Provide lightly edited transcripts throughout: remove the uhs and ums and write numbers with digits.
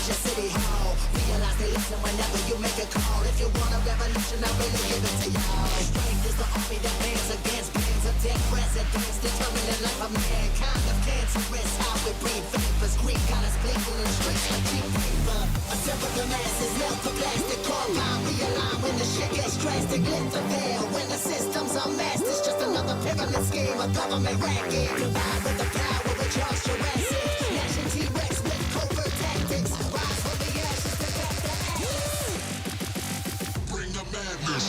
image of City Hall. Realize they listen whenever you make a call. If you want a revolution, I really give it to y'all. Strength is the army that bands against bands of dead presidents, determining the life of mankind. Of cancerous, how we breathe vapors. Greek got us blinking in the streets like cheap paper. Assemble the masses, melt the plastic compound. Realign when the shit gets drastic. Lift the veil when the system's unmasked. It's just another pyramid scheme, a government racket. Combined with the power of Charles Jurassic. Nation T-Rex with covert tactics. Rise from the ashes to back the ashes. Bring the madness.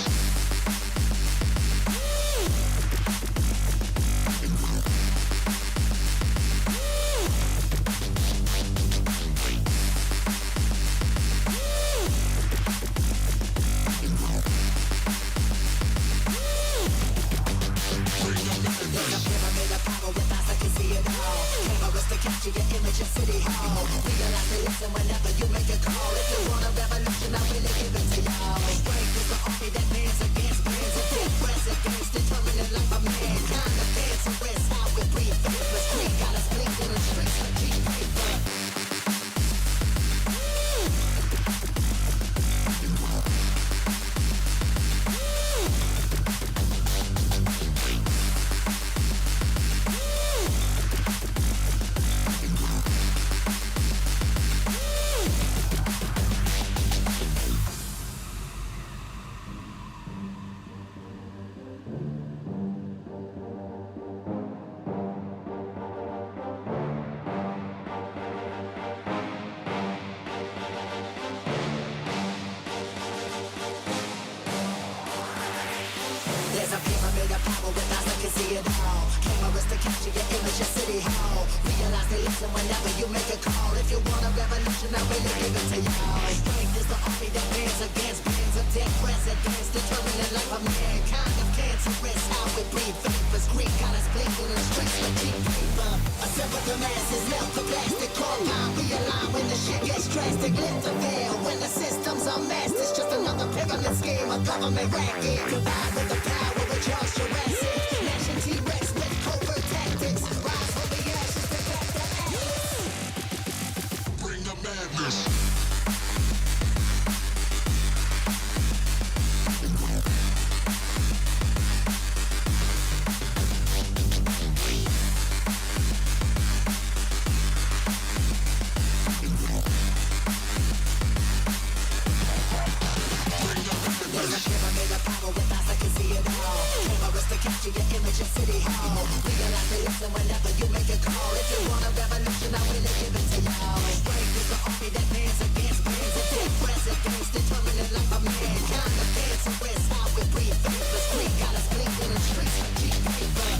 Capture your image of City Hall. Realize they listen whenever you make a call. If you want a revolution, I really give it to y'all. Strength is the army that bands against bands of dead presidents, determining the life of mankind. The cancerous, how we breathe vapors. Greek got us blinking in the streets like cheap paper. There's a pyramid of power with eyes that can see it all. Cameras to capture your image of City Hall. Realize they listen whenever you make a call. If you want a revolution, I really give it to y'all. Strength is the army that bands against bands of dead presidents, determining the life of mankind. Of cancerous, how we breathe vapors. Greek got us blinking in the streets like cheap paper. Assemble the masses, melt the plastic compound. Realign when the shit gets drastic. Lift the veil when the system's unmasked. It's just another pyramid scheme, a government racket. Combined with the power of Charles Jurassic. Nation T-Rex with covert tactics. Rise from the ashes to back the ashes. Bring the madness. Capture your image of City Hall. Realize they listen whenever you make a call. If you want a revolution, I really give it to y'all. Strength is the army that bands against bands of dead presidents, determining the life of mankind. The cancerous, how we breathe vapors. Greek got us blinking in the streets like cheap paper.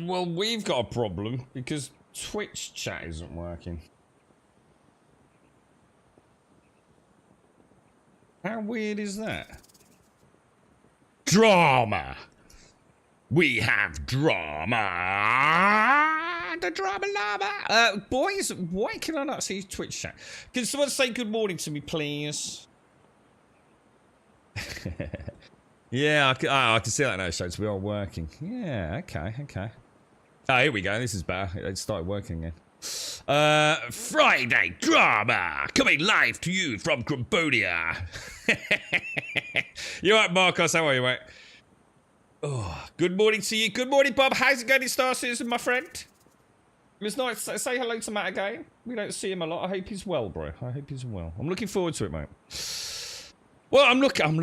Well, we've got a problem because Twitch chat isn't working. How weird is that? Drama! We have drama! The drama lava! Boys, why can I not see Twitch chat? Can someone say good morning to me, please? Yeah, I can see that now, so we are working. Yeah, okay. Oh, here we go. This is better. It started working again. Friday drama coming live to you from Cambodia. You alright, Marcos? How are you, mate? Oh, good morning to you. Good morning, Bob. How's it going in Star Citizen, my friend? It was nice. Say hello to Matt again. We don't see him a lot. I hope he's well, bro. I hope he's well. I'm looking forward to it, mate. Well, I'm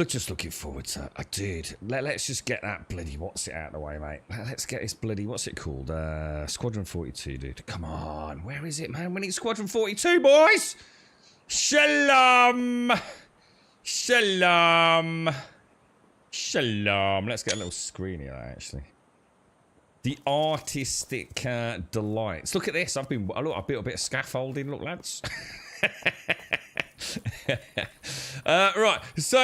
just looking forward to it. Dude, let's just get that bloody what's it out of the way, mate. Let's get this bloody, what's it called? Squadron 42, dude. Come on. Where is it, man? We need Squadron 42, boys! Shalom! Shalom! Shalom. Let's get a little screen here, actually. The artistic delights. Look at this. I've built a bit of scaffolding. Look, lads. Right, so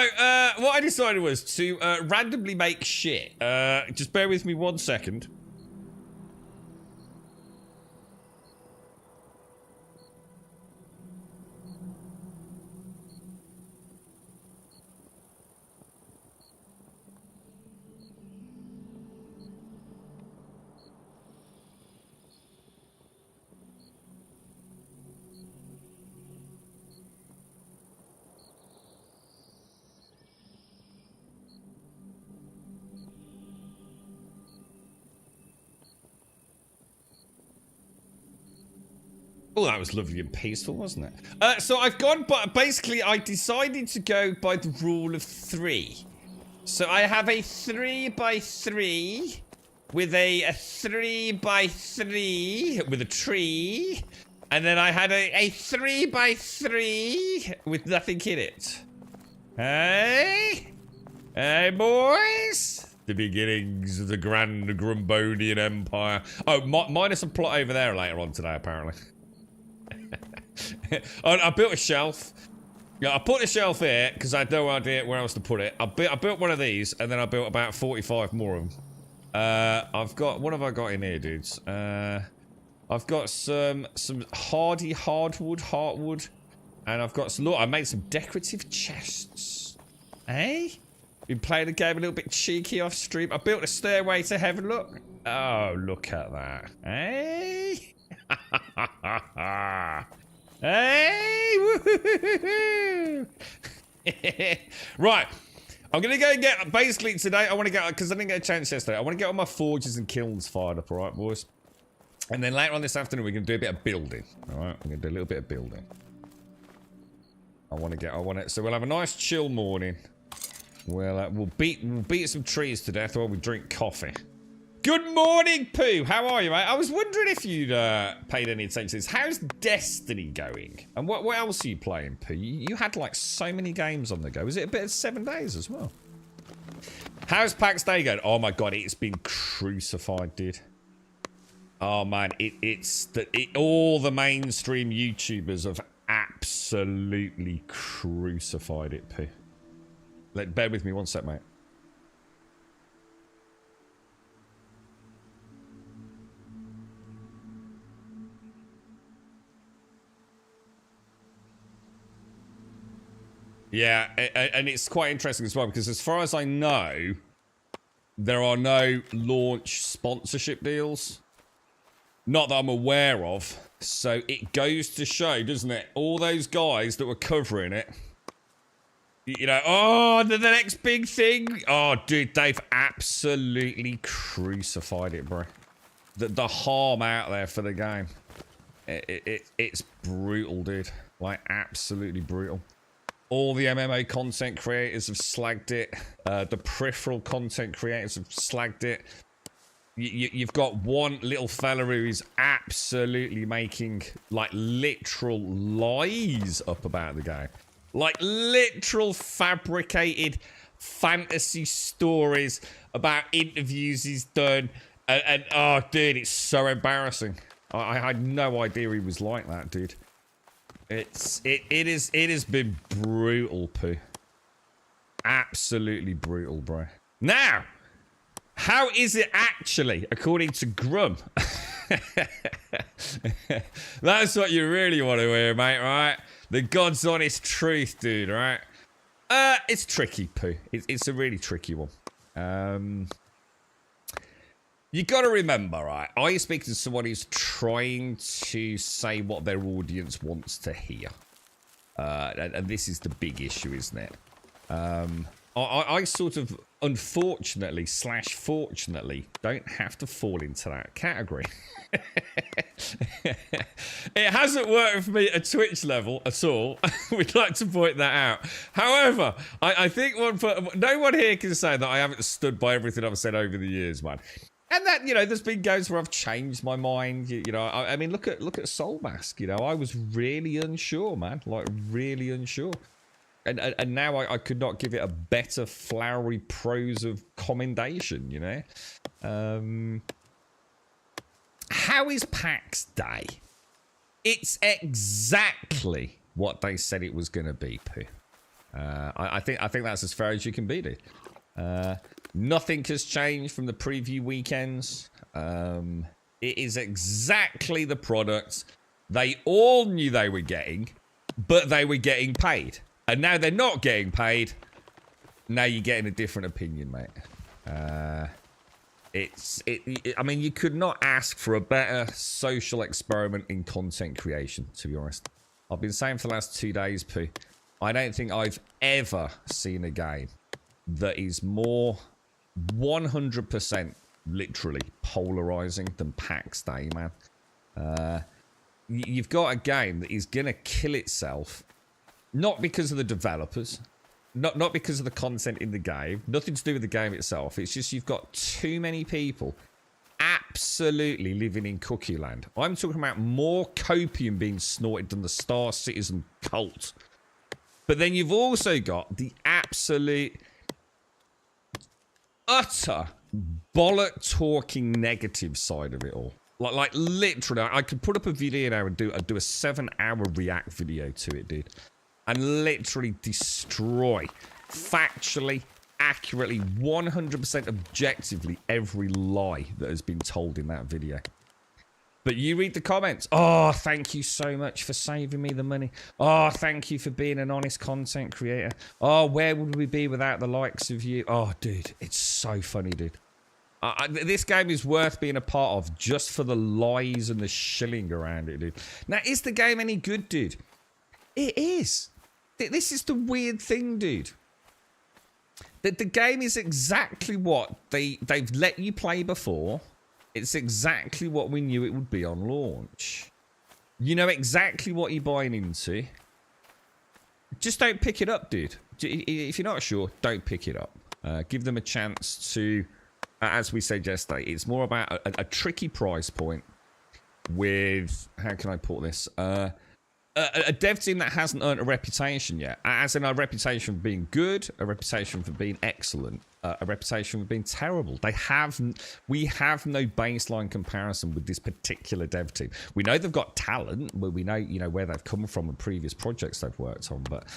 what I decided was to randomly make shit. Just bear with me 1 second. Oh, that was lovely and peaceful, wasn't it? So I've gone, but basically I decided to go by the rule of 3. So I have a 3x3 with a 3x3 with a tree. And then I had a 3x3 with nothing in it. Hey? Hey, boys? The beginnings of the Grand Grumbonian Empire. Oh, minus a plot over there later on today, apparently. I built a shelf. Yeah, I put a shelf here because I had no idea where else to put it. I built one of these, and then I built about 45 more of them. I've got... What have I got in here, dudes? I've got some hardy heartwood, and I've got some... Look, I made some decorative chests. Eh? Been playing the game a little bit cheeky off stream. I built a stairway to heaven, look. Oh, look at that. Eh? Hey! Woo-hoo-hoo-hoo-hoo. Right. I'm going to go and get... Basically, today, I want to get... Because I didn't get a chance yesterday. I want to get all my forges and kilns fired up, alright, boys? And then later on this afternoon, we're going to do a bit of building. Alright? We're going to do a little bit of building. So we'll have a nice chill morning. We'll beat some trees to death while we drink coffee. Good morning, Pooh. How are you, mate? I was wondering if you'd paid any attention to this. How's Destiny going? And what else are you playing, Pooh? You had like so many games on the go. Was it a bit of 7 days as well? How's Pax Dei going? Oh my god, it's been crucified, dude. Oh man, all the mainstream YouTubers have absolutely crucified it, Pooh. Bear with me 1 sec, mate. Yeah, and it's quite interesting as well, because as far as I know, there are no launch sponsorship deals. Not that I'm aware of. So it goes to show, doesn't it? All those guys that were covering it, you know, oh, the next big thing. Oh, dude, they've absolutely crucified it, bro. The harm out there for the game. It's brutal, dude. Like, absolutely brutal. All the MMO content creators have slagged it. The peripheral content creators have slagged it. You've got one little fella who is absolutely making, like, literal lies up about the game. Like, literal fabricated fantasy stories about interviews he's done. And oh, dude, it's so embarrassing. I had no idea he was like that, dude. It has been brutal, Pooh. Absolutely brutal, bro. Now, how is it actually, according to Grum? That's what you really want to hear, mate, right? The God's honest truth, dude, right? It's tricky, Pooh. It's a really tricky one. You got to remember, right? Are you speaking to someone who's trying to say what their audience wants to hear? And this is the big issue, isn't it? I sort of, unfortunately / fortunately, don't have to fall into that category. It hasn't worked for me at Twitch level at all. We'd like to point that out. However, I think no one here can say that I haven't stood by everything I've said over the years, man. And that, you know, there's been games where I've changed my mind. You know, I mean, look at Soul Mask. You know, I was really unsure, man. Like, really unsure. And now I could not give it a better flowery prose of commendation, you know? How is PAX Day? It's exactly what they said it was going to be, Pooh. I think that's as fair as you can be, dude. Nothing has changed from the preview weekends. It is exactly the product they all knew they were getting, but they were getting paid. And now they're not getting paid. Now you're getting a different opinion, mate. I mean, you could not ask for a better social experiment in content creation, to be honest. I've been saying for the last 2 days, Pooh, I don't think I've ever seen a game that is more 100% literally polarizing than Pax Dai, man. You've got a game that is going to kill itself, not because of the developers, not because of the content in the game, nothing to do with the game itself. It's just you've got too many people absolutely living in cookie land. I'm talking about more copium being snorted than the Star Citizen cult. But then you've also got the absolute, utter bollock-talking negative side of it all. Like literally, I could put up a video now and do a 7-hour react video to it, dude. And literally destroy, factually, accurately, 100% objectively, every lie that has been told in that video. But you read the comments. Oh, thank you so much for saving me the money. Oh, thank you for being an honest content creator. Oh, where would we be without the likes of you? Oh, dude, it's so funny, dude. This game is worth being a part of just for the lies and the shilling around it, dude. Now, is the game any good, dude? It is. This is the weird thing, dude. The game is exactly what they've let you play before. It's exactly what we knew it would be on launch. You know exactly what you're buying into. Just don't pick it up, dude. If you're not sure, don't pick it up. Give them a chance to, as we said yesterday, it's more about a tricky price point with, how can I put this? A dev team that hasn't earned a reputation yet. As in a reputation for being good, a reputation for being excellent, a reputation for being terrible. We have no baseline comparison with this particular dev team. We know they've got talent, but we know, where they've come from and previous projects they've worked on. But,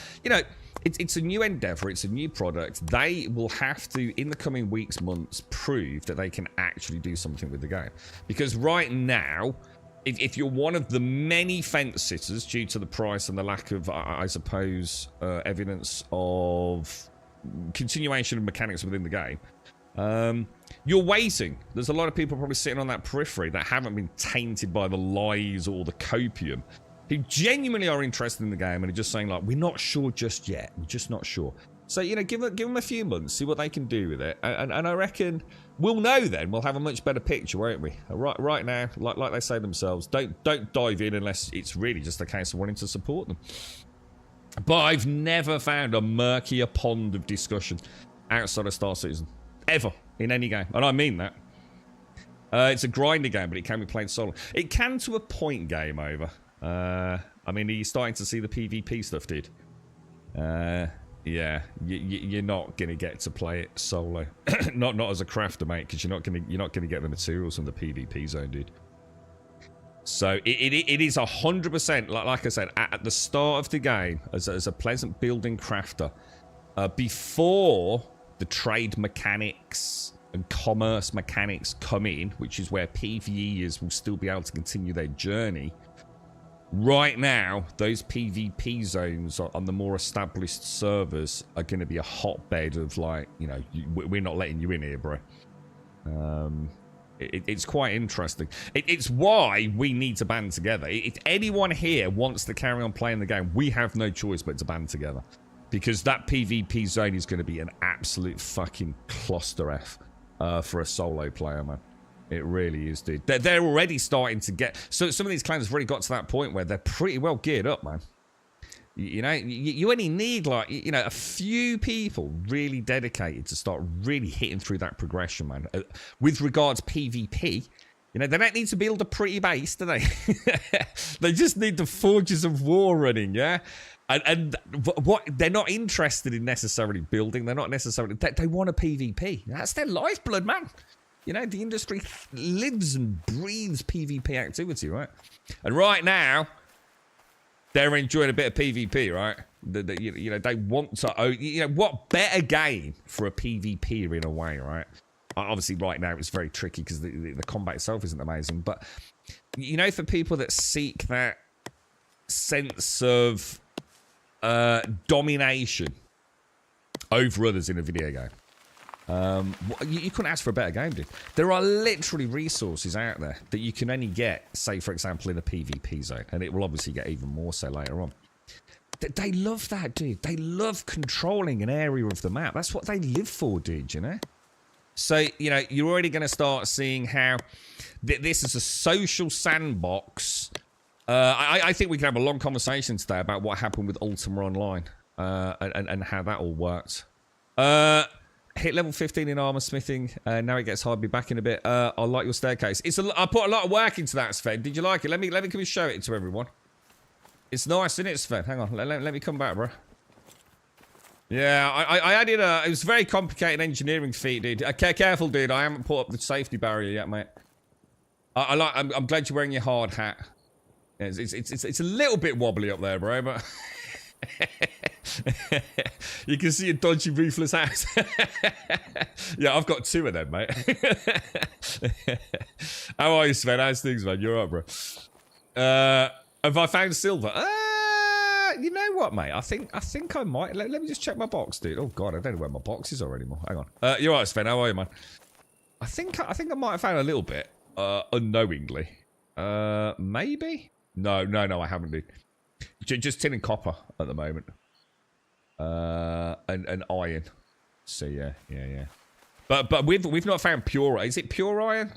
it's a new endeavor. It's a new product. They will have to, in the coming weeks, months, prove that they can actually do something with the game. Because right now, if you're one of the many fence sitters due to the price and the lack of, I suppose, evidence of continuation of mechanics within the game, you're waiting. There's a lot of people probably sitting on that periphery that haven't been tainted by the lies or the copium, who genuinely are interested in the game and are just saying, like, we're not sure just yet. We're just not sure. So, give them a few months, see what they can do with it. And I reckon we'll know then. We'll have a much better picture, won't we? Right now, like they say themselves, don't dive in unless it's really just a case of wanting to support them. But I've never found a murkier pond of discussion outside of Star Citizen. Ever. In any game. And I mean that. It's a grinder game, but it can be played solo. It can to a point, game over. I mean, are you starting to see the PvP stuff, dude? Yeah, you're not gonna get to play it solo. not as a crafter, mate, because you're not gonna get the materials from the PvP zone, dude. So it is 100%, like I said, at the start of the game, as a pleasant building crafter, before the trade mechanics and commerce mechanics come in, which is where PvEers will still be able to continue their journey. Right now, those PvP zones on the more established servers are going to be a hotbed of, like, we're not letting you in here, bro. It's quite interesting. It's why we need to band together. If anyone here wants to carry on playing the game, we have no choice but to band together. Because that PvP zone is going to be an absolute fucking cluster F for a solo player, man. It really is, dude. They're already starting to get... So some of these clans have already got to that point where they're pretty well geared up, man. You only need, like, a few people really dedicated to start really hitting through that progression, man. With regards PvP, they don't need to build a pretty base, do they? They just need the Forges of War running, yeah? And what they're not interested in necessarily building. They're not necessarily... They want a PvP. That's their lifeblood, man. The industry lives and breathes PvP activity, right? And right now, they're enjoying a bit of PvP, right? You know, they want to. You know, what better game for a PvP in a way, right? Obviously, right now it's very tricky because the combat itself isn't amazing. But you know, for people that seek that sense of domination over others in a video game. You couldn't ask for a better game, dude. There are literally resources out there that you can only get, say, for example, in a PvP zone. And it will obviously get even more so later on. They love that, dude. They love controlling an area of the map. That's what they live for, dude, you know? So, you know, you're already going to start seeing how this is a social sandbox. I think we can have a long conversation today about what happened with Ultima Online and how that all worked. Hit level 15 in armor smithing. Now it gets hard. Be back in a bit. I like your staircase. I put a lot of work into that, Sven. Did you like it? Let me show it to everyone. It's nice, isn't it, Sven? Hang on. Let me come back, bro. Yeah, I added it was a very complicated engineering feat, dude. Okay, careful, dude. I haven't put up the safety barrier yet, mate. I'm glad you're wearing your hard hat. Yeah, it's a little bit wobbly up there, bro, but you can see a dodgy roofless house. Yeah, I've got 2 of them, mate. How are you, Sven? How's things, man? You're up, bro. Have I found silver? You know what, mate? I think I might. Let me just check my box, dude. Oh god, I don't know where my box is already. Hang on. You're right, Sven. How are you, man? I think I might have found a little bit, unknowingly. Maybe. No, I haven't, dude. Just tin and copper at the moment. And iron. So yeah. But we've not found pure. Is it pure iron?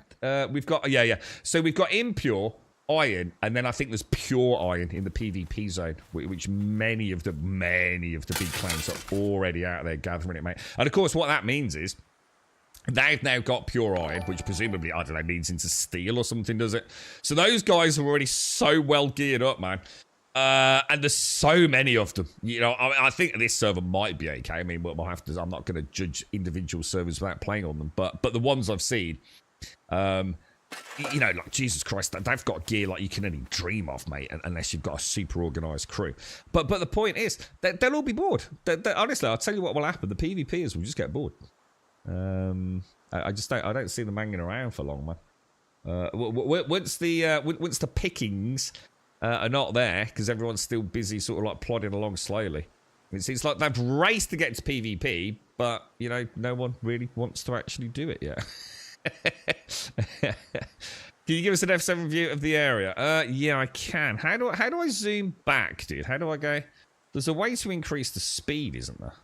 We've got yeah. So we've got impure iron, and then I think there's pure iron in the PvP zone, which many of the big clans are already out there gathering it, mate. And of course, what that means is they've now got pure iron, which presumably, I don't know, leads into steel or something, does it? So those guys are already so well geared up, man. And there's so many of them. You know, I think this server might be okay. I mean, we'll have to. I'm not going to judge individual servers without playing on them, but the ones I've seen, you know, like, Jesus Christ, they've got gear like you can only dream of, mate, unless you've got a super organised crew. But the point is, they'll all be bored. Honestly, I'll tell you what will happen. The PvPers will just get bored. I don't see them hanging around for long, man. Once the pickings are not there, because everyone's still busy sort of like plodding along slowly. It seems like they've raced to get to PvP, but, you know, no one really wants to actually do it yet. Can you give us an F7 view of the area? Yeah, I can. How do I zoom back, dude? How do I go? There's a way to increase the speed, isn't there?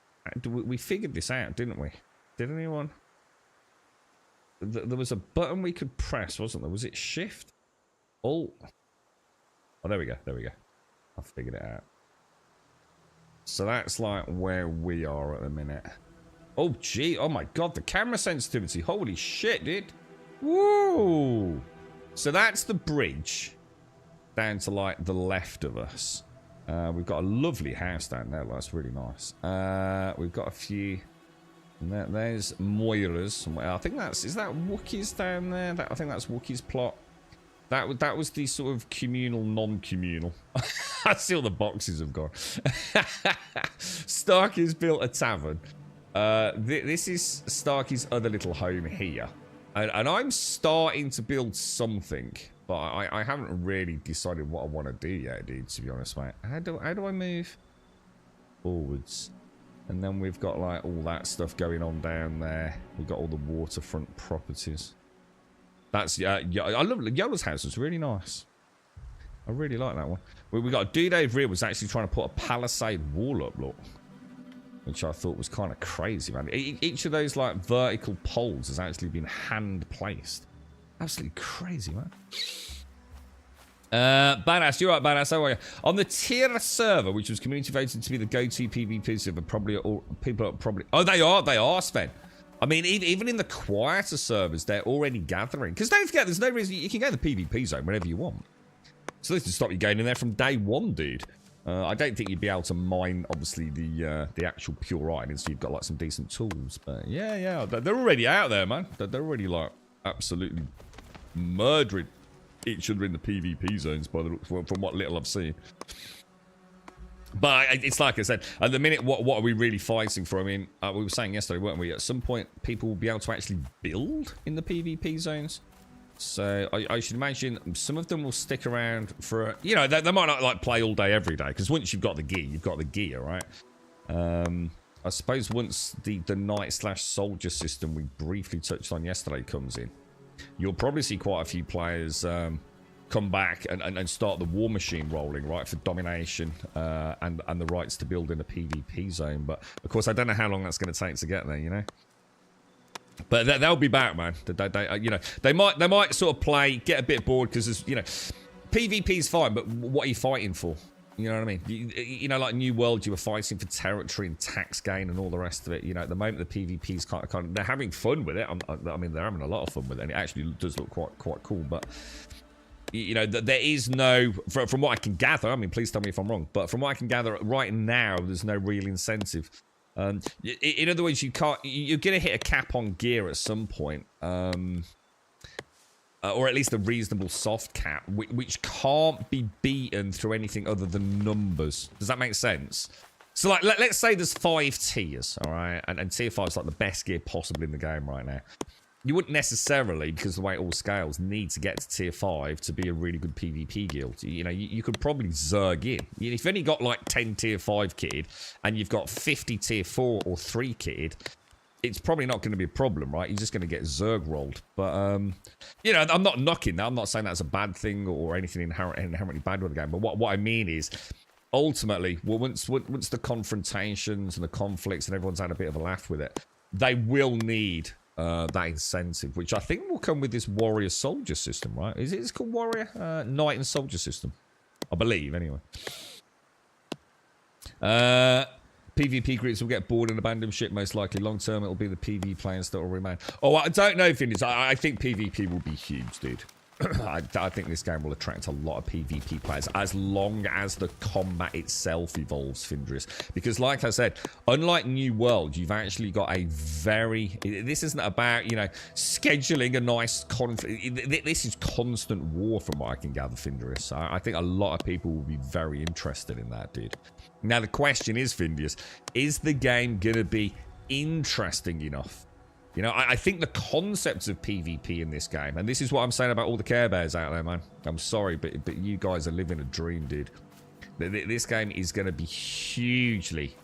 We figured this out, didn't we? Did anyone? There was a button we could press, wasn't there? Was it shift? Alt? Oh, there we go. I figured it out. So that's like where we are at the minute. Oh, gee. Oh, my God. The camera sensitivity. Holy shit, dude. Woo! So that's the bridge down to, like, the left of us. We've got a lovely house down there. That's really nice. We've got a few... There's Moira's. I think that's... Is that Wookiees down there? I think that's Wookiees plot. That was the sort of communal, non-communal. I see all the boxes have gone. Starkey's built a tavern. This is Starkey's other little home here. And I'm starting to build something. But I haven't really decided what I want to do yet, dude, to be honest, mate. How do I move forwards? And then we've got, like, all that stuff going on down there. We've got all the waterfront properties. That's, yeah, I love Yola's house. It's really nice. I really like that one. We got a dude over here was actually trying to put a palisade wall up, look. Which I thought was kind of crazy, man. Each of those, like, vertical poles has actually been hand-placed. Absolutely crazy, man. Badass, you're right, Badass, how are you? On the tier server, which was community voted to be the go-to PvP server, people are probably... Oh, they are, Sven. I mean, even in the quieter servers, they're already gathering. Because don't forget, there's no reason... You can go to the PvP zone whenever you want. So this will stop you going in there from day one, dude. I don't think you'd be able to mine, obviously, the actual pure iron, so you've got, like, some decent tools. But, yeah, they're already out there, man. They're already, like, absolutely murdering each other in the PvP zones, from what little I've seen. But it's like I said, at the minute, what are we really fighting for? I mean, we were saying yesterday, weren't we? At some point, people will be able to actually build in the PvP zones. So I should imagine some of them will stick around for, you know, they might not like play all day, every day. Because once you've got the gear, you've got the gear, right? I suppose once the knight/soldier system we briefly touched on yesterday comes in, you'll probably see quite a few players come back and start the war machine rolling, right, for domination and the rights to build in a PvP zone. But of course, I don't know how long that's going to take to get there, you know. But they'll be back, man. You know, they might sort of play, get a bit bored because, you know, PvP is fine, but what are you fighting for? You know what I mean? You know, like New World, you were fighting for territory and tax gain and all the rest of it. You know, at the moment, the PvP is kind of they're having fun with it. I mean, they're having a lot of fun with it, and it actually does look quite cool. But you know, there is no, from what I can gather. I mean, please tell me if I'm wrong, but from what I can gather right now, there's no real incentive. In other words, you're going to hit a cap on gear at some point. Or at least a reasonable soft cap, which can't be beaten through anything other than numbers. Does that make sense? So, like, let's say there's 5 tiers, all right? And tier 5 is like the best gear possible in the game right now. You wouldn't necessarily, because of the way it all scales, need to get to tier 5 to be a really good PvP guild. You know, you could probably zerg in. If you've only got, like, 10 tier 5 kitted, and you've got 50 tier 4 or 3 kitted, it's probably not going to be a problem, right? You're just going to get zerg rolled. But, you know, I'm not knocking that. I'm not saying that's a bad thing or anything inherently bad with the game. But what I mean is, ultimately, once the confrontations and the conflicts and everyone's had a bit of a laugh with it, they will need that incentive, which I think will come with this warrior-soldier system, right? It's called warrior? Knight and soldier system. I believe, anyway. PvP groups will get bored and abandon ship most likely. Long term, it'll be the PvP players that will remain. Oh, I don't know, Findus. I think PvP will be huge, dude. I think this game will attract a lot of PvP players as long as the combat itself evolves, Findus. Because like I said, unlike New World, you've actually got a very... This isn't about, you know, scheduling a nice conflict. This is constant war from what I can gather, Findus. I think a lot of people will be very interested in that, dude. Now, the question is, Findius, is the game going to be interesting enough? You know, I think the concepts of PvP in this game, and this is what I'm saying about all the Care Bears out there, man. I'm sorry, but you guys are living a dream, dude. This game is going to be hugely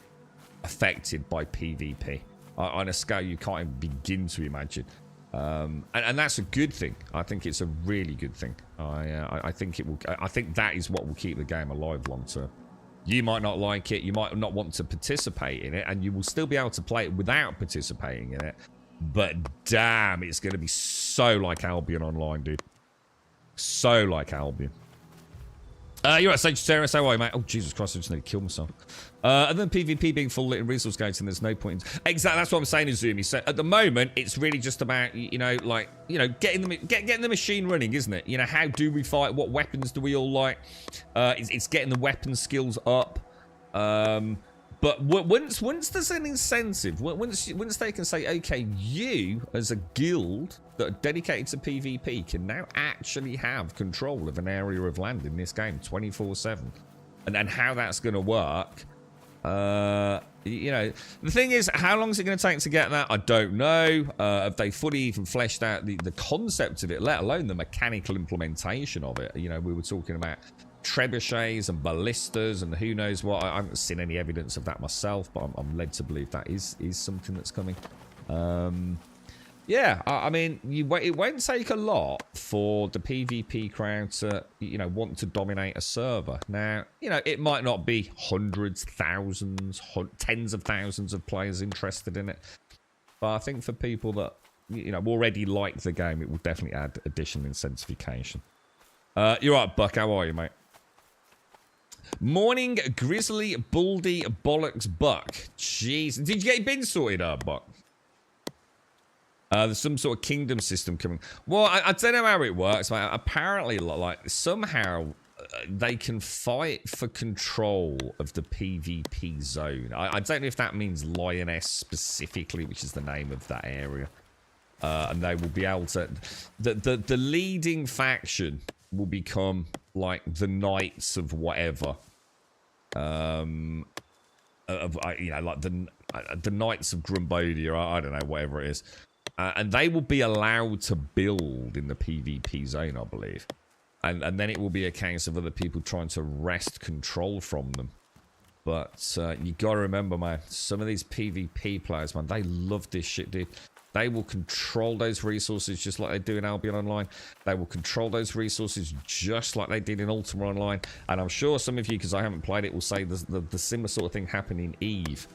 affected by PvP on a scale you can't even begin to imagine. And that's a good thing. I think it's a really good thing. I think it will. I think that is what will keep the game alive long term. You might not like it, you might not want to participate in it, and you will still be able to play it without participating in it. But damn, it's going to be so like Albion Online, dude. So like Albion. You're right, Sagittarius. How are you, mate? Oh, Jesus Christ, I just need to kill myself. And then PvP being full lit in resource gates, and there's no point in... Exactly, that's what I'm saying, Izumi. So at the moment, it's really just about, you know, like, you know, getting the machine running, isn't it? You know, how do we fight? What weapons do we all like? It's getting the weapon skills up. But once there's an incentive, once they can say, okay, you as a guild that are dedicated to PvP can now actually have control of an area of land in this game 24/7, and how that's going to work, you know, the thing is, how long is it going to take to get that? I don't know. Have they fully even fleshed out the concept of it, let alone the mechanical implementation of it? You know, we were talking about trebuchets and ballistas and who knows what. I haven't seen any evidence of that myself, but I'm led to believe that is something that's coming. Yeah, I mean, it won't take a lot for the PvP crowd to, you know, want to dominate a server. Now, you know, it might not be hundreds, thousands, tens of thousands of players interested in it, but I think for people that, you know, already like the game, it will definitely add additional incentivization. You're right, Buck. How are you, mate? Morning, Grizzly, Baldy, Bollocks, Buck. Jeez. Did you get your bin sorted out, Buck? There's some sort of kingdom system coming. Well, I don't know how it works, mate. Apparently, like, somehow they can fight for control of the PvP zone. I don't know if that means Lioness specifically, which is the name of that area. And they will be able to... The leading faction will become, like, the Knights of whatever. Like the Knights of Grumbodia, I don't know, whatever it is. And they will be allowed to build in the PvP zone, I believe. And then it will be a case of other people trying to wrest control from them. But you got to remember, man, some of these PvP players, man, they love this shit, dude. They will control those resources just like they do in Albion Online. They will control those resources just like they did in Ultima Online. And I'm sure some of you, because I haven't played it, will say the similar sort of thing happened in Eve.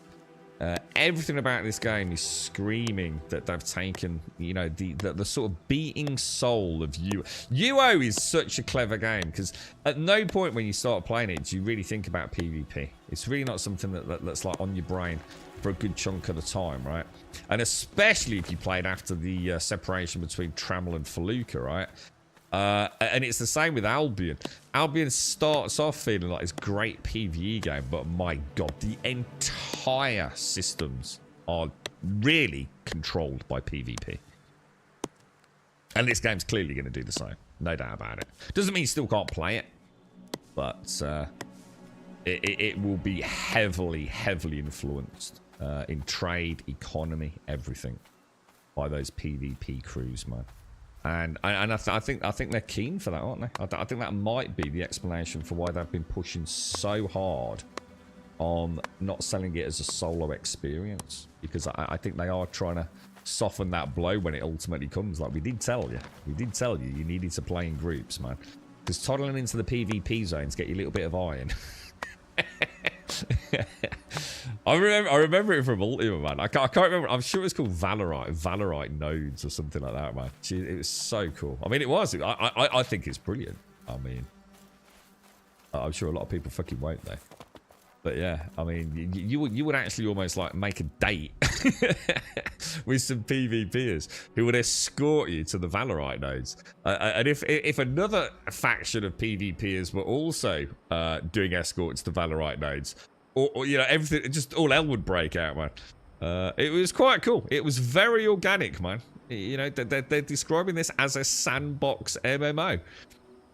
Everything about this game is screaming that they've taken, you know, the sort of beating soul of UO. UO is such a clever game because at no point when you start playing it do you really think about PvP. It's really not something that's like on your brain for a good chunk of the time, right? And especially if you played after the separation between Trammel and Feluca, right? And it's the same with Albion. Albion starts off feeling like this great PvE game, but my god, the entire systems are really controlled by PvP. And this game's clearly going to do the same. No doubt about it. Doesn't mean you still can't play it, but it will be heavily influenced in trade, economy, everything by those PvP crews, man. And I think they're keen for that, aren't they? I think that might be the explanation for why they've been pushing so hard on not selling it as a solo experience. Because I think they are trying to soften that blow when it ultimately comes. Like, we did tell you you needed to play in groups, man. Because toddling into the PvP zones get you a little bit of iron. I remember it from Ultima, man. I can't remember. I'm sure it's called Valorite nodes or something like that, man. It was so cool. I mean, it was. I think it's brilliant. I mean, I'm sure a lot of people fucking won't, though. But yeah, I mean, you would actually almost like make a date with some PvPers who would escort you to the Valorite nodes. And if another faction of PvPers were also doing escorts to Valorite nodes, or you know, everything, just all hell would break out, man. It was quite cool. It was very organic, man. You know, they're describing this as a sandbox MMO.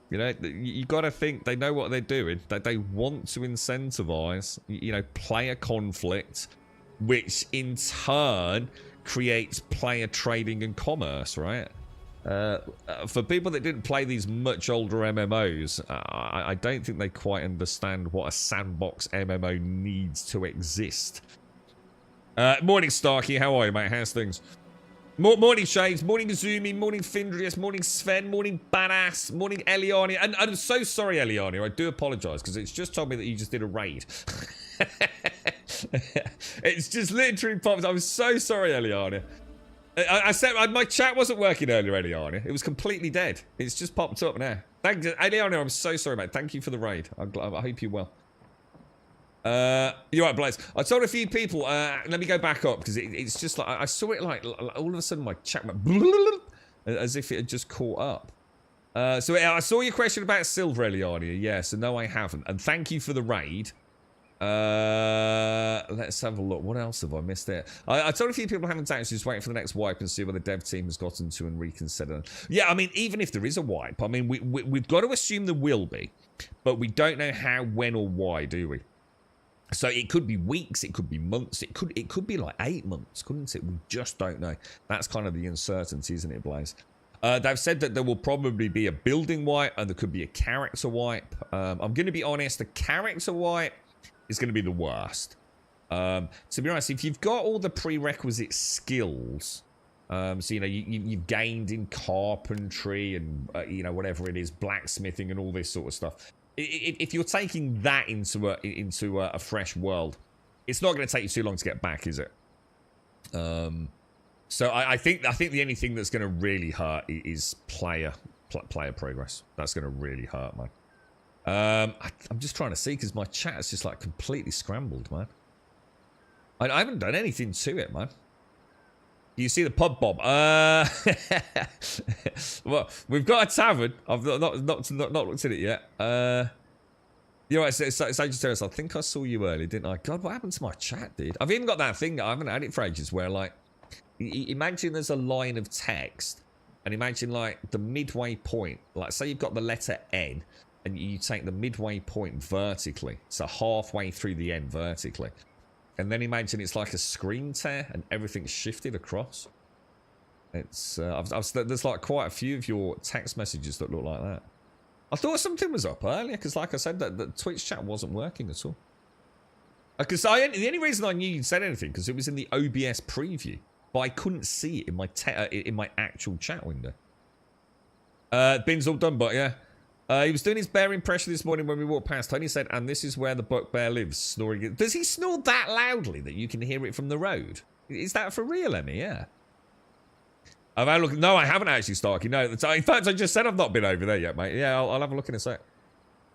You know, you got to think they know what they're doing. That they want to incentivize, you know, player conflict, which in turn creates player trading and commerce, right? For people that didn't play these much older MMOs, I don't think they quite understand what a sandbox MMO needs to exist. Morning, Starkey. How are you, mate? How's things? Morning, Shades. Morning, Izumi. Morning, Findrius. Morning, Sven. Morning, Badass. Morning, Eliani. And I'm so sorry, Eliani. I do apologise because it's just told me that you just did a raid. It's just literally popped. I'm so sorry, Eliani. I said my chat wasn't working earlier, Eliani. It was completely dead. It's just popped up now. Thank you, Eliani. I'm so sorry, mate. Thank you for the raid. I hope you're well. You're right, Blaze. I told a few people, let me go back up, because it's just like, I saw it like all of a sudden my chat went as if it had just caught up. So I saw your question about Silver, Eliania. Yes, and no, I haven't. And thank you for the raid. Let's have a look. What else have I missed there? I told a few people haven't actually, just waiting for the next wipe and see where the dev team has gotten to and reconsider. Yeah, I mean, even if there is a wipe, I mean, we've got to assume there will be, but we don't know how, when, or why, do we? So it could be weeks, it could be months, it could be like 8 months, couldn't it? We just don't know. That's kind of the uncertainty, isn't it, Blaze? They've said that there will probably be a building wipe and there could be a character wipe. I'm going to be honest, the character wipe is going to be the worst. To be honest, if you've got all the prerequisite skills, so you know you've gained in carpentry and you know, whatever it is, blacksmithing and all this sort of stuff. If you're taking that into a fresh world, it's not going to take you too long to get back, is it? So I think the only thing that's going to really hurt is player progress. That's going to really hurt, man. I'm just trying to see, because my chat is just like completely scrambled, man. I haven't done anything to it, man. You see the pub bob? Well, we've got a tavern. I've not looked at it yet. You're right, Sagittarius. I think I saw you earlier, didn't I? God, what happened to my chat, dude? I've even got that thing. I haven't had it for ages. Where, like, imagine there's a line of text, and imagine like the midway point. Like, say you've got the letter N, and you take the midway point vertically, so halfway through the end vertically, and then imagine it's like a screen tear and everything's shifted across. It's there's like quite a few of your text messages that look like that. I thought something was up earlier because, like I said, that the Twitch chat wasn't working at all. Because the only reason I knew you'd said anything because it was in the OBS preview, but I couldn't see it in my actual chat window. Bin's all done, but yeah. He was doing his bear impression this morning when we walked past. Tony said, and this is where the buck bear lives, snoring. Does he snore that loudly that you can hear it from the road? Is that for real, Emmy? Yeah. Have I looked? No, I haven't actually, Starkey. No, in fact, I just said I've not been over there yet, mate. Yeah, I'll have a look in a sec.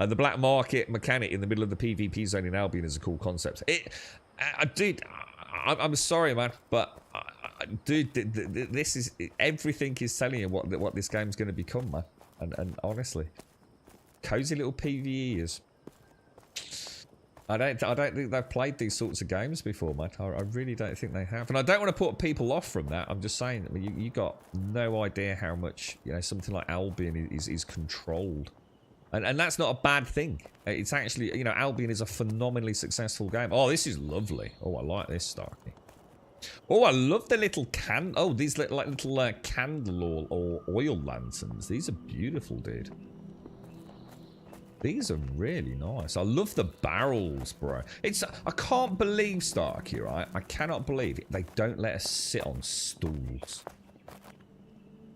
The black market mechanic in the middle of the PvP zone in Albion is a cool concept. I'm sorry, man, but dude, this is everything is telling you what this game's going to become, man. And honestly, cozy little PvE is. I don't think they've played these sorts of games before, mate. I really don't think they have, and I don't want to put people off from that. I'm just saying, I mean, you got no idea how much something like Albion is controlled. And that's not a bad thing. It's actually, Albion is a phenomenally successful game. Oh, this is lovely. Oh, I like this, Starkey. Oh, I love the little these little candle or oil lanterns. These are beautiful, dude. These are really nice. I love the barrels, bro. I can't believe, Starkey, right? I cannot believe it. They don't let us sit on stools.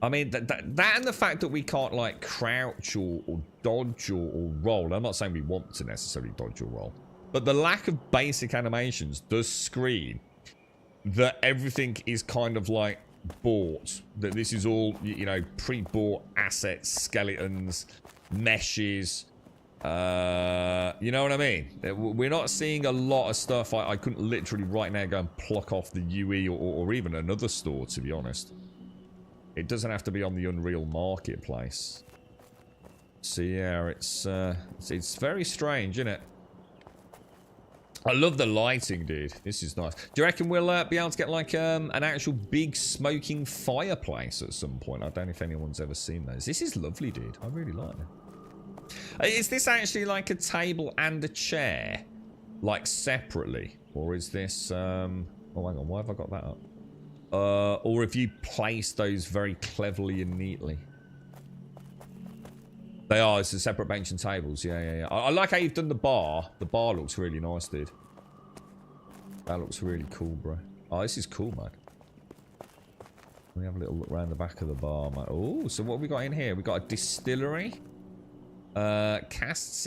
I mean, that and the fact that we can't, like, crouch or dodge or roll. I'm not saying we want to necessarily dodge or roll. But the lack of basic animations does scream that everything is kind of, like, bought. That this is all, pre-bought assets, skeletons, meshes. You know what I mean? We're not seeing a lot of stuff. I couldn't literally right now go and pluck off the UE or even another store, to be honest. It doesn't have to be on the Unreal Marketplace. So yeah, it's very strange, isn't it? I love the lighting, dude. This is nice. Do you reckon we'll be able to get like an actual big smoking fireplace at some point? I don't know if anyone's ever seen those. This is lovely, dude. I really like it. Is this actually like a table and a chair, like separately, or is this? Oh, hang on. Why have I got that up? Or if you place those very cleverly and neatly. They are. It's a separate bench and tables. Yeah. I like how you've done the bar. The bar looks really nice, dude. That looks really cool, bro. Oh, this is cool, man. Let me have a little look around the back of the bar, man. Oh, so what have we got in here? We got a distillery. Casts.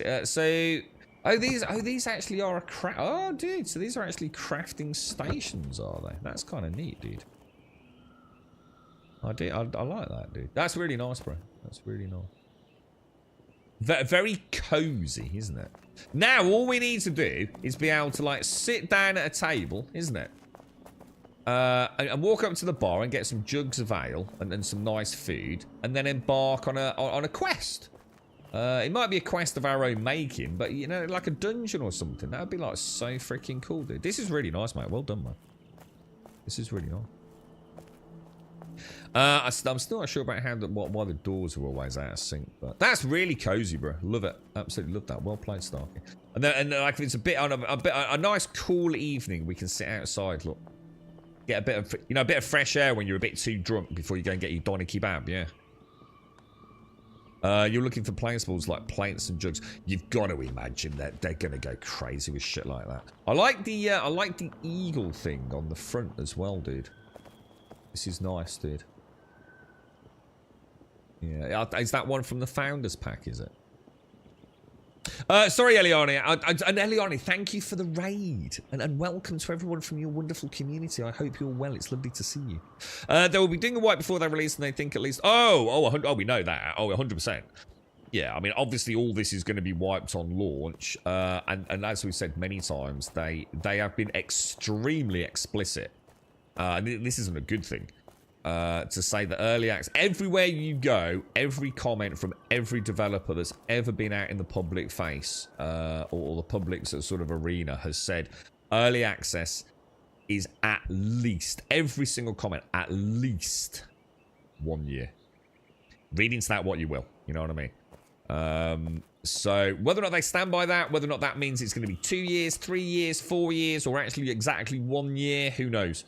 Oh, these actually are a oh, dude. So these are actually crafting stations, are they? That's kind of neat, dude. I like that, dude. That's really nice, bro. That's really nice. Very cozy, isn't it? Now, all we need to do is be able to, like, sit down at a table, isn't it? And walk up to the bar and get some jugs of ale and some nice food, and then embark on a quest. It might be a quest of our own making, but, like a dungeon or something. That would be, like, so freaking cool, dude. This is really nice, mate. Well done, man. This is really nice. I'm still not sure about why the doors are always out of sync, but that's really cozy, bro. Love it. Absolutely love that. Well played, Starkey. And like if it's a bit on a nice cool evening, we can sit outside. Look, get a bit of fresh air when you're a bit too drunk before you go and get your doner kebab. Yeah. You're looking for placeables like plates and jugs. You've got to imagine that they're gonna go crazy with shit like that. I like the eagle thing on the front as well, dude. This is nice, dude. Yeah, is that one from the Founders Pack, is it? Sorry, Eliani. And Eliani, thank you for the raid. And welcome to everyone from your wonderful community. I hope you're well. It's lovely to see you. They will be doing a wipe before they release, and they think at least... Oh, we know that. Oh, 100%. Yeah, I mean, obviously all this is going to be wiped on launch. And as we've said many times, they have been extremely explicit. And this isn't a good thing. To say that early access, everywhere you go, every comment from every developer that's ever been out in the public face, or the public sort of arena, has said early access is at least, every single comment, at least 1 year. Read into that what you will, you know what I mean? So whether or not they stand by that, whether or not that means it's going to be 2 years, 3 years, 4 years, or actually exactly 1 year, who knows?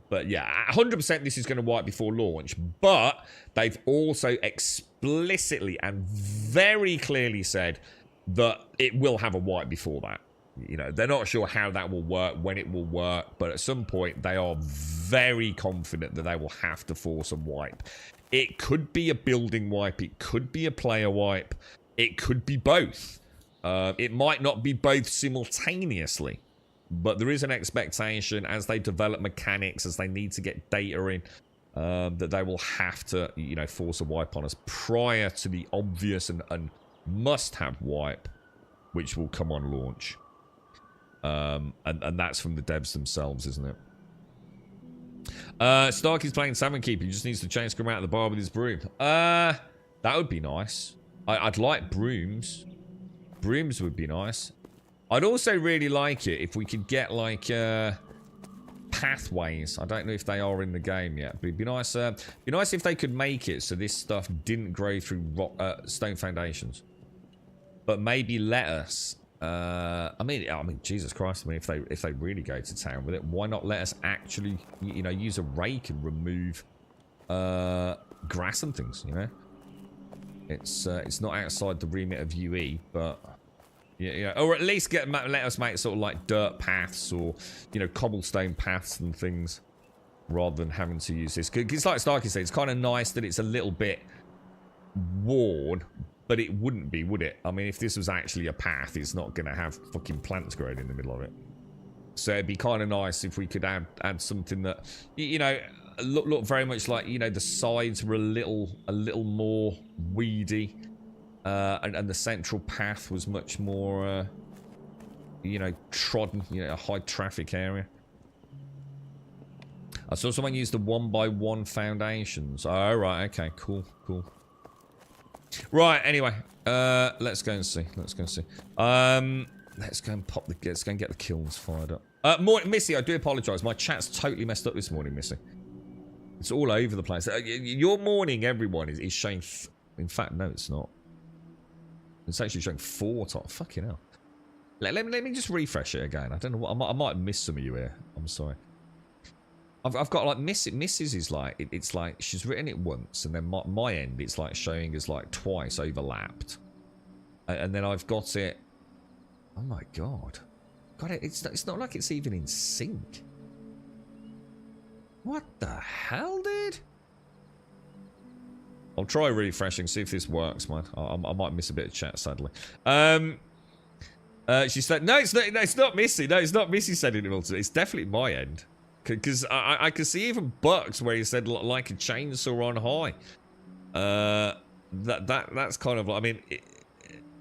But yeah, 100% this is going to wipe before launch. But they've also explicitly and very clearly said that it will have a wipe before that. You know, they're not sure how that will work, when it will work, but at some point they are very confident that they will have to force a wipe. It could be a building wipe, it could be a player wipe, it could be both. It might not be both simultaneously, but there is an expectation as they develop mechanics, as they need to get data in, that they will have to, you know, force a wipe on us prior to the obvious and must-have wipe, which will come on launch. And that's from the devs themselves, isn't it? Starkey's playing Salmon Keeper. He just needs to change, come out of the bar with his broom. That would be nice. I'd like brooms. Brooms would be nice. I'd also really like it if we could get, like, pathways. I don't know if they are in the game yet, but it'd be nice if they could make it so this stuff didn't grow through rock, stone foundations. But maybe let us... I mean, Jesus Christ! I mean, if they really go to town with it, why not let us actually, you know, use a rake and remove grass and things? You know, it's not outside the remit of UE, but yeah, or at least let us make sort of like dirt paths or, you know, cobblestone paths and things, rather than having to use this. Because like Starkey said, it's kind of nice that it's a little bit worn. But it wouldn't be, would it? I mean, if this was actually a path, it's not going to have fucking plants growing in the middle of it. So it'd be kind of nice if we could add something that, you know, look very much like, you know, the sides were a little more weedy, and the central path was much more, you know, trodden, you know, a high traffic area. I saw someone use the 1x1 foundations. Oh, right, okay, cool. Right, anyway, let's go and see. Let's go and get the kilns fired up. Missy, I do apologise. My chat's totally messed up this morning, Missy. It's all over the place. Your morning, everyone, is showing... in fact, no, it's not. It's actually showing 4 times. Fucking hell. Let me just refresh it again. I don't know what... I might miss some of you here. I'm sorry. I've got like Mrs. is like it's like she's written it once, and then my end it's like showing as like twice overlapped, and then I've got it. Oh my god, it's not like it's even in sync. What the hell, dude? I'll try refreshing, see if this works, man. I might miss a bit of chat, sadly. She said no, it's not Missy. No, it's not Missy sending it all to. It's definitely my end. Because I could see even Bucks where he said like a chainsaw on high. That's kind of like, I mean,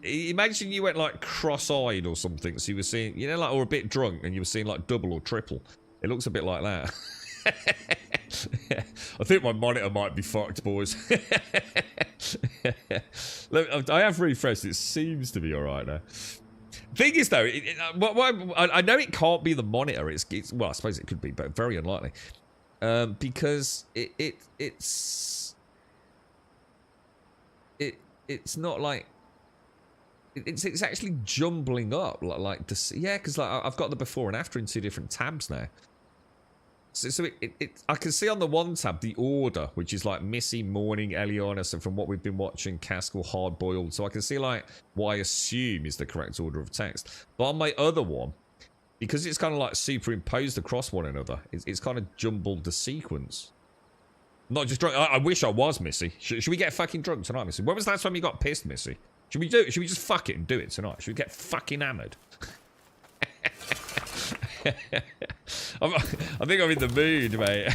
imagine you went like cross-eyed or something, so you were seeing, you know, like, or a bit drunk, and you were seeing like double or triple. It looks a bit like that. I think my monitor might be fucked, boys. Look, I have refreshed. It seems to be all right now. Thing is, though, I know it can't be the monitor. It's well, I suppose it could be, but very unlikely, because it's not like it's actually jumbling up like this. Yeah, because like I've got the before and after in 2 different tabs now. So I can see on the one tab the order, which is like Missy, Morning, Eliana, so from what we've been watching, Caskell, Hard Boiled. So I can see like what I assume is the correct order of text. But on my other one, because it's kind of like superimposed across one another, it's kind of jumbled the sequence. Not just drunk. I wish I was Missy. Should we get fucking drunk tonight, Missy? When was the last time you got pissed, Missy? Should we just fuck it and do it tonight? Should we get fucking hammered? I think I'm in the mood, mate.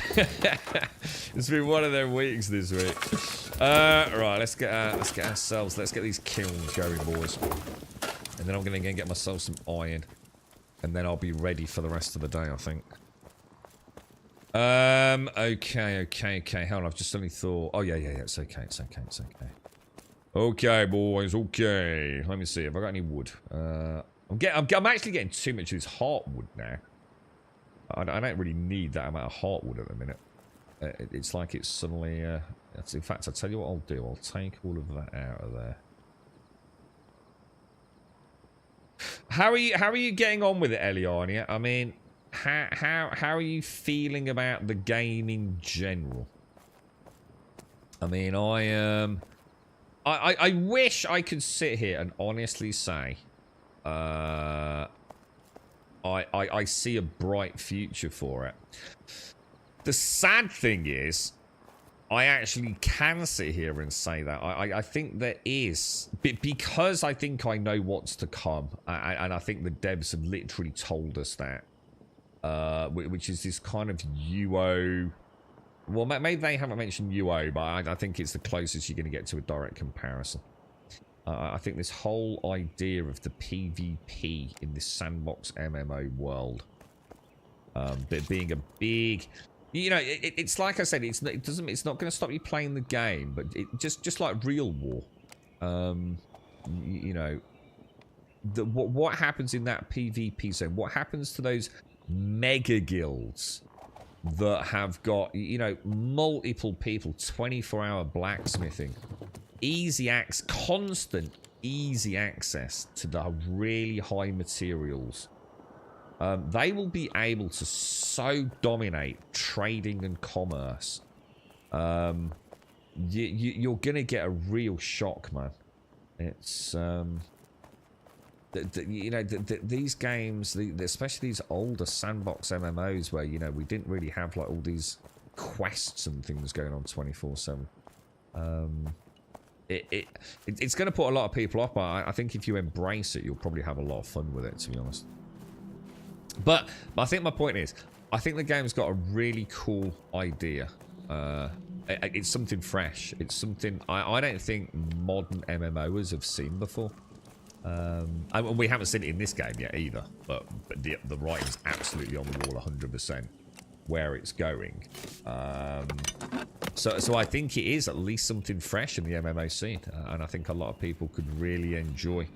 It's been one of their weeks this week. Right, let's get these kilns going, boys. And then I'm gonna go and get myself some iron, and then I'll be ready for the rest of the day, I think. Okay. Hold on, I've just suddenly thought. Oh yeah. It's okay. Okay, boys. Okay. Let me see. Have I got any wood? I'm actually getting too much of this heartwood now. I don't really need that amount of heartwood at the minute. It's like it's suddenly... in fact, I'll tell you what I'll do. I'll take all of that out of there. How are you getting on with it, Eliania? I mean, how are you feeling about the game in general? I mean, I wish I could sit here and honestly say, I see a bright future for it. The sad thing is, I actually can sit here and say that. I think there is. Because I think I know what's to come. And I think the devs have literally told us that. Which is this kind of UO... Well, maybe they haven't mentioned UO, but I think it's the closest you're going to get to a direct comparison. I think this whole idea of the PvP in this sandbox MMO world, being a big, you know, it's like I said, it's not going to stop you playing the game, but it just like real war, you know, what happens in that PvP zone? What happens to those mega guilds that have got, you know, multiple people, 24-hour blacksmithing, constant easy access to the really high materials? They will be able to so dominate trading and commerce. You're gonna get a real shock, man. It's you know, these games, especially these older sandbox MMOs, where, you know, we didn't really have like all these quests and things going on 24/7. It's going to put a lot of people off, but I think if you embrace it, you'll probably have a lot of fun with it, to be honest. But I think my point is, I think the game's got a really cool idea. It's something fresh. It's something I don't think modern MMOs have seen before. And we haven't seen it in this game yet either. But the writing's absolutely on the wall, 100%, where it's going. So I think it is at least something fresh in the MMO scene, and I think a lot of people could really enjoy,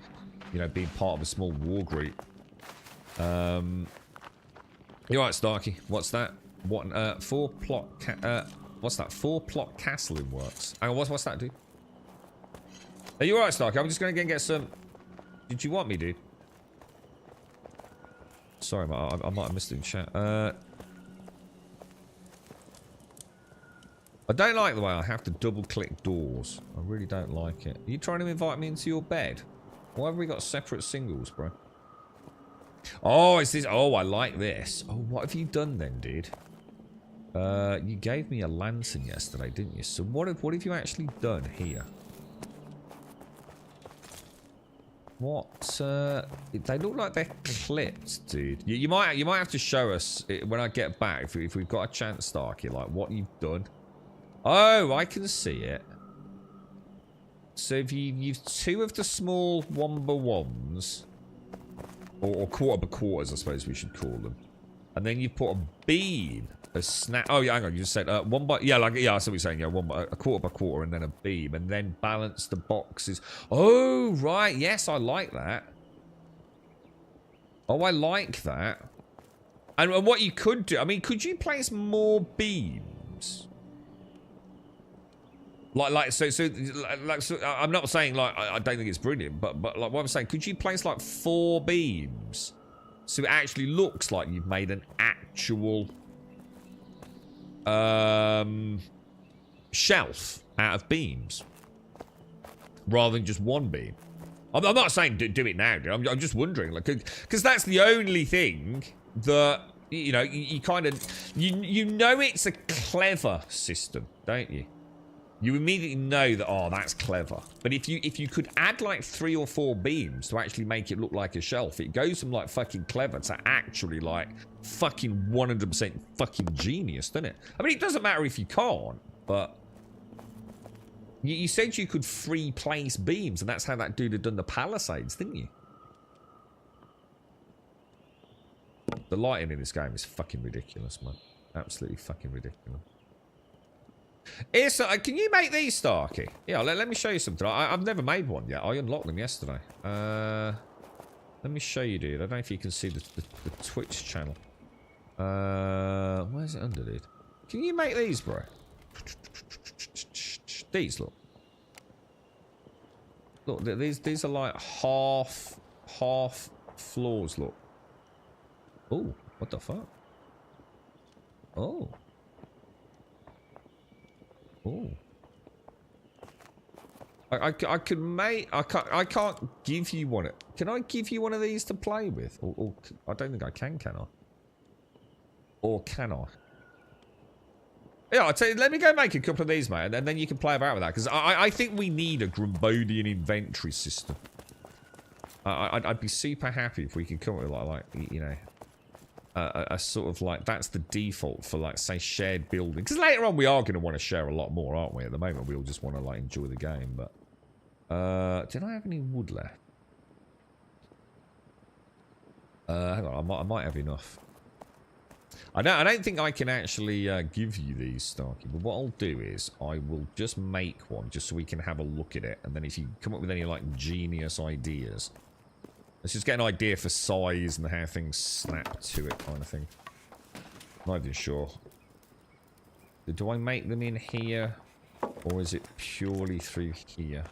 you know, being part of a small war group. You're right, Starkey. What's that? What? What's that? 4-plot castle in works. Hang on, what's that, dude? Are you alright, Starkey? I'm just gonna get some. Did you want me, dude? Sorry, I might have missed it in chat. I don't like the way I have to double-click doors. I really don't like it. Are you trying to invite me into your bed? Why have we got separate singles, bro? Oh, it's this. Oh, I like this. Oh, what have you done then, dude? You gave me a lantern yesterday, didn't you? So what have you actually done here? What? They look like they're clipped, dude. You might have to show us when I get back, if we've got a chance, Starkey, like what you've done. Oh, I can see it. So if you've 2 of the small 1x1s, or quarter-by-quarters, I suppose we should call them, and then you put a beam, a snap. Oh yeah, hang on, you just said I see what you're saying. Yeah, a quarter-by-quarter, and then a beam, and then balance the boxes. Oh right, yes, I like that. Oh, I like that. And what you could do, I mean, could you place more beams? So I'm not saying like I don't think it's brilliant, but like what I'm saying, could you place like 4 beams so it actually looks like you've made an actual shelf out of beams rather than just 1 beam? I'm not saying do it now, dude. I'm just wondering, like, because that's the only thing that, you know, you kind of you know it's a clever system, don't you? You immediately know that, oh, that's clever. But if you could add like 3 or 4 beams to actually make it look like a shelf, it goes from like fucking clever to actually like fucking 100% fucking genius, doesn't it? I mean, it doesn't matter if you can't, but you said you could free place beams, and that's how that dude had done the Palisades, didn't you? The lighting in this game is fucking ridiculous, man. Absolutely fucking ridiculous. Can you make these, Starkey? Yeah, let me show you something. I've never made one yet. I unlocked them yesterday. Let me show you, dude. I don't know if you can see the Twitch channel. Where's it under, dude? Can you make these, bro? These, look. Look, these are like half floors look? Oh, what the fuck? Oh. Oh. I could make... I can't give you one. Can I give you one of these to play with? Or I don't think I can I? Or can I? Yeah, I'll tell you, let me go make a couple of these, mate, and then you can play about with that. Because I think we need a Grumbodian inventory system. I'd be super happy if we could come up with, like you know, a sort of, like, that's the default for, like, say, shared building. Because later on we are going to want to share a lot more, aren't we? At the moment, we all just want to, like, enjoy the game, but... did I have any wood left? Hang on, I might have enough. I don't think I can actually give you these, Starkey, but what I'll do is I will just make one just so we can have a look at it, and then if you come up with any, like, genius ideas, let's just get an idea for size and how things snap to it, kind of thing. Not even sure. Do I make them in here, or is it purely through here?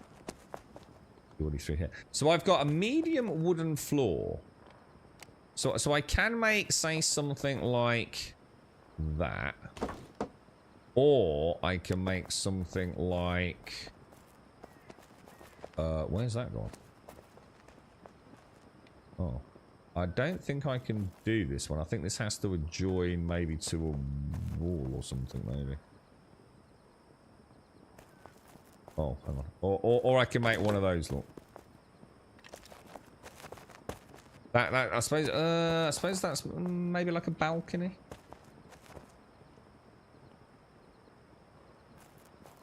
Purely through here. So I've got a medium wooden floor. So I can make, say, something like that. Or I can make something like... where's that gone? Oh. I don't think I can do this one. I think this has to adjoin maybe to a wall or something, maybe. Oh, hang on. Or I can make one of those, look. I suppose that's maybe like a balcony.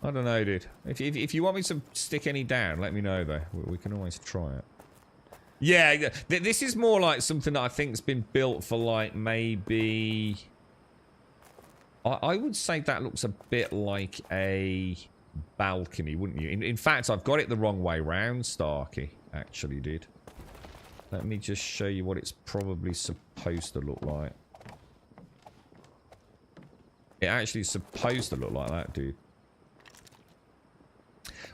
I don't know, dude. If you want me to stick any down, let me know, though. We can always try it. Yeah, this is more like something that I think's been built for, like, maybe... I would say that looks a bit like a balcony, wouldn't you? In fact, I've got it the wrong way round, Starkey. Actually, dude. Let me just show you what it's probably supposed to look like. It actually is supposed to look like that, dude.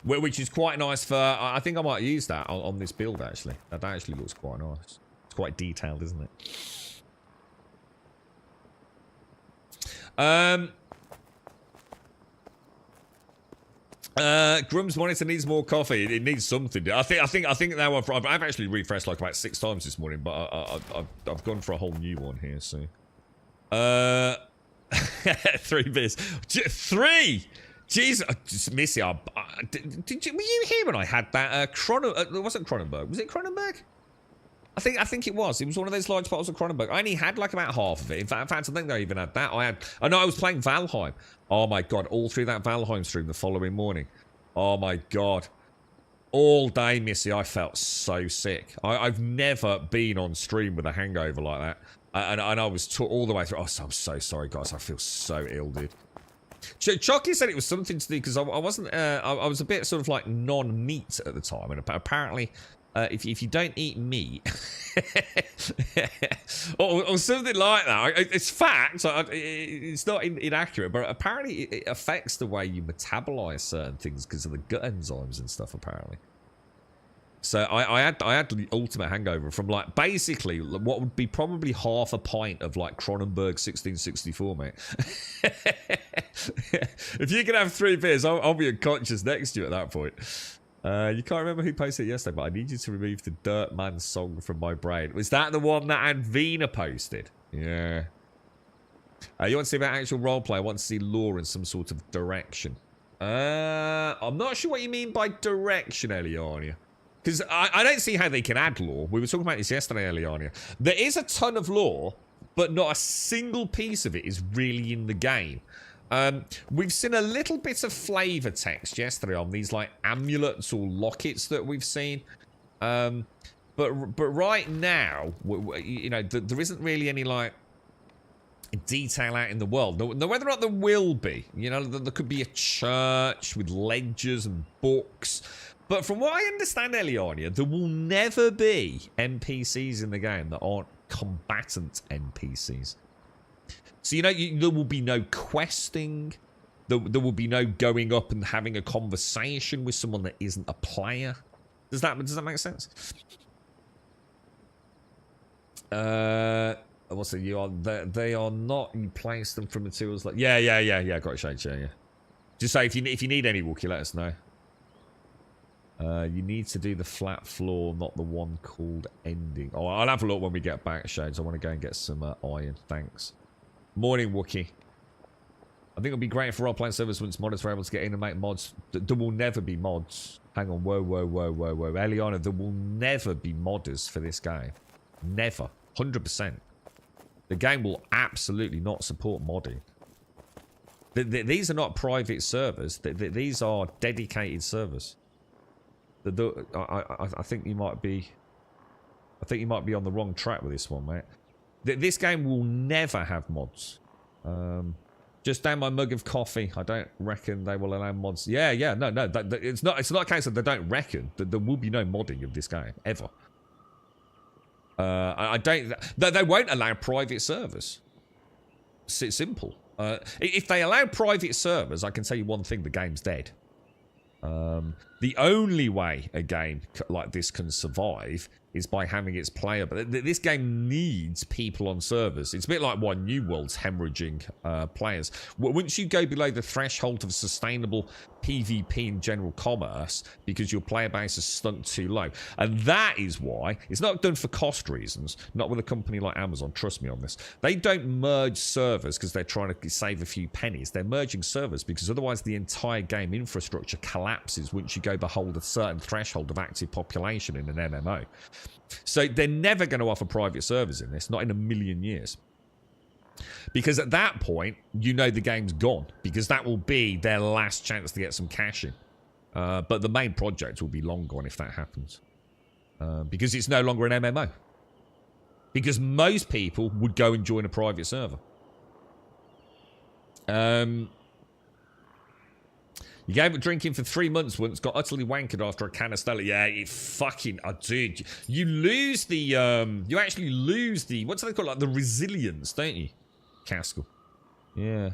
Which is quite nice for... I think I might use that on this build, actually. That actually looks quite nice. It's quite detailed, isn't it? Grum's monitor needs more coffee. It needs something. I think now I've actually refreshed like about 6 times this morning, but I've gone for a whole new one here. So, 3 beers. 3. Jeez, Missy, were you here when I had that? It wasn't Cronenberg. Was it Cronenberg? I think it was. It was one of those large bottles of Cronenberg. I only had like about half of it. In fact, I think I even had that. I know I was playing Valheim. Oh my god, all through that Valheim stream the following morning. Oh my god. All day, Missy, I felt so sick. I've never been on stream with a hangover like that. And I was all the way through. Oh, I'm so sorry, guys. I feel so ill, dude. Chucky said it was something to do because I wasn't... I was a bit sort of like non-meat at the time. And apparently... if you don't eat meat or something like that, it's fact. It's not inaccurate, but apparently it affects the way you metabolize certain things because of the gut enzymes and stuff. Apparently, so I had the ultimate hangover from like basically what would be probably half a pint of like Cronenberg 1664, mate. If you can have 3 beers, I'll be unconscious next to you at that point. You can't remember who posted it yesterday, but I need you to remove the Dirt Man song from my brain. Was that the one that Anvina posted? Yeah. You want to see about actual roleplay? I want to see lore in some sort of direction. I'm not sure what you mean by direction, Eliania. Because I don't see how they can add lore. We were talking about this yesterday, Eliania. There is a ton of lore, but not a single piece of it is really in the game. We've seen a little bit of flavor text yesterday on these like amulets or lockets that we've seen, but right now, you know, there isn't really any like detail out in the world. Now, whether or not there will be, you know, there could be a church with ledgers and books, but from what I understand, Eliania, there will never be NPCs in the game that aren't combatant NPCs. So, you know, there will be no questing. There will be no going up and having a conversation with someone that isn't a player. Does that make sense? What's it? They are not. You place them from materials like. Yeah. Got it, Shade. Yeah. Just say if you need any Wookie, let us know. You need to do the flat floor, not the one called ending. Oh, I'll have a look when we get back, Shades. I want to go and get some iron. Thanks. Morning, Wookie. I think it'll be great for role-playing servers once modders are able to get in and make mods. There will never be mods. Hang on, whoa. Eliana, there will never be modders for this game. Never. 100%. The game will absolutely not support modding. These are not private servers. These are dedicated servers. I think you might be... I think you might be on the wrong track with this one, mate. This game will never have mods. Just down my mug of coffee. I don't reckon they will allow mods. Yeah. No. It's not a case of they don't reckon. There will be no modding of this game ever. I don't. They won't allow private servers. It's simple. If they allow private servers, I can tell you one thing: the game's dead. The only way a game like this can survive is by having its player. But this game needs people on servers. It's a bit like why New World's hemorrhaging players. Once you go below the threshold of sustainable PvP in general commerce, because your player base is stunk too low. And that is why it's not done for cost reasons, not with a company like Amazon, trust me on this. They don't merge servers because they're trying to save a few pennies. They're merging servers because otherwise the entire game infrastructure collapses once you go behold a certain threshold of active population in an MMO. So they're never going to offer private servers in this, not in a million years. Because at that point, you know the game's gone. Because that will be their last chance to get some cash in. But the main project will be long gone if that happens. Because it's no longer an MMO. Because most people would go and join a private server. You gave up drinking for 3 months once, got utterly wankered after a can of Stella. Yeah, it fucking... Oh, dude. You lose the... you actually lose the... What's they call it? Like the resilience, don't you? Caskell. Yeah.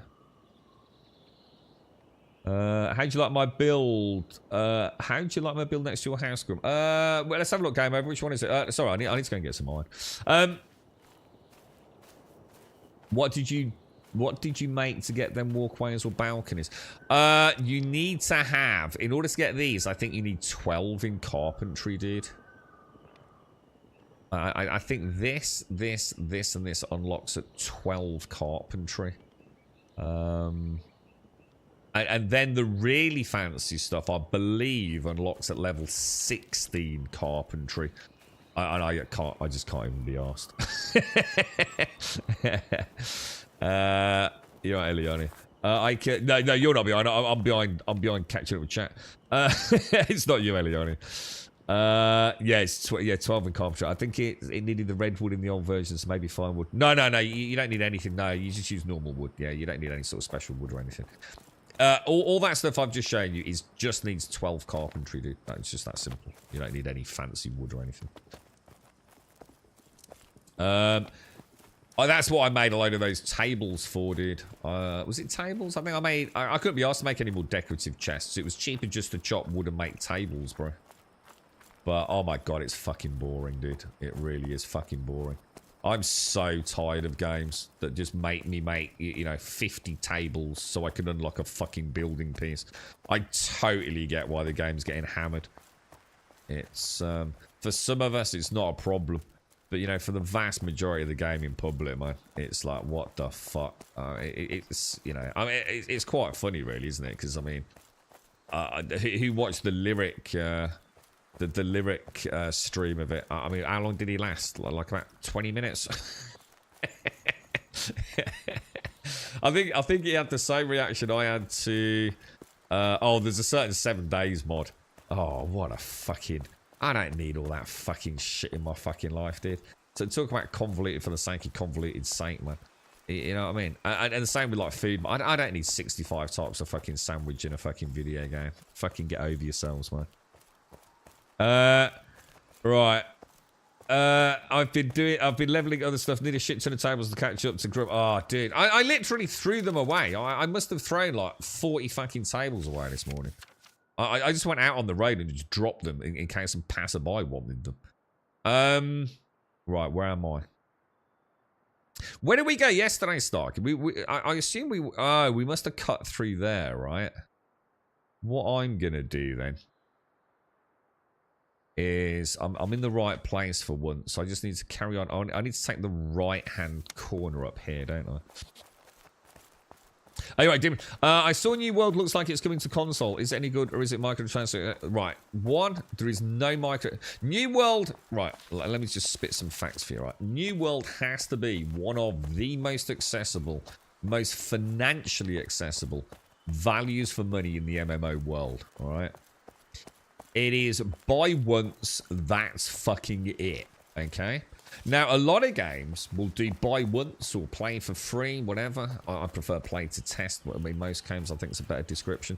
How'd you like my build? How'd you like my build next to your house, Grum? Well, let's have a look, game over. Which one is it? Sorry, I need to go and get some iron. What did you make to get them walkways or balconies? You need to have, in order to get these, I think you need 12 in carpentry, dude. I think this, and this unlocks at 12 carpentry. And then the really fancy stuff, I believe, unlocks at level 16 carpentry. I just can't even be asked. You're right, Eliani. No, you're not behind. I'm behind catching up with chat. It's not you, Eliani. Yeah, it's 12 in carpentry. I think it needed the redwood in the old version, so maybe fine wood. No, you don't need anything. No, you just use normal wood. Yeah, you don't need any sort of special wood or anything. All that stuff I've just shown you just needs 12 carpentry, dude. It's just that simple. You don't need any fancy wood or anything. That's what I made a load of those tables for, dude. Was it tables? I think I couldn't be asked to make any more decorative chests. It was cheaper just to chop wood and make tables, bro. But, oh my god, it's fucking boring, dude. It really is fucking boring. I'm so tired of games that just make me make, 50 tables so I can unlock a fucking building piece. I totally get why the game's getting hammered. It's, for some of us, it's not a problem. But, for the vast majority of the gaming public, man, it's like, what the fuck? It's quite funny, really, isn't it? Because, who watched the lyric, the lyric stream of it? How long did he last? Like about 20 minutes? I think he had the same reaction I had to, there's a certain 7 days mod. Oh, what a fucking... I don't need all that fucking shit in my fucking life, dude. So talk about convoluted for the sake of convoluted sake, man. You know what I mean? And the same with like food. I don't need 65 types of fucking sandwich in a fucking video game. Fucking get over yourselves, man. Right. I've been leveling other stuff. Need a shit ton of tables to catch up to group. Oh, dude. I literally threw them away. I must have thrown like 40 fucking tables away this morning. I just went out on the road and just dropped them in case some passerby wanted them. Right, where am I? Where did we go yesterday, Stark? I assume we must have cut through there, right? What I'm going to do then is I'm in the right place for once. I just need to carry on. I need to take the right-hand corner up here, don't I? Anyway, Dim, I saw New World looks like it's coming to console. Is it any good or is it microtransfer? Right. One, there is no micro... New World... Right, let me just spit some facts for you, right? New World has to be one of the most accessible, most financially accessible values for money in the MMO world, alright? It is buy once, that's fucking it, okay? Now, a lot of games will do buy once or play for free, whatever. I prefer play to test. I mean, most games, I think, it's a better description.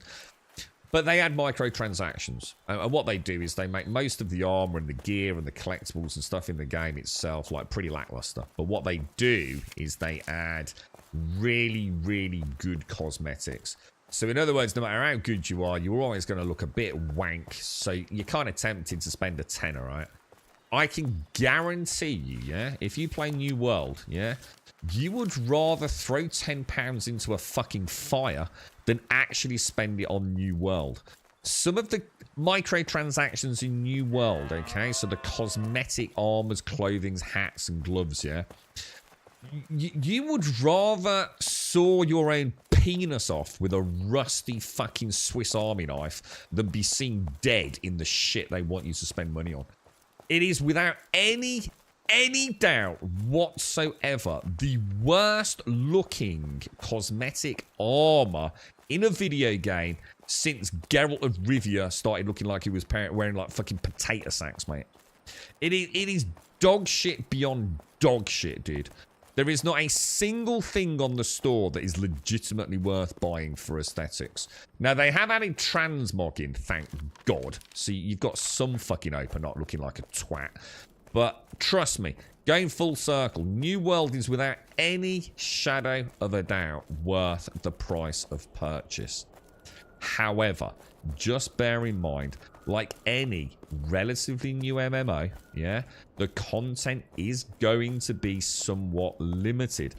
But they add microtransactions. And what they do is they make most of the armor and the gear and the collectibles and stuff in the game itself, like, pretty lackluster. But what they do is they add really, really good cosmetics. So, in other words, no matter how good you are, you're always going to look a bit wank. So, you're kind of tempted to spend a tenner, right? I can guarantee you, yeah, if you play New World, yeah, you would rather throw £10 into a fucking fire than actually spend it on New World. Some of the microtransactions in New World, okay, so the cosmetic armors, clothings, hats, and gloves, yeah, you would rather saw your own penis off with a rusty fucking Swiss Army knife than be seen dead in the shit they want you to spend money on. It is without any doubt whatsoever the worst looking cosmetic armor in a video game since Geralt of Rivia started looking like he was wearing like fucking potato sacks, mate. It is dog shit beyond dog shit, dude. There is not a single thing on the store that is legitimately worth buying for aesthetics. Now, they have added transmogging, thank God. So you've got some fucking open not looking like a twat. But trust me, going full circle, New World is without any shadow of a doubt worth the price of purchase. However, just bear in mind, like any relatively new MMO, yeah, the content is going to be somewhat limited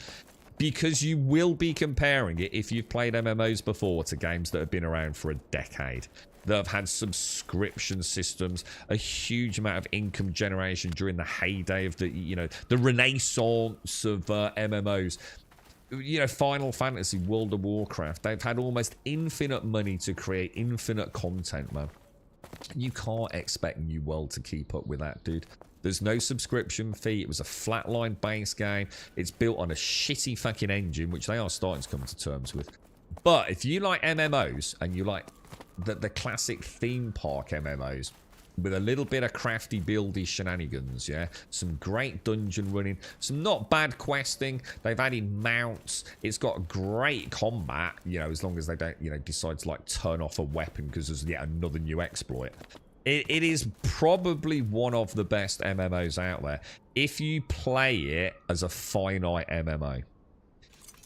because you will be comparing it, if you've played MMOs before, to games that have been around for a decade, that have had subscription systems, a huge amount of income generation during the heyday of the, you know, the renaissance of MMOs. You know, Final Fantasy, World of Warcraft, they've had almost infinite money to create infinite content, man. You can't expect New World to keep up with that, dude. There's no subscription fee. It was a flatline base game. It's built on a shitty fucking engine, which they are starting to come to terms with. But if you like MMOs and you like the classic theme park MMOs, with a little bit of crafty buildy shenanigans, yeah, some great dungeon running, some not bad questing, they've added mounts, it's got great combat, you know, as long as they don't, you know, decide to like turn off a weapon because there's yet another new exploit. It is probably one of the best MMOs out there if you play it as a finite MMO.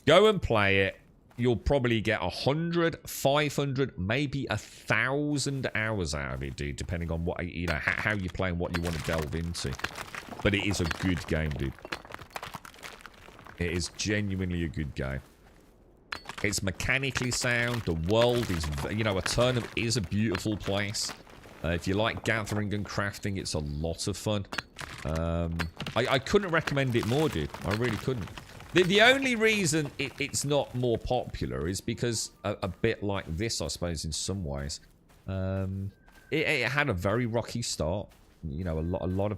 Go and play it. You'll probably get 100, 500, maybe 1,000 hours out of it, dude, depending on what, you know, how you play and what you want to delve into. But it is a good game, dude. It is genuinely a good game. It's mechanically sound. The world is, you know, Eternum is a beautiful place. If you like gathering and crafting, it's a lot of fun. I couldn't recommend it more, dude. I really couldn't. The only reason it's not more popular is because a bit like this, I suppose, in some ways, it had a very rocky start. You know, a lot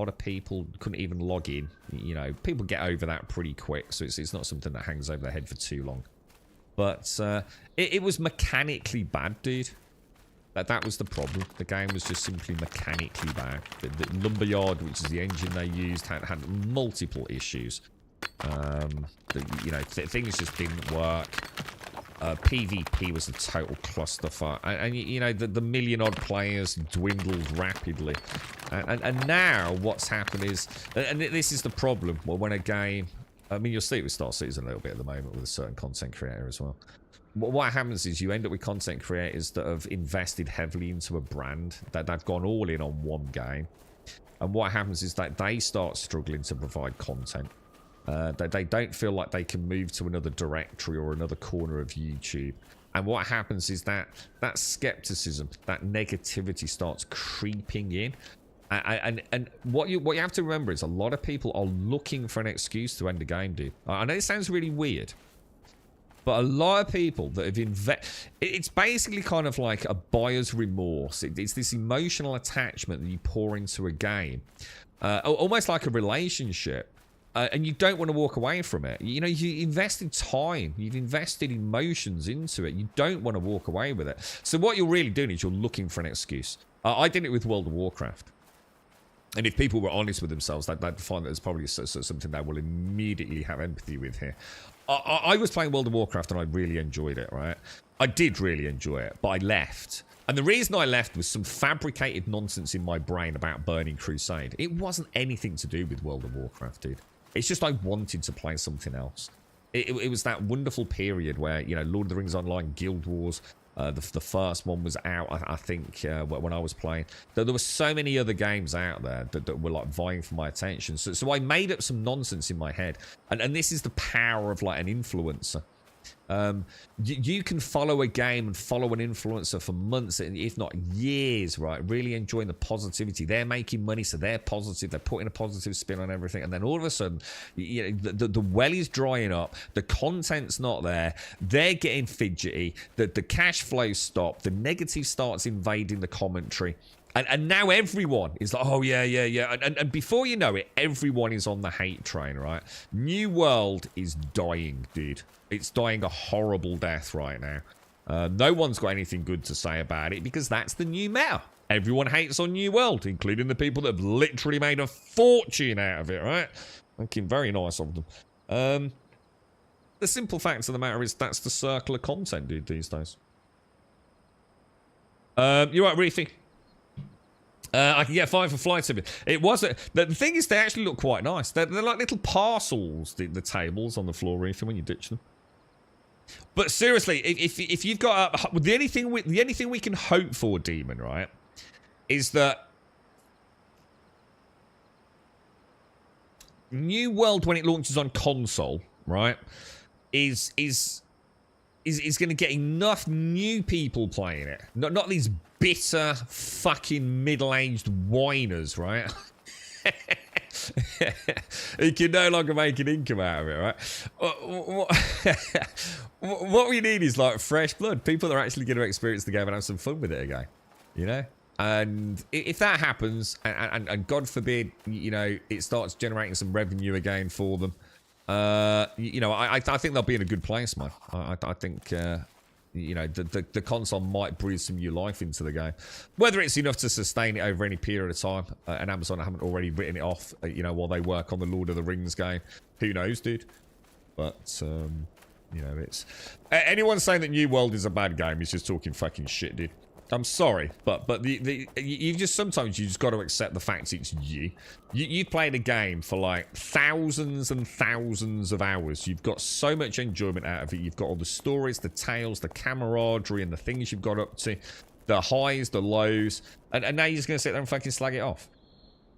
of people couldn't even log in. You know, people get over that pretty quick, so it's not something that hangs over their head for too long. But it was mechanically bad, dude. That was the problem. The game was just simply mechanically bad. The Lumberyard, which is the engine they used, had multiple issues. You know, things just didn't work. PvP was a total clusterfuck, and you know, the million odd players dwindled rapidly, and now what's happened is, and this is the problem, well, when a game, I mean, you'll see it with Star Citizen a little bit at the moment with a certain content creator as well. What happens is you end up with content creators that have invested heavily into a brand, that they've gone all in on one game, and what happens is that they start struggling to provide content. They don't feel like they can move to another directory or another corner of YouTube. And what happens is that skepticism, that negativity starts creeping in. And what you have to remember is a lot of people are looking for an excuse to end the game, dude. I know it sounds really weird, but a lot of people that have it's basically kind of like a buyer's remorse. It's this emotional attachment that you pour into a game, almost like a relationship. And you don't want to walk away from it. You know, you invested time, you've invested emotions into it. You don't want to walk away with it. So what you're really doing is you're looking for an excuse. I did it with World of Warcraft. And if people were honest with themselves, they'd find that there's probably something they will immediately have empathy with here. I was playing World of Warcraft and I really enjoyed it, right? I did really enjoy it, but I left. And the reason I left was some fabricated nonsense in my brain about Burning Crusade. It wasn't anything to do with World of Warcraft, dude. It's just I wanted to play something else. It was that wonderful period where, you know, Lord of the Rings Online, Guild Wars, the first one was out, I think, when I was playing. There were so many other games out there that were, like, vying for my attention. So I made up some nonsense in my head. And this is the power of, like, an influencer. You can follow a game and follow an influencer for months, if not years, right? Really enjoying the positivity. They're making money, so they're positive. They're putting a positive spin on everything. And then all of a sudden, you know, the well is drying up. The content's not there. They're getting fidgety. The cash flow stopped. The negative starts invading the commentary. And now everyone is like, oh, yeah. And before you know it, everyone is on the hate train, right? New World is dying, dude. It's dying a horrible death right now. No one's got anything good to say about it because that's the new meta. Everyone hates on New World, including the people that have literally made a fortune out of it, right? Fucking very nice of them. The simple fact of the matter is that's the circle of content, dude, these days. You're right, Reefy. I can get 5 for flight sim. It wasn't. The thing is, they actually look quite nice. They're like little parcels, the tables on the floor, Reefy, when you ditch them. But seriously, if you've got the only thing we can hope for, Demon, right, is that New World, when it launches on console, right, is going to get enough new people playing it. Not these bitter fucking middle-aged whiners, right? He can no longer make an income out of it, right? What we need is like fresh blood, people that are actually going to experience the game and have some fun with it again, you know? And if that happens, and God forbid, you know, it starts generating some revenue again for them, you know, I think they'll be in a good place, man. I think, you know, the console might breathe some new life into the game. Whether it's enough to sustain it over any period of time, and Amazon haven't already written it off, you know, while they work on the Lord of the Rings game. Who knows, dude? But, you know, it's... anyone saying that New World is a bad game is just talking fucking shit, dude. I'm sorry, but you just sometimes you just got to accept the fact it's you. You've played a game for like thousands and thousands of hours. You've got so much enjoyment out of it. You've got all the stories, the tales, the camaraderie, and the things you've got up to, the highs, the lows, and now you're just gonna sit there and fucking slag it off.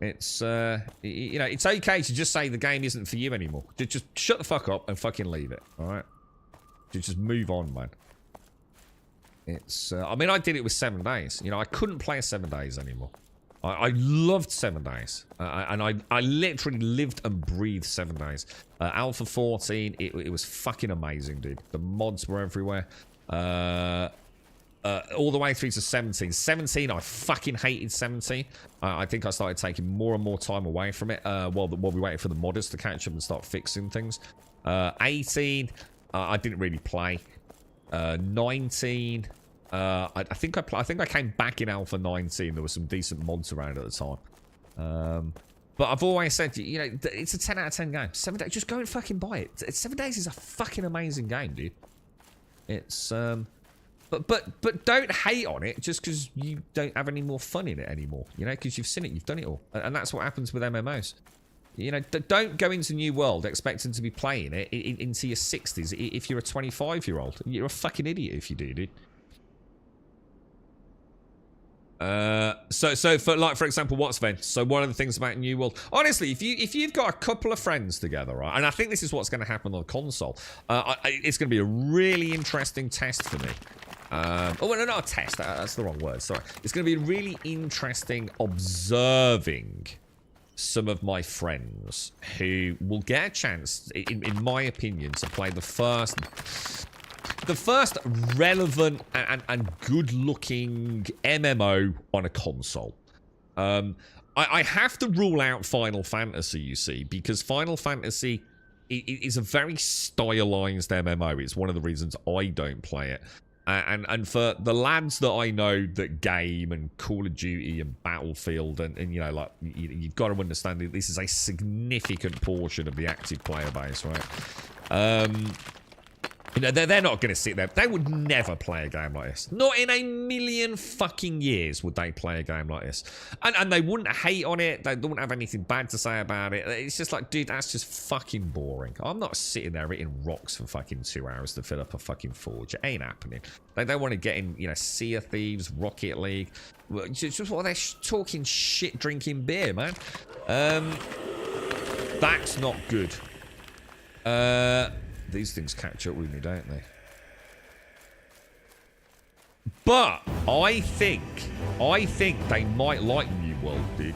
It's you know, it's okay to just say the game isn't for you anymore. Just shut the fuck up and fucking leave it. All right, just move on, man. It's, I mean, I did it with 7 days. You know, I couldn't play 7 days anymore. I loved 7 days. And I literally lived and breathed 7 days. Alpha 14, it was fucking amazing, dude. The mods were everywhere. All the way through to 17. 17, I fucking hated 17. I think I started taking more and more time away from it while we waited for the modders to catch up and start fixing things. 18, I didn't really play. 19... I think I came back in Alpha 19. There were some decent mods around at the time. But I've always said, you know, it's a 10 out of 10 game. 7 days, just go and fucking buy it. 7 days is a fucking amazing game, dude. It's but don't hate on it just because you don't have any more fun in it anymore. You know, because you've seen it, you've done it all, and that's what happens with MMOs. You know, don't go into New World expecting to be playing it into your 60s. If you're a 25-year-old, you're a fucking idiot if you do, dude. So for example, what's then? So one of the things about New World, honestly, if you've got a couple of friends together, right, and I think this is what's going to happen on the console, it's going to be a really interesting test for me. Oh, no, not a test. That's the wrong word. Sorry. It's going to be really interesting observing some of my friends who will get a chance, in my opinion, to play the first relevant and good-looking MMO on a console. I have to rule out Final Fantasy, you see, because Final Fantasy is a very stylized MMO. It's one of the reasons I don't play it. And for the lads that I know that game and Call of Duty and Battlefield and you know, like, you've got to understand that this is a significant portion of the active player base, right? You know, they're not going to sit there. They would never play a game like this. Not in a million fucking years would they play a game like this. And they wouldn't hate on it. They wouldn't have anything bad to say about it. It's just like, dude, that's just fucking boring. I'm not sitting there eating rocks for fucking 2 hours to fill up a fucking forge. It ain't happening. They don't want to get in, you know, Sea of Thieves, Rocket League. Just what they're talking shit, drinking beer, man. That's not good. These things catch up with me, don't they? But I think they might like New World, dude.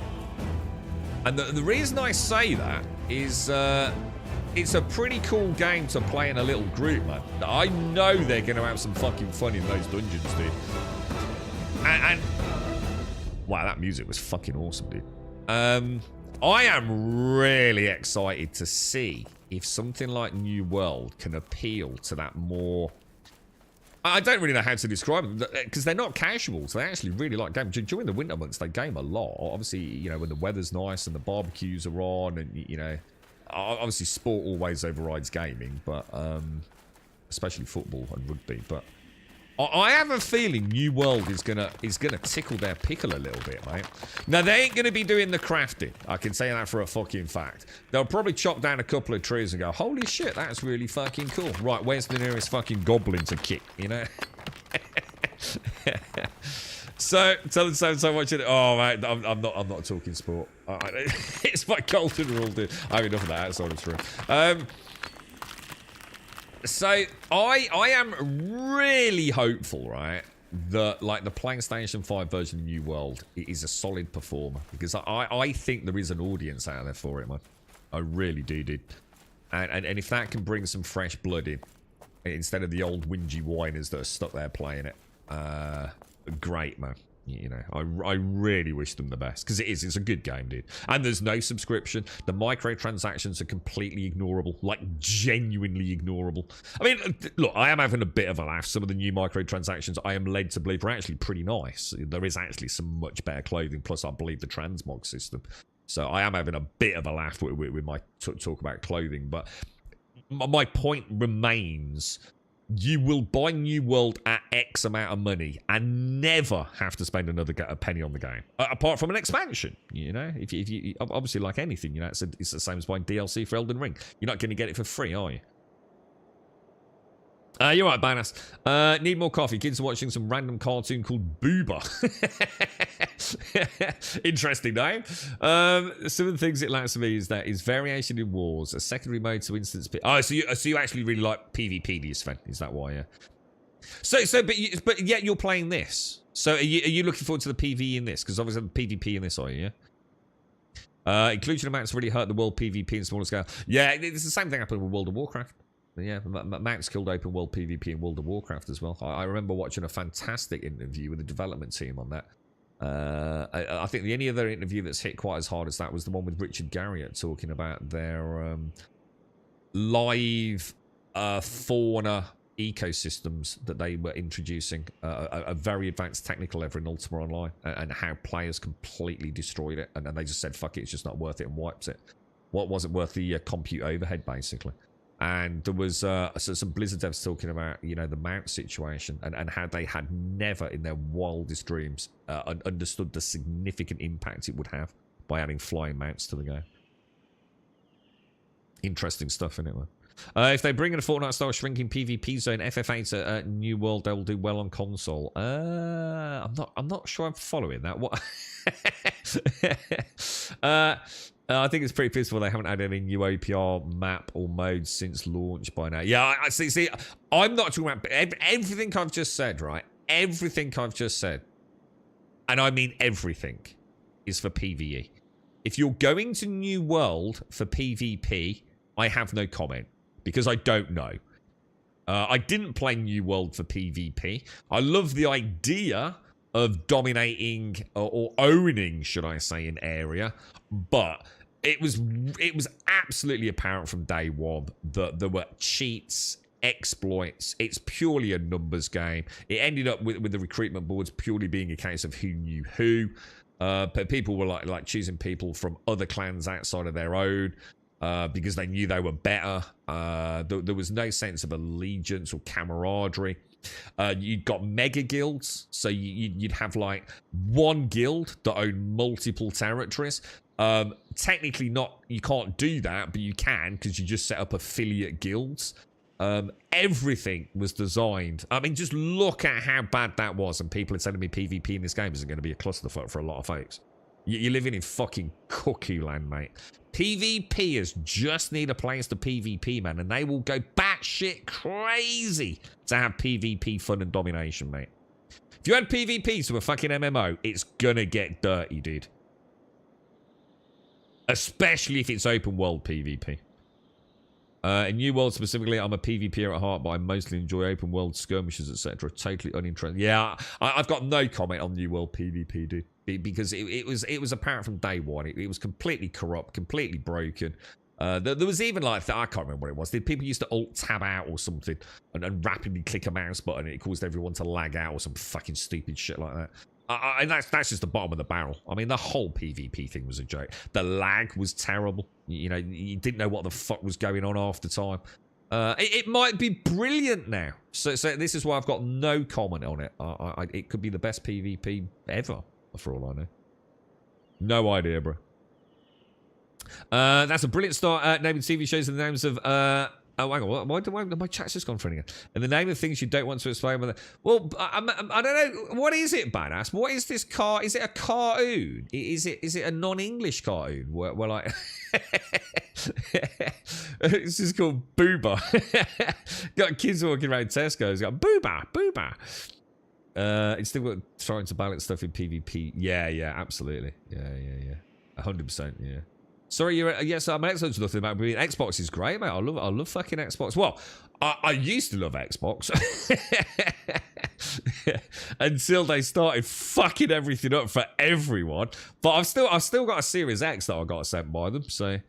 And the reason I say that is it's a pretty cool game to play in a little group, man. I know they're going to have some fucking fun in those dungeons, dude. And wow, that music was fucking awesome, dude. I am really excited to see if something like New World can appeal to that more... I don't really know how to describe them, because they're not casuals. They actually really like games. During the winter months, they game a lot. Obviously, you know, when the weather's nice and the barbecues are on, and, you know... Obviously, sport always overrides gaming, but... especially football and rugby, but... I have a feeling New World is gonna tickle their pickle a little bit, mate. Now, they ain't gonna be doing the crafting. I can say that for a fucking fact. They'll probably chop down a couple of trees and go, holy shit, that's really fucking cool. Right, where's the nearest fucking goblin to kick, you know? So much. Oh, mate, I'm not talking sport. It's my golden rule, dude. I have enough of that outside of this room. So I am really hopeful, right, that like the PlayStation 5 version of New World is a solid performer, because I think there is an audience out there for it, man. I really do, dude. And if that can bring some fresh blood in instead of the old whingy whiners that are stuck there playing it, great, man. You know, I really wish them the best, because it's a good game, dude. And there's no subscription. The microtransactions are completely ignorable, like genuinely ignorable. I mean, look, I am having a bit of a laugh. Some of the new microtransactions, I am led to believe, are actually pretty nice. There is actually some much better clothing, plus I believe the transmog system. So I am having a bit of a laugh with my talk about clothing, but my point remains. You will buy New World at X amount of money and never have to spend a penny on the game, apart from an expansion. You know, if you obviously, like anything, you know, it's the same as buying DLC for Elden Ring. You're not going to get it for free, are you? You're right, Banas. Need more coffee. Kids are watching some random cartoon called Booba. Interesting name. Some of the things it lacks for me is that is variation in wars, a secondary mode to instance. Oh, so you actually really like PvP, do you, Sven? Is that why? Yeah. But yet you're playing this. So are you looking forward to the PvE in this? Because obviously the PvP in this, are you? Yeah. Inclusion amounts really hurt the world PvP in smaller scale. Yeah, it's the same thing happened with World of Warcraft. Yeah, Max killed open world PvP in World of Warcraft as well. I remember watching a fantastic interview with the development team on that. I think the only other interview that's hit quite as hard as that was the one with Richard Garriott talking about their live fauna ecosystems that they were introducing, a very advanced technical level in Ultima Online, and how players completely destroyed it, and they just said, fuck it, it's just not worth it, and wipes it. What wasn't worth the compute overhead, basically. And there was some Blizzard devs talking about, you know, the mount situation and how they had never in their wildest dreams understood the significant impact it would have by adding flying mounts to the game. Interesting stuff, isn't it, man? If they bring in a Fortnite-style shrinking PvP zone, FF8 to New World, they will do well on console. I'm not sure I'm following that. What? I think it's pretty peaceful. They haven't had any new OPR map or modes since launch by now. Yeah, I see. I'm not talking about everything I've just said, right? Everything I've just said, and I mean everything, is for PvE. If you're going to New World for PvP, I have no comment because I don't know. I didn't play New World for PvP. I love the idea of dominating or owning, should I say, an area, but it was absolutely apparent from day one that there were cheats, exploits. It's purely a numbers game. It ended up with the recruitment boards purely being a case of who knew who. But people were like choosing people from other clans outside of their own because they knew they were better. There was no sense of allegiance or camaraderie. You'd got mega guilds, so you'd have like one guild that owned multiple territories. Technically you can't do that, but you can because you just set up affiliate guilds. Everything was designed. I mean, just look at how bad that was, and people are telling me PvP in this game isn't going to be a clusterfuck for a lot of folks. You're living in fucking cuckoo land, mate. PvPers just need a place to PvP, man, and they will go batshit crazy to have PvP fun and domination, mate. If you had PvP to a fucking MMO, it's gonna get dirty, dude. Especially if it's open world PvP. In New World specifically, I'm a PvPer at heart, but I mostly enjoy open world skirmishes, etc. Totally uninterested. Yeah, I've got no comment on New World PvP, dude, because it was apparent from day one. It was completely corrupt, completely broken. There was even like, I can't remember what it was. Did people used to alt tab out or something and rapidly click a mouse button and it caused everyone to lag out or some fucking stupid shit like that? And that's just the bottom of the barrel. I mean, the whole PvP thing was a joke. The lag was terrible. You know, you didn't know what the fuck was going on half the time. It might be brilliant now. So this is why I've got no comment on it. It could be the best PvP ever, for all I know. No idea, bro. That's a brilliant start. Naming TV shows in the names of... Oh, hang on. Why my chat's just gone funny again? In the name of things you don't want to explain. Well, I don't know. What is it, badass? What is this car? Is it a cartoon? Is it a non-English cartoon? Where like... It's just called Booba. Got kids walking around Tesco's. Got Booba. It's still trying to balance stuff in PvP. Yeah, absolutely. Yeah. 100%, yeah. Sorry, yes, I'm an Xbox. Nothing about being Xbox is great, mate. I love fucking Xbox. Well, I used to love Xbox until they started fucking everything up for everyone. But I've still got a Series X that I got sent by them. So,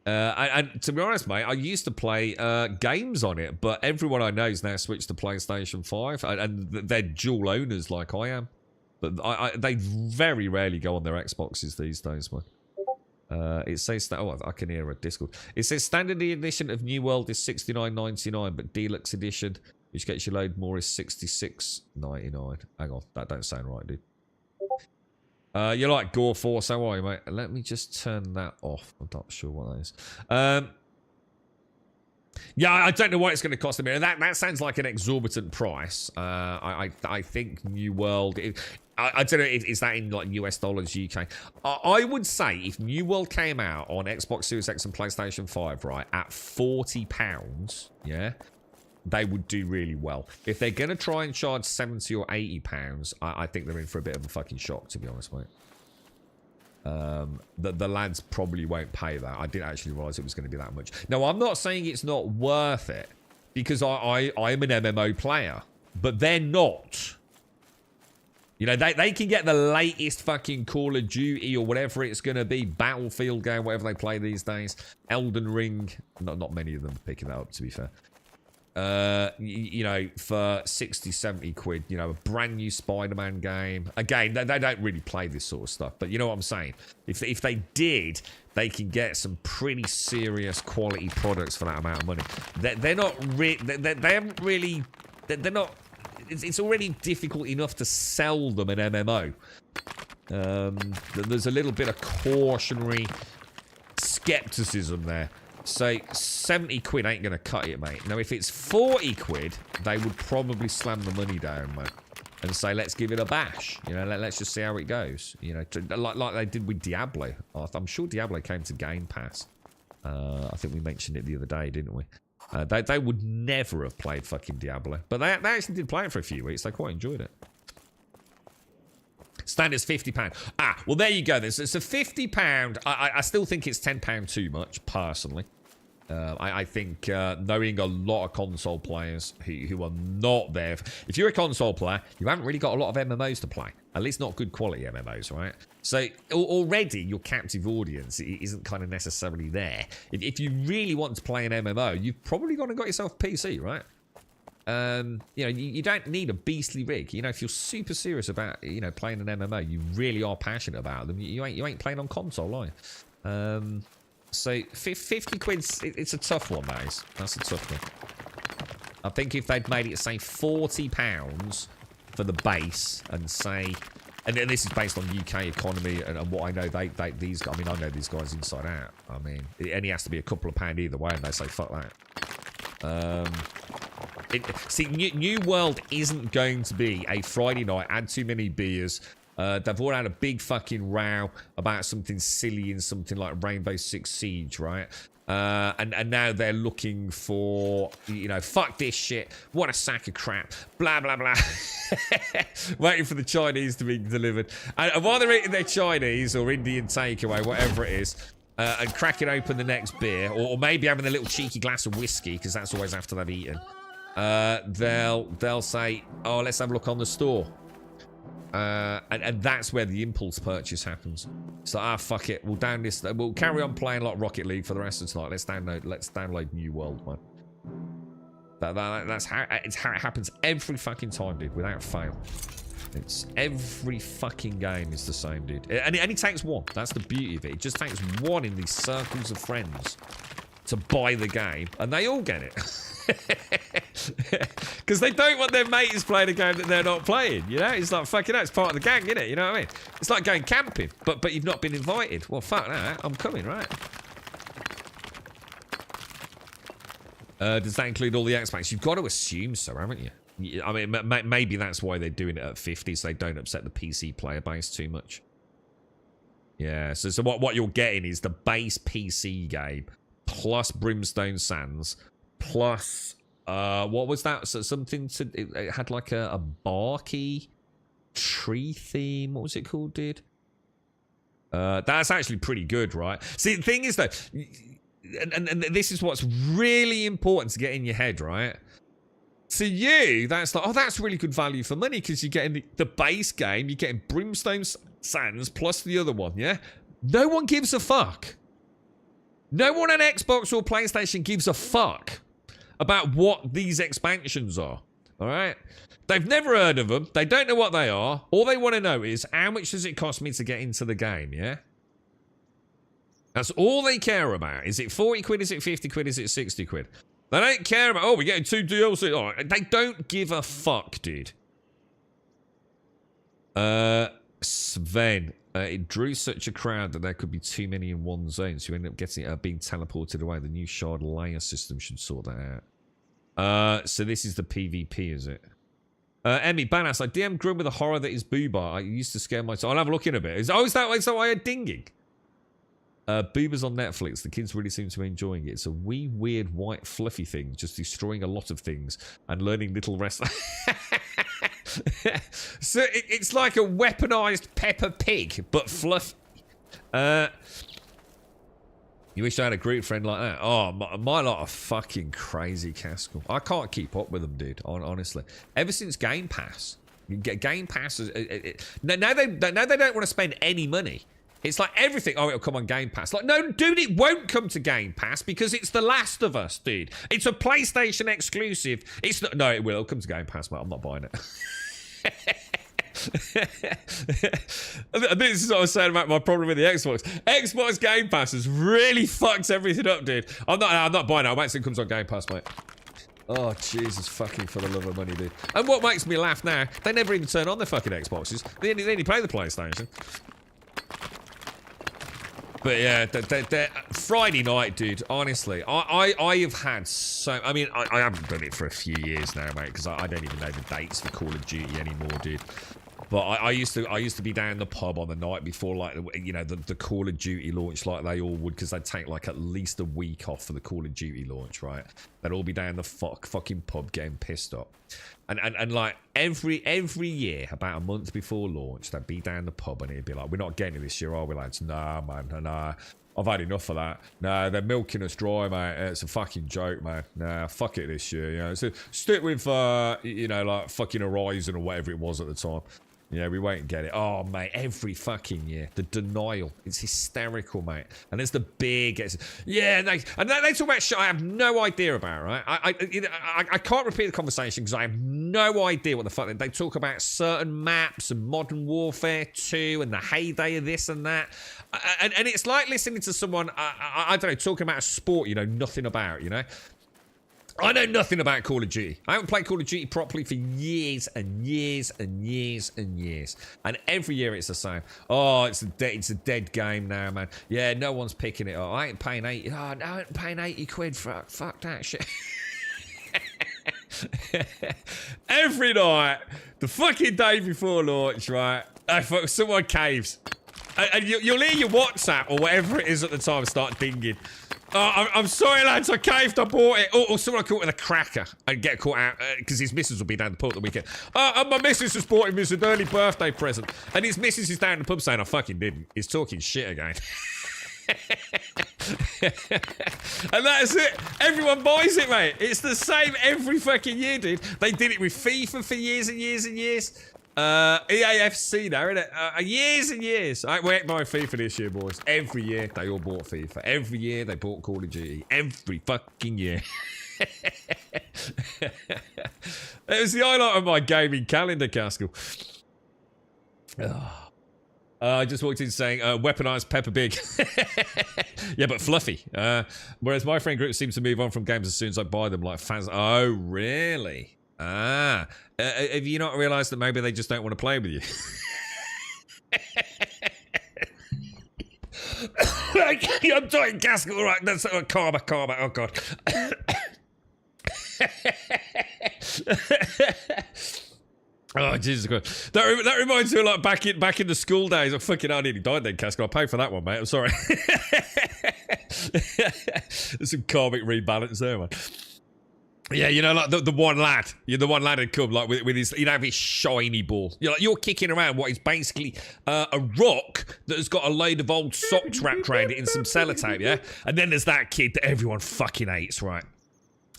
and to be honest, mate, I used to play games on it, but everyone I know is now switched to PlayStation 5, and they're dual owners like I am. But they very rarely go on their Xboxes these days, man. It says that. Oh, I can hear a Discord. It says standard edition of New World is $69.99, but deluxe edition, which gets you load more, is $66.99. Hang on, that don't sound right, dude. You like Gore Force? How are you, mate? Let me just turn that off. I'm not sure what that is. Yeah, I don't know what it's going to cost a minute. That sounds like an exorbitant price. I think New World. I don't know if is that in like US dollars, UK. I would say if New World came out on Xbox Series X and PlayStation 5, right, at £40, yeah, they would do really well. If they're going to try and charge £70 or £80, I think they're in for a bit of a fucking shock, to be honest, mate. The lads probably won't pay that. I didn't actually realise it was going to be that much. Now, I'm not saying it's not worth it, because I'm an MMO player, but they're not. You know, they can get the latest fucking Call of Duty or whatever it's going to be, Battlefield game, whatever they play these days, Elden Ring. Not many of them are picking that up, to be fair. You know, for 60, 70 quid, you know, a brand new Spider-Man game. Again, they don't really play this sort of stuff, but you know what I'm saying? If they did, they can get some pretty serious quality products for that amount of money. They're not really, they're not, it's already difficult enough to sell them an MMO. There's a little bit of cautionary skepticism there. So 70 quid ain't going to cut it, mate. Now, if it's 40 quid, they would probably slam the money down, mate. And say, let's give it a bash. You know, let's just see how it goes. You know, like they did with Diablo. I'm sure Diablo came to Game Pass. I think we mentioned it the other day, didn't we? They would never have played fucking Diablo. But they actually did play it for a few weeks. They quite enjoyed it. Standard's £50. Ah, well, there you go. It's a £50. I still think it's £10 too much, personally. I think knowing a lot of console players who are not there. If you're a console player, you haven't really got a lot of MMOs to play. At least not good quality MMOs, right? So already your captive audience isn't kind of necessarily there. If you really want to play an MMO, you've probably gone and got yourself a PC, right? You know, you don't need a beastly rig. You know, if you're super serious about, you know, playing an MMO, you really are passionate about them. You ain't playing on console, are you? So 50 quid, it's a tough one, mate. That's a tough one. I think if they'd made it, say, £40 for the base, and say, and this is based on UK economy and what I know, these guys, I mean, I know these guys inside out. I mean, it only has to be a couple of pound either way, and they say, fuck that. See, New World isn't going to be a Friday night, add too many beers. They've all had a big fucking row about something silly in something like Rainbow Six Siege, right? And now they're looking for, you know, fuck this shit. What a sack of crap. Blah, blah, blah. Waiting for the Chinese to be delivered. And while they're eating their Chinese or Indian takeaway, whatever it is, and cracking open the next beer, or maybe having a little cheeky glass of whiskey, because that's always after they've eaten, they'll say, oh, let's have a look on the store. And that's where the impulse purchase happens. So, fuck it. We'll carry on playing like Rocket League for the rest of tonight. Let's download New World, man. That's how it happens every fucking time, dude, without fail. It's every fucking game is the same, dude. And it takes one. That's the beauty of it. It just takes one in these circles of friends to buy the game, and they all get it. Because they don't want their mates playing a game that they're not playing, you know? It's like, fucking hell, it's part of the gang, isn't it? You know what I mean? It's like going camping, but you've not been invited. Well, fuck that. I'm coming, right? Does that include all the Xbox? You've got to assume so, haven't you? I mean, maybe that's why they're doing it at 50, so they don't upset the PC player base too much. Yeah, so what you're getting is the base PC game, plus Brimstone Sands, plus what was that? So something to it had like a barky tree theme. What was it called, dude? That's actually pretty good, right? See, the thing is though, and this is what's really important to get in your head, right? To you, that's like, oh, that's really good value for money, because you're getting the base game, you're getting Brimstone Sands plus the other one, yeah? No one gives a fuck. No one on Xbox or PlayStation gives a fuck about what these expansions are, all right? They've never heard of them. They don't know what they are. All they want to know is, how much does it cost me to get into the game, yeah? That's all they care about. Is it 40 quid? Is it 50 quid? Is it 60 quid? They don't care about, oh, we're getting 2 DLC. Oh, they don't give a fuck, dude. Sven, it drew such a crowd that there could be too many in one zone, so you end up getting being teleported away. The new shard layer system should sort that out. So this is the PvP, is it? Emmy, badass. I DM Grum with a horror that is Boobar. I used to scare myself. I'll have a look in a bit. Is that why I'm dinging? Boober's on Netflix. The kids really seem to be enjoying it. It's a wee, weird, white, fluffy thing, just destroying a lot of things and learning little rest. So it's like a weaponized Peppa Pig, but fluffy. You wish I had a group friend like that. Oh, my lot are fucking crazy, Caskell. I can't keep up with them, dude, honestly. Ever since Game Pass. Game Pass now they don't want to spend any money. It's like everything, oh, it'll come on Game Pass. Like, no, dude, it won't come to Game Pass because it's The Last of Us, dude. It's a PlayStation exclusive. It's not, no, it will. It'll come to Game Pass, mate. I'm not buying it. This is what I was saying about my problem with the Xbox. Xbox Game Pass has really fucked everything up, dude. I'm not buying it. I'll wait till it comes on Game Pass, mate. Oh, Jesus, fucking for the love of money, dude. And what makes me laugh now, they never even turn on their fucking Xboxes. They only play the PlayStation. But yeah, Friday night, dude, honestly, I have had so... I mean, I haven't done it for a few years now, mate, because I don't even know the dates for Call of Duty anymore, dude. But I used to be down the pub on the night before, like, you know, the Call of Duty launch, like they all would, because they'd take, like, at least a week off for the Call of Duty launch, right? They'd all be down the fucking pub getting pissed up. And like, every year, about a month before launch, they'd be down the pub and it'd be like, we're not getting it this year, are we, lads? Nah, man, nah. I've had enough of that. Nah, they're milking us dry, mate. It's a fucking joke, man. Nah, fuck it this year, you know. So stick with, you know, like, fucking Horizon or whatever it was at the time. Yeah, we won't get it. Oh, mate, every fucking year. The denial. It's hysterical, mate. And there's the big... yeah, they talk about shit I have no idea about, right? I can't repeat the conversation because I have no idea what the fuck... They talk about certain maps and Modern Warfare 2 and the heyday of this and that. And it's like listening to someone, I don't know, talking about a sport you know nothing about, you know? I know nothing about Call of Duty. I haven't played Call of Duty properly for years and years and years and years. And every year it's the same. Oh, it's a dead game now, man. Yeah, no one's picking it up. I ain't paying 80. Oh, no, I ain't paying 80 quid for fuck that shit. Every night, the fucking day before launch, right? Someone caves. And you'll hear your WhatsApp or whatever it is at the time start dinging. Oh, I'm sorry, lads, I caved, I bought it. Or someone caught with a cracker and get caught out because his missus will be down the pub the weekend. And my missus has bought him as an early birthday present. And his missus is down the pub saying, I fucking didn't. He's talking shit again. And that's it. Everyone buys it, mate. It's the same every fucking year, dude. They did it with FIFA for years and years and years. EAFC now, isn't it? Years and years. We ain't buying FIFA this year, boys. Every year they all bought FIFA. Every year they bought Call of Duty. Every fucking year. It was the highlight of my gaming calendar, Caskell. I just walked in saying, weaponized Peppa Pig. Yeah, but fluffy. Whereas my friend group seems to move on from games as soon as I buy them, like fans. Oh, really? Have you not realised that maybe they just don't want to play with you? I'm talking Gaskell, all right, that's karma, oh god. Oh, Jesus Christ. That reminds me of like back in the school days. Oh, fucking hell, I nearly died then, Caskell. I'll pay for that one, mate. I'm sorry. There's some karmic rebalance there, man. Yeah, you know, like the one lad. You're the one lad who'd come, like, with his, he'd have his shiny ball. You're kicking around what is basically a rock that has got a load of old socks wrapped around it in some sellotape, yeah? And then there's that kid that everyone fucking hates, right?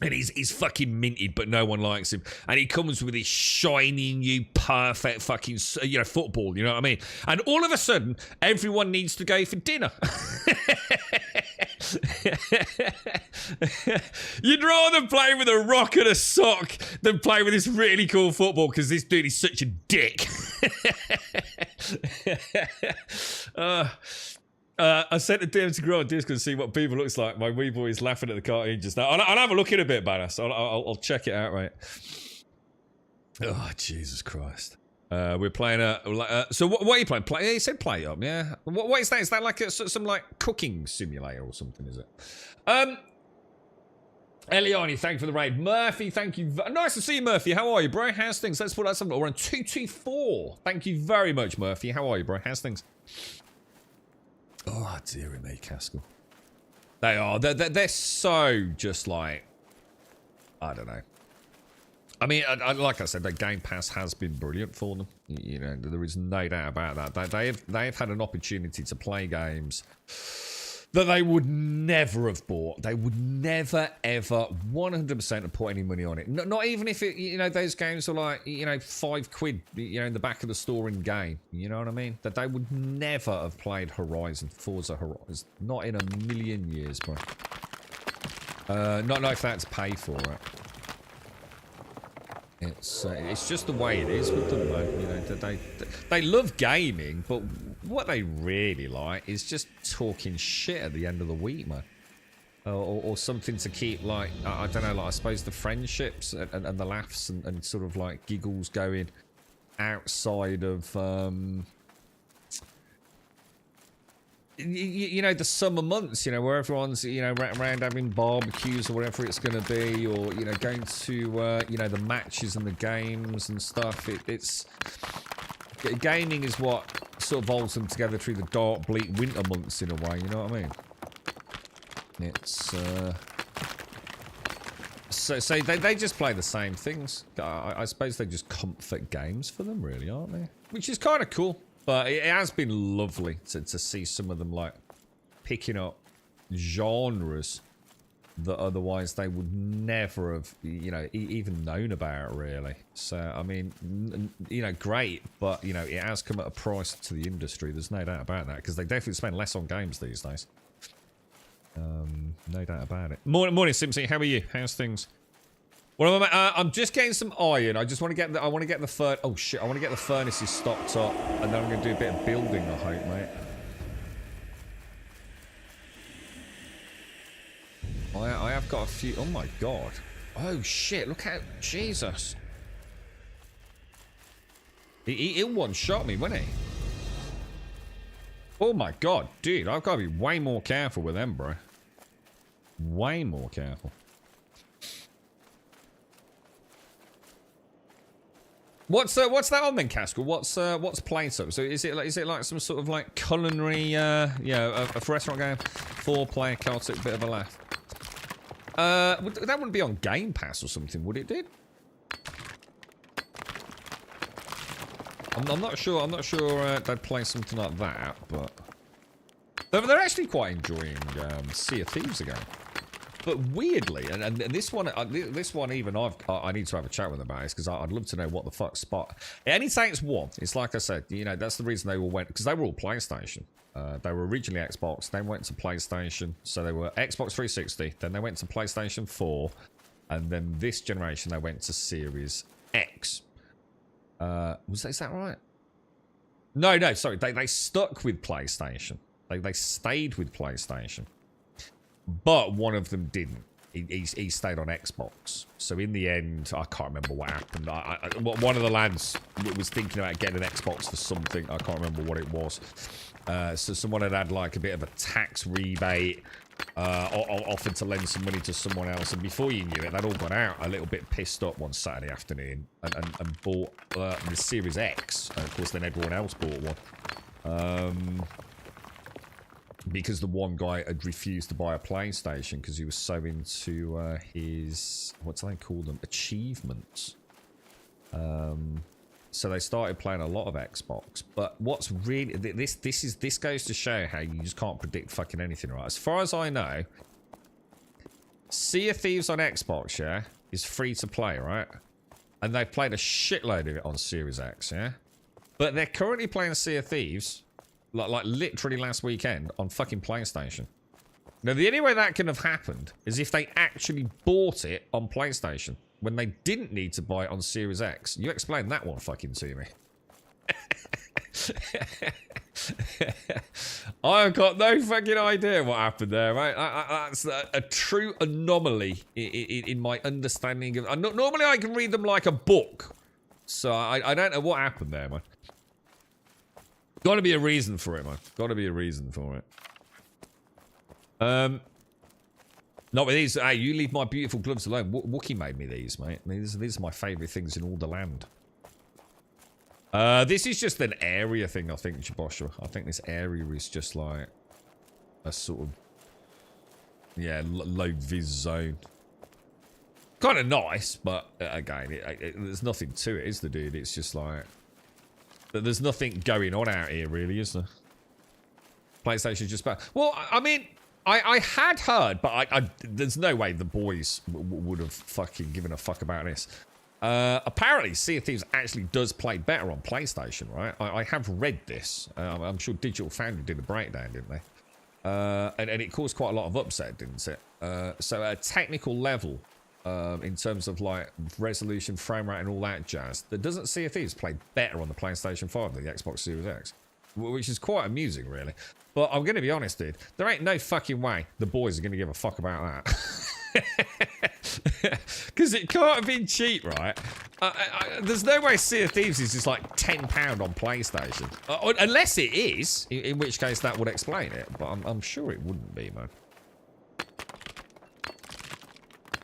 And he's fucking minted, but no one likes him. And he comes with his shiny new perfect fucking, you know, football, you know what I mean? And all of a sudden, everyone needs to go for dinner. You'd rather play with a rock and a sock than play with this really cool football because this dude is such a dick. I sent a DM to grow on Discord to see what people looks like. My wee boy is laughing at the cartoon just now. I'll have a look in a bit, badass. I'll check it out, right? Oh, Jesus Christ. We're playing so what are you playing? You said play up, yeah? What is that? Is that like some like cooking simulator or something, is it? Eliani, thank you for the raid. Murphy, thank you. Nice to see you, Murphy. How are you, bro? How's things? Let's put out something. We're on 224. Thank you very much, Murphy. How are you, bro? How's things? Oh, dearie me, Caskell. They are. They're so just like... I don't know. I mean, like I said, the Game Pass has been brilliant for them. You know, there is no doubt about that. They've had an opportunity to play games that they would never have bought. They would never, ever, 100% have put any money on it. Not even if it, you know, those games are like, you know, £5, you know, in the back of the store in game. You know what I mean? That they would never have played Forza Horizon. Not in a million years, bro. Not if they had to pay for it. It's just the way it is with them, man. You know, they love gaming, but what they really like is just talking shit at the end of the week, man. Or something to keep, like, I don't know, like, I suppose the friendships and the laughs and sort of like giggles going outside of you know, the summer months, you know, where everyone's, you know, around having barbecues or whatever it's going to be, or, you know, going to, you know, the matches and the games and stuff. It's gaming is what sort of holds them together through the dark, bleak winter months in a way, you know what I mean? It's, so they just play the same things. I suppose they're just comfort games for them, really, aren't they? Which is kind of cool. But it has been lovely to see some of them, like, picking up genres that otherwise they would never have, you know, even known about, really. So, I mean, you know, great, but, you know, it has come at a price to the industry. There's no doubt about that, because they definitely spend less on games these days. No doubt about it. Morning, Simpson. How are you? How's things? Well, I'm just getting some iron. I just want to get the. I want to get the oh shit! I want to get the furnaces stocked up, and then I'm going to do a bit of building. I hope, mate. I have got a few. Oh my god! Oh shit! Look how Jesus. He one-shot me, wasn't he? Oh my god, dude! I've got to be way more careful with them, bro. Way more careful. What's that on then, Cascal? What's Plato? So is it like some sort of like culinary, a restaurant game, 4-player chaotic bit of a laugh? That wouldn't be on Game Pass or something, would it, dude? I'm not sure. I'm not sure they'd play something like that, but they're actually quite enjoying Sea of Thieves again. But weirdly, and this one even I need to have a chat with them about it, because I'd love to know what the fuck Spot. Anytime it's one, it's like I said, you know, that's the reason they all went, because they were all PlayStation. They were originally Xbox, then went to PlayStation, so they were Xbox 360, then they went to PlayStation 4, and then this generation they went to Series X. Is that right? No, sorry, they stuck with PlayStation. They stayed with PlayStation. But one of them didn't. He stayed on Xbox. So in the end, I can't remember what happened. One of the lads was thinking about getting an Xbox for something. I can't remember what it was. So someone had like a bit of a tax rebate, offered to lend some money to someone else. And before you knew it, they'd all gone out a little bit pissed up one Saturday afternoon and bought the Series X. And of course, then everyone else bought one. Because the one guy had refused to buy a PlayStation because he was so into his, what do they call them, achievements. So they started playing a lot of Xbox. But what's really, this goes to show how you just can't predict fucking anything, right? As far as I know, Sea of Thieves on Xbox, yeah, is free to play, right? And they've played a shitload of it on Series X, yeah? But they're currently playing Sea of Thieves like literally last weekend on fucking PlayStation. Now, the only way that can have happened is if they actually bought it on PlayStation when they didn't need to buy it on Series X. You explain that one fucking to me. I've got no fucking idea what happened there, right? That's a true anomaly in my understanding of... Normally I can read them like a book. So I don't know what happened there, man. Got to be a reason for it, man. Got to be a reason for it. Not with these. Hey, you leave my beautiful gloves alone. Wookie made me these, mate. These are my favourite things in all the land. This is just an area thing, I think, Joshua. I think this area is just like a sort of, yeah, low vis zone. Kind of nice, but again, there's nothing to it, is there, dude? It's just like... There's nothing going on out here, really, is there? PlayStation just bad. Well, I mean, I had heard, but there's no way the boys would have fucking given a fuck about this. Apparently, Sea of Thieves actually does play better on PlayStation, right? I have read this. I'm sure Digital Foundry did a breakdown, didn't they? And it caused quite a lot of upset, didn't it? So at a technical level, in terms of like resolution, frame rate and all that jazz, that doesn't Sea of Thieves play better on the PlayStation 5 than the Xbox Series X, which is quite amusing, really. But I'm going to be honest, dude, there ain't no fucking way the boys are going to give a fuck about that. Because it can't have been cheap, right? There's no way Sea of Thieves is just like £10 on PlayStation. Unless it is, in which case that would explain it. But I'm sure it wouldn't be, man.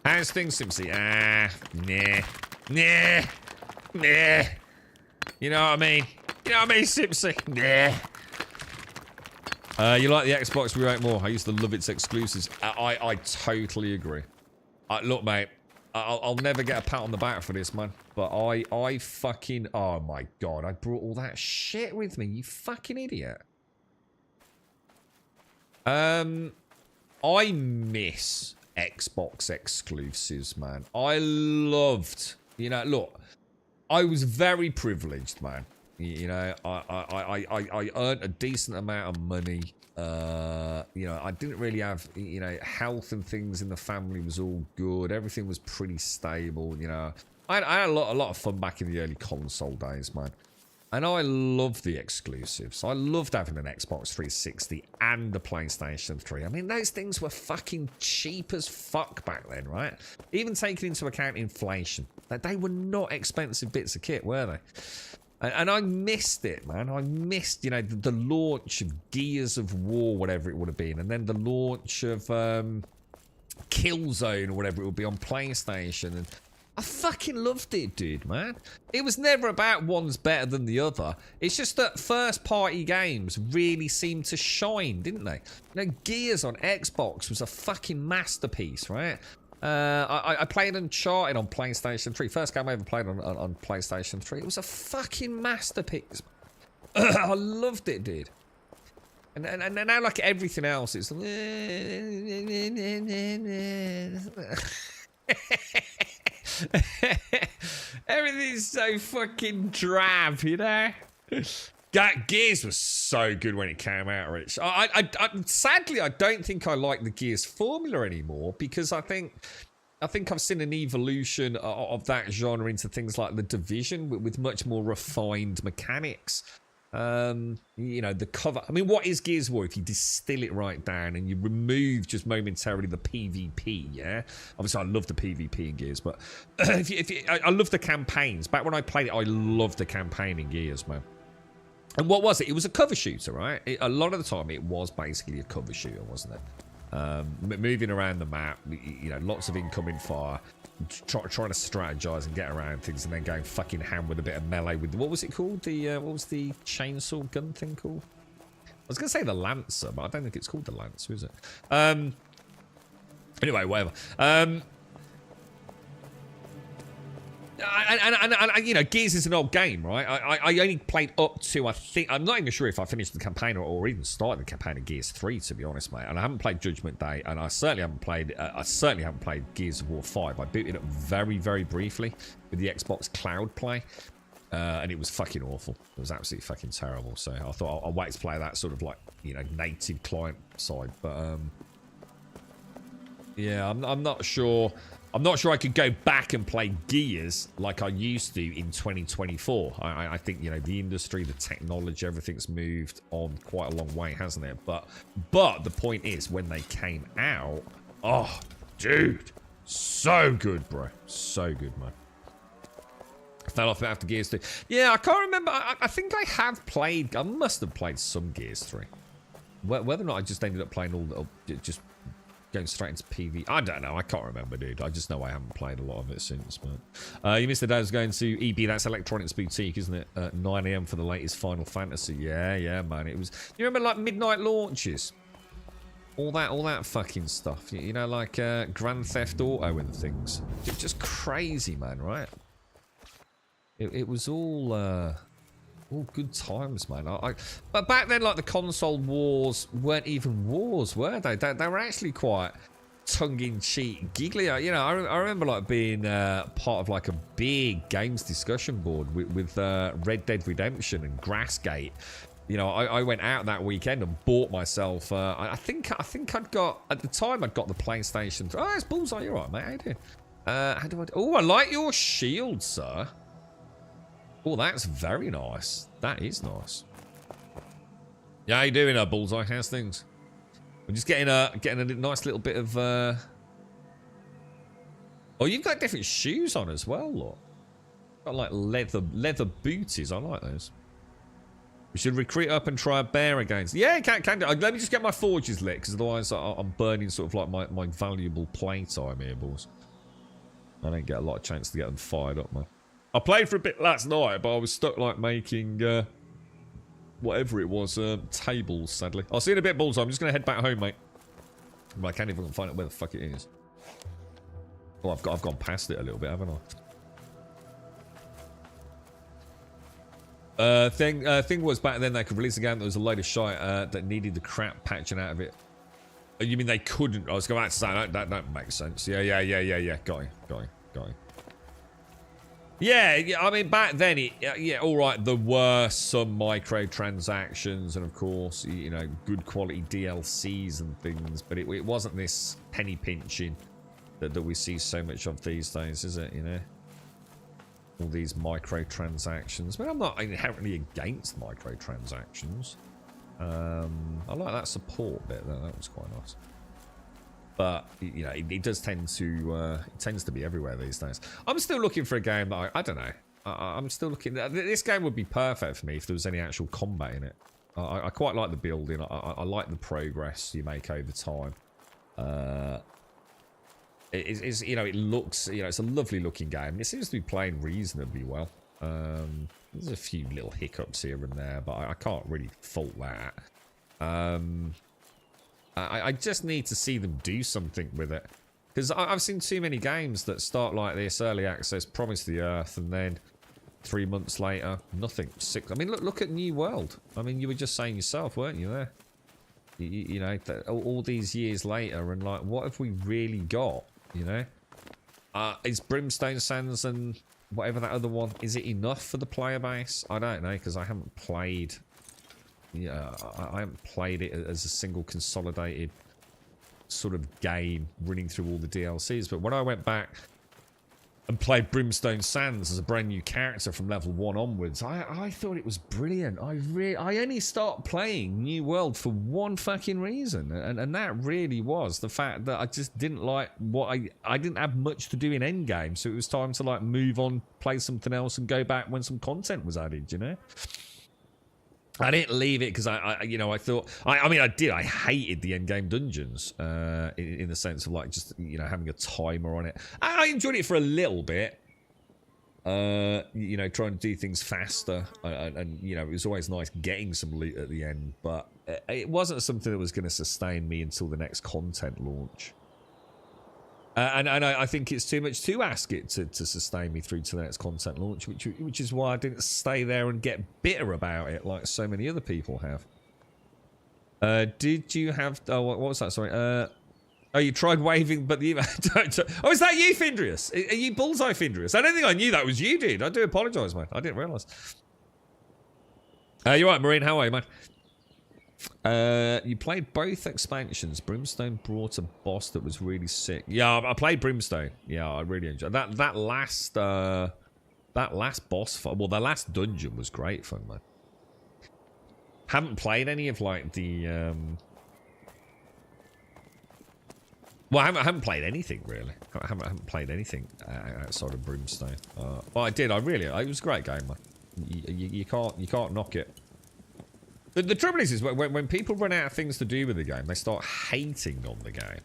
How's things, Simpsy? Nah. You know what I mean? You know what I mean, Simpsy? Nah. You like the Xbox Re-Rate more? I used to love its exclusives. I totally agree. Look, mate. I'll never get a pat on the back for this, man. But I fucking... Oh, my God. I brought all that shit with me. You fucking idiot. I miss Xbox exclusives, man. I loved... You know, look. I was very privileged, man. You know, I earned a decent amount of money. You know, I didn't really have, you know, health and things in the family was all good. Everything was pretty stable, you know. I had a lot of fun back in the early console days, man. And I loved the exclusives. I loved having an Xbox 360 and the PlayStation 3. I mean, those things were fucking cheap as fuck back then, right? Even taking into account inflation. They were not expensive bits of kit, were they? And I missed it, man. I missed, you know, the launch of Gears of War, whatever it would have been. And then the launch of Killzone or whatever it would be on PlayStation. And I fucking loved it, dude, man. It was never about one's better than the other. It's just that first-party games really seemed to shine, didn't they? You know, Gears on Xbox was a fucking masterpiece, right? I played Uncharted on PlayStation 3. First game I ever played on PlayStation 3. It was a fucking masterpiece. I loved it, dude. And now, like everything else, it's... Everything's so fucking drab, you know? Gears was so good when it came out, Rich. Sadly, I don't think I like the Gears formula anymore because I think I've seen an evolution of that genre into things like The Division with much more refined mechanics. You know, the cover. I mean, what is Gears of War if you distill it right down and you remove just momentarily the PvP? Yeah, obviously I love the PvP in Gears, but I love the campaigns. Back when I played it, I loved the campaign in Gears, man. And what was it? It was a cover shooter, right? A lot of the time, it was basically a cover shooter, wasn't it? Moving around the map, you know, lots of incoming fire, trying to strategize and get around things, and then going fucking ham with a bit of melee with what was it called? What was the chainsaw gun thing called? I was gonna say the Lancer, but I don't think it's called the Lancer, is it? Anyway, whatever. And you know, Gears is an old game, right? I only played up to, I think, I'm not even sure if I finished the campaign or even started the campaign of Gears 3, to be honest, mate. And I haven't played Judgment Day, and I certainly haven't played Gears of War 5. I booted it up very, very briefly with the Xbox Cloud Play, and it was fucking awful. It was absolutely fucking terrible. So I thought I'll wait to play that sort of like, you know, native client side. But yeah, I'm not sure. I'm not sure I could go back and play Gears like I used to in 2024. I think, you know, the industry, the technology, everything's moved on quite a long way, hasn't it? But the point is, when they came out, oh, dude, so good, bro. So good, man. I fell off after Gears 2. Yeah, I can't remember. I think I have played, I must have played some Gears 3. Whether or not I just ended up playing all the, just going straight into PV. I don't know. I can't remember, dude. I just know I haven't played a lot of it since, man. You missed the day I was going to EB. That's Electronics Boutique, isn't it? At 9 AM for the latest Final Fantasy. Yeah, man. It was... You remember, like, midnight launches? All that fucking stuff. You know, like Grand Theft Auto and things. Just crazy, man, right? It was all good times, man. But back then, like, the console wars weren't even wars, were they? They were actually quite tongue-in-cheek, giggly. You know, I remember, like, being part of, like, a big games discussion board with Red Dead Redemption and Grassgate. You know, I went out that weekend and bought myself... I think I'd got... At the time, I'd got the PlayStation 3. Oh, it's Bullseye. You're right, mate. How you doing? How do I... Oh, I like your shield, sir. Oh, that's very nice. That is nice. Yeah, how you doing, Bullseye? How's things? We're just getting a nice little bit of... Oh, you've got different shoes on as well, look. Got like leather booties. I like those. We should recruit up and try a bear against. Yeah, can do. Let me just get my forges lit, because otherwise I'm burning sort of like my valuable playtime here, boys. I don't get a lot of chance to get them fired up, man. I played for a bit last night, but I was stuck like making whatever it was, tables, sadly. I'll see you in a bit, Balls. I'm just gonna head back home, mate. But I can't even find out where the fuck it is. Oh, I've gone past it a little bit, haven't I? Thing was, back then they could release a game that was a load of shite that needed the crap patching out of it. Oh, you mean they couldn't? I was going to say that makes sense. Yeah. Got you. Yeah, I mean back then, all right. There were some microtransactions and of course, you know, good quality DLCs and things, but it wasn't this penny pinching that we see so much of these days, is it? You know. All these microtransactions. I mean, I'm not inherently against microtransactions. I like that support bit. That was quite nice. But you know, it does tend to it tends to be everywhere these days. I'm still looking for a game that I don't know. I'm still looking. This game would be perfect for me if there was any actual combat in it. I quite like the building. I like the progress you make over time. It's you know, it looks, you know, it's a lovely looking game. It seems to be playing reasonably well. There's a few little hiccups here and there, but I can't really fault that. I just need to see them do something with it, because I've seen too many games that start like this, early access, promise the earth, and then 3 months later, nothing. I mean, look at New World. I mean, you were just saying yourself, weren't you there? You know, all these years later, and like, what have we really got? You know, is Brimstone Sands and whatever that other one, is it enough for the player base? I don't know, because I haven't played. Yeah, I haven't played it as a single consolidated sort of game running through all the DLCs. But when I went back and played Brimstone Sands as a brand new character from level 1 onwards, I thought it was brilliant. I only started playing New World for one fucking reason, and that really was the fact that I just didn't like what I didn't have much to do in Endgame, so it was time to like move on, play something else, and go back when some content was added, you know? I didn't leave it because you know, I thought, I mean, I did. I hated the endgame dungeons in the sense of like just, you know, having a timer on it. I enjoyed it for a little bit, you know, trying to do things faster, and you know, it was always nice getting some loot at the end, but it wasn't something that was going to sustain me until the next content launch. And I think it's too much to ask it to sustain me through to the next content launch, which is why I didn't stay there and get bitter about it like so many other people have. Did you have... Oh, what was that? Sorry. Oh, you tried waving, but the... Oh, is that you, Findrius? Are you Bullseye Findrius? I don't think I knew that was you, dude. I do apologise, man. I didn't realise. You're right, Marine. How are you, man? You played both expansions. Brimstone brought a boss that was really sick. Yeah, I played Brimstone. Yeah, I really enjoyed that. That last boss fight, well, the last dungeon was great fun, man. Haven't played any of like the well, I haven't played anything really. I haven't played anything outside of Brimstone. Well, I did. It was a great game, man. You can't knock it. The trouble is when people run out of things to do with the game, they start hating on the game.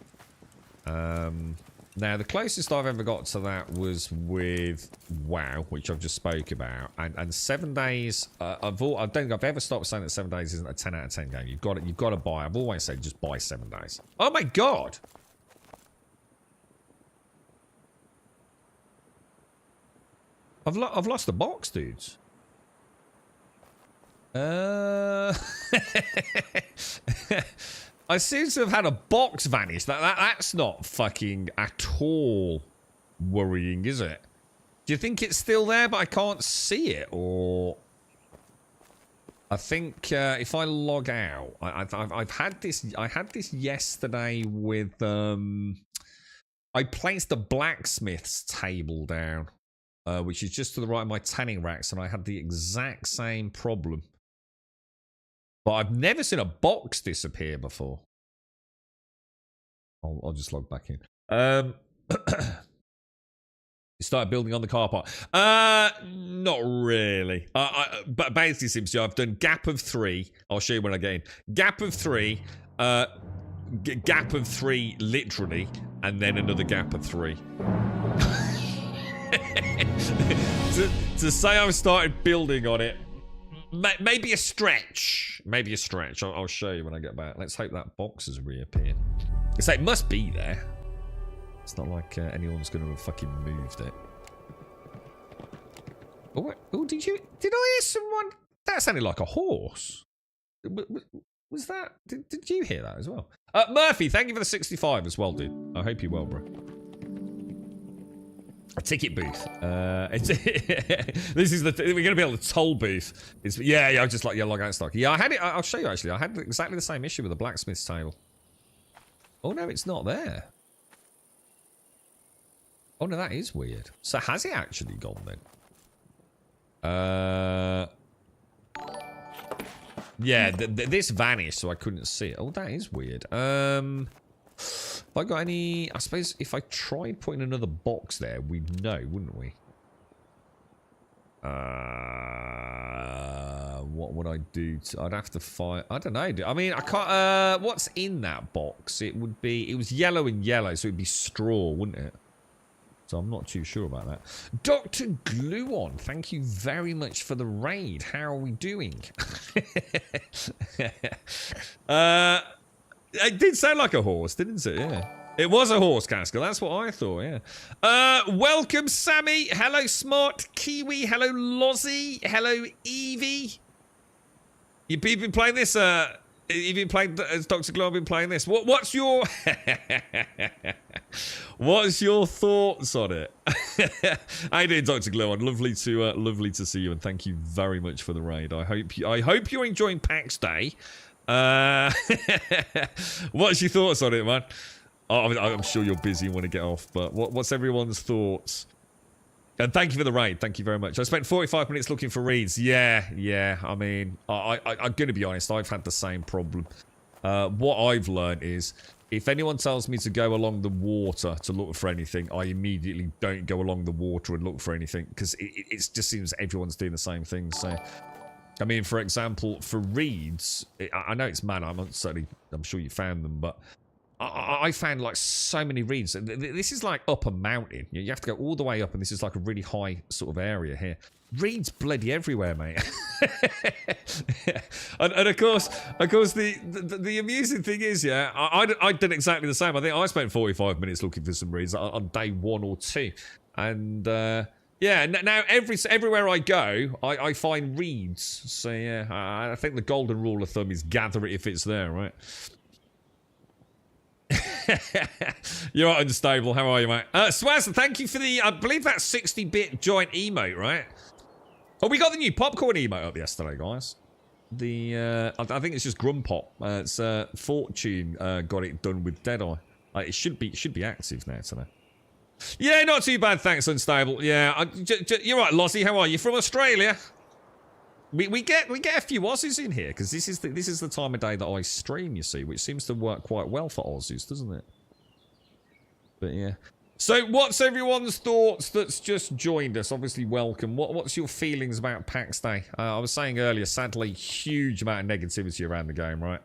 Now, the closest I've ever got to that was with WoW, which I've just spoke about, and 7 days. I don't think I've ever stopped saying that 7 days isn't a 10 out of 10 game. You've got to buy. I've always said just buy 7 days. Oh my god! I've lost the box, dudes. I seem to have had a box vanish. That's not fucking at all worrying, is it? Do you think it's still there, but I can't see it, or? I think if I log out, I've had this. I had this yesterday with. I placed the blacksmith's table down, which is just to the right of my tanning racks, and I had the exact same problem. But I've never seen a box disappear before. I'll just log back in. You started building on the car park. Not really. But basically, Simpson, I've done gap of 3. I'll show you when I get in. Gap of 3. Gap of 3, literally, and then another gap of 3. to say I've started building on it, maybe a stretch. Maybe a stretch. I'll show you when I get back. Let's hope that box has reappeared. So it must be there. It's not like anyone's going to have fucking moved it. Oh, did I hear someone? That sounded like a horse. Was that? Did you hear that as well? Murphy, thank you for the 65 as well, dude. I hope you're well, bro. A ticket booth. This is we're gonna be on the toll booth. Yeah, I just like log out stock. Yeah, I had it. I'll show you actually. I had exactly the same issue with the blacksmith's table. Oh no, it's not there. Oh no, that is weird. So has it actually gone then? Yeah, this vanished, so I couldn't see it. Oh, that is weird. Have I got any? I suppose if I tried putting another box there, we'd know, wouldn't we? What would I do? I'd have to find. I don't know. I mean, I can't. What's in that box? It was yellow and yellow, so it'd be straw, wouldn't it? So I'm not too sure about that. Dr. Gluon, thank you very much for the raid. How are we doing? It did sound like a horse, didn't it? Yeah. It was a horse, Casca. That's what I thought, yeah. Welcome, Sammy. Hello, Smart Kiwi. Hello, Lozzie. Hello, Evie. You've been playing this, you've been playing, as Dr. Glow, I've been playing this. What's your... What's your thoughts on it? How you doing, Dr. Glowon? Lovely to see you, and thank you very much for the raid. I hope you're enjoying PAX Day. What's your thoughts on it, man? I'm sure you're busy and want to get off, but what's everyone's thoughts? And thank you for the raid. Thank you very much. I spent 45 minutes looking for reads. Yeah. I mean, I'm going to be honest. I've had the same problem. What I've learned is, if anyone tells me to go along the water to look for anything, I immediately don't go along the water and look for anything, because it just seems everyone's doing the same thing. So, I mean, for example, for reeds, I know it's mad. I'm sure you found them, but I found like so many reeds. This is like up a mountain. You have to go all the way up, and this is like a really high sort of area here. Reeds bloody everywhere, mate. and of course, the amusing thing is, yeah, I did exactly the same. I think I spent 45 minutes looking for some reeds on day 1 or 2, and yeah, now everywhere I go, I find reeds. So yeah, I think the golden rule of thumb is gather it if it's there, right? You're right, Unstable. How are you, mate? Swaz, thank you for the, I believe that's 60-bit joint emote, right? Oh, we got the new popcorn emote up yesterday, guys. I think it's just Grumpop. It's Fortune got it done with Deadeye. It should be active now today. Yeah, not too bad, thanks, Unstable. Yeah, you're right, Lozzie. How are you? From Australia? We get a few Aussies in here, because this is the time of day that I stream, you see, which seems to work quite well for Aussies, doesn't it? But yeah. So what's everyone's thoughts that's just joined us? Obviously, welcome. What's your feelings about PAX Day? I was saying earlier, sadly, huge amount of negativity around the game, right?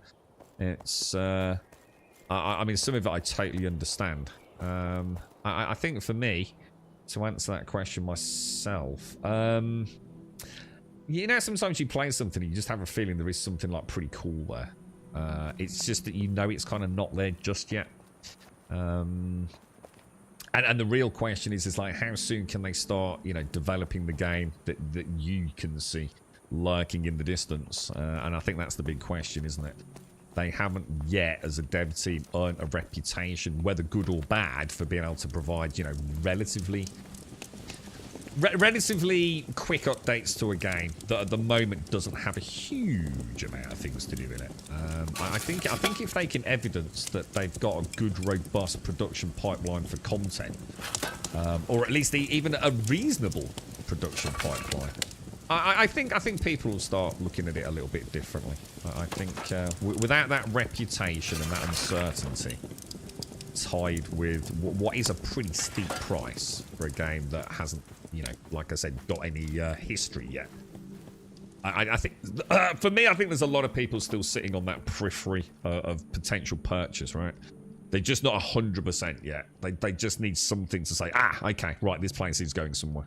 It's I mean, some of it I totally understand. I think for me, to answer that question myself, you know, sometimes you play something and you just have a feeling there is something like pretty cool there. It's just that you know it's kind of not there just yet. And the real question is like, how soon can they start, you know, developing the game that you can see lurking in the distance? And I think that's the big question, isn't it? They haven't yet, as a dev team, earned a reputation, whether good or bad, for being able to provide, you know, relatively quick updates to a game that at the moment doesn't have a huge amount of things to do in it. I think if they can evidence that they've got a good, robust production pipeline for content, or at least even a reasonable production pipeline, I think people will start looking at it a little bit differently. I think without that reputation and that uncertainty, tied with what is a pretty steep price for a game that hasn't, you know, like I said, got any history yet. I think, for me, I think there's a lot of people still sitting on that periphery of potential purchase, right? They're just not 100% yet. They just need something to say, ah, okay, right, this place is going somewhere.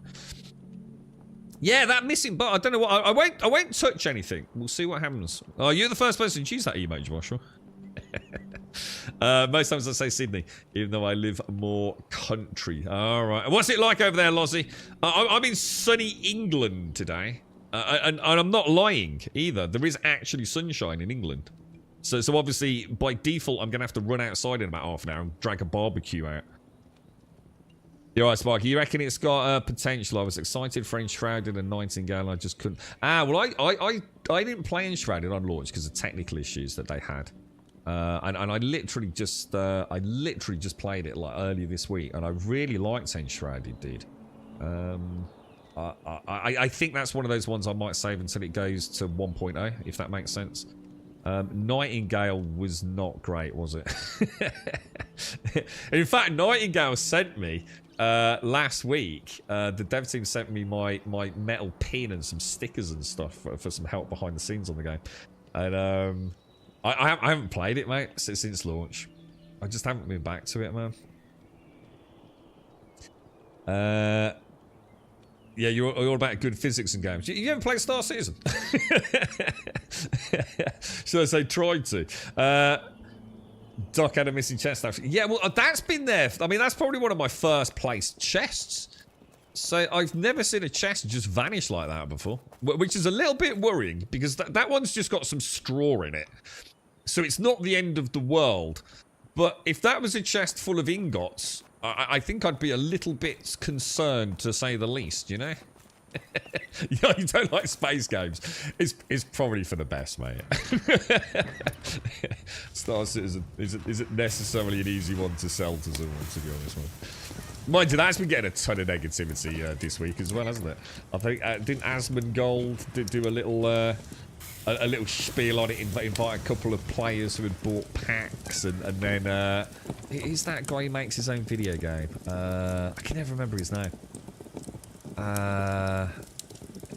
Yeah, that missing button. I don't know what. I won't touch anything. We'll see what happens. Oh, you're the first person to use that emoji, Joshua. Most times I say Sydney, even though I live more country. All right. What's it like over there, Lozzie? I'm in sunny England today. And I'm not lying either. There is actually sunshine in England. So obviously, by default, I'm going to have to run outside in about half an hour and drag a barbecue out. You're right, Sparky. You reckon it's got potential? I was excited for Enshrouded and Nightingale. I just couldn't. Well, I didn't play Enshrouded on launch because of technical issues that they had. And I literally just played it like earlier this week, and I really liked Enshrouded, dude. I think that's one of those ones I might save until it goes to 1.0, if that makes sense. Nightingale was not great, was it? In fact, Nightingale sent me last week. The dev team sent me my metal pin and some stickers and stuff for some help behind the scenes on the game. And I haven't played it, mate, since launch. I just haven't been back to it, man. Yeah, you're all about good physics in games. You haven't played Star Citizen? Should I say tried to? Doc had a missing chest, actually. Yeah, well, that's been there. I mean, that's probably one of my first placed chests. So I've never seen a chest just vanish like that before. Which is a little bit worrying, because that one's just got some straw in it. So it's not the end of the world. But if that was a chest full of ingots, I think I'd be a little bit concerned, to say the least, you know? You don't like space games. It's probably for the best, mate. Star Citizen isn't necessarily an easy one to sell to someone, to be honest, man. Mind you, that's been getting a ton of negativity this week as well, hasn't it? I think, didn't Asmongold do a little spiel on it, invite a couple of players who had bought packs, and then is that guy who makes his own video game? I can never remember his name.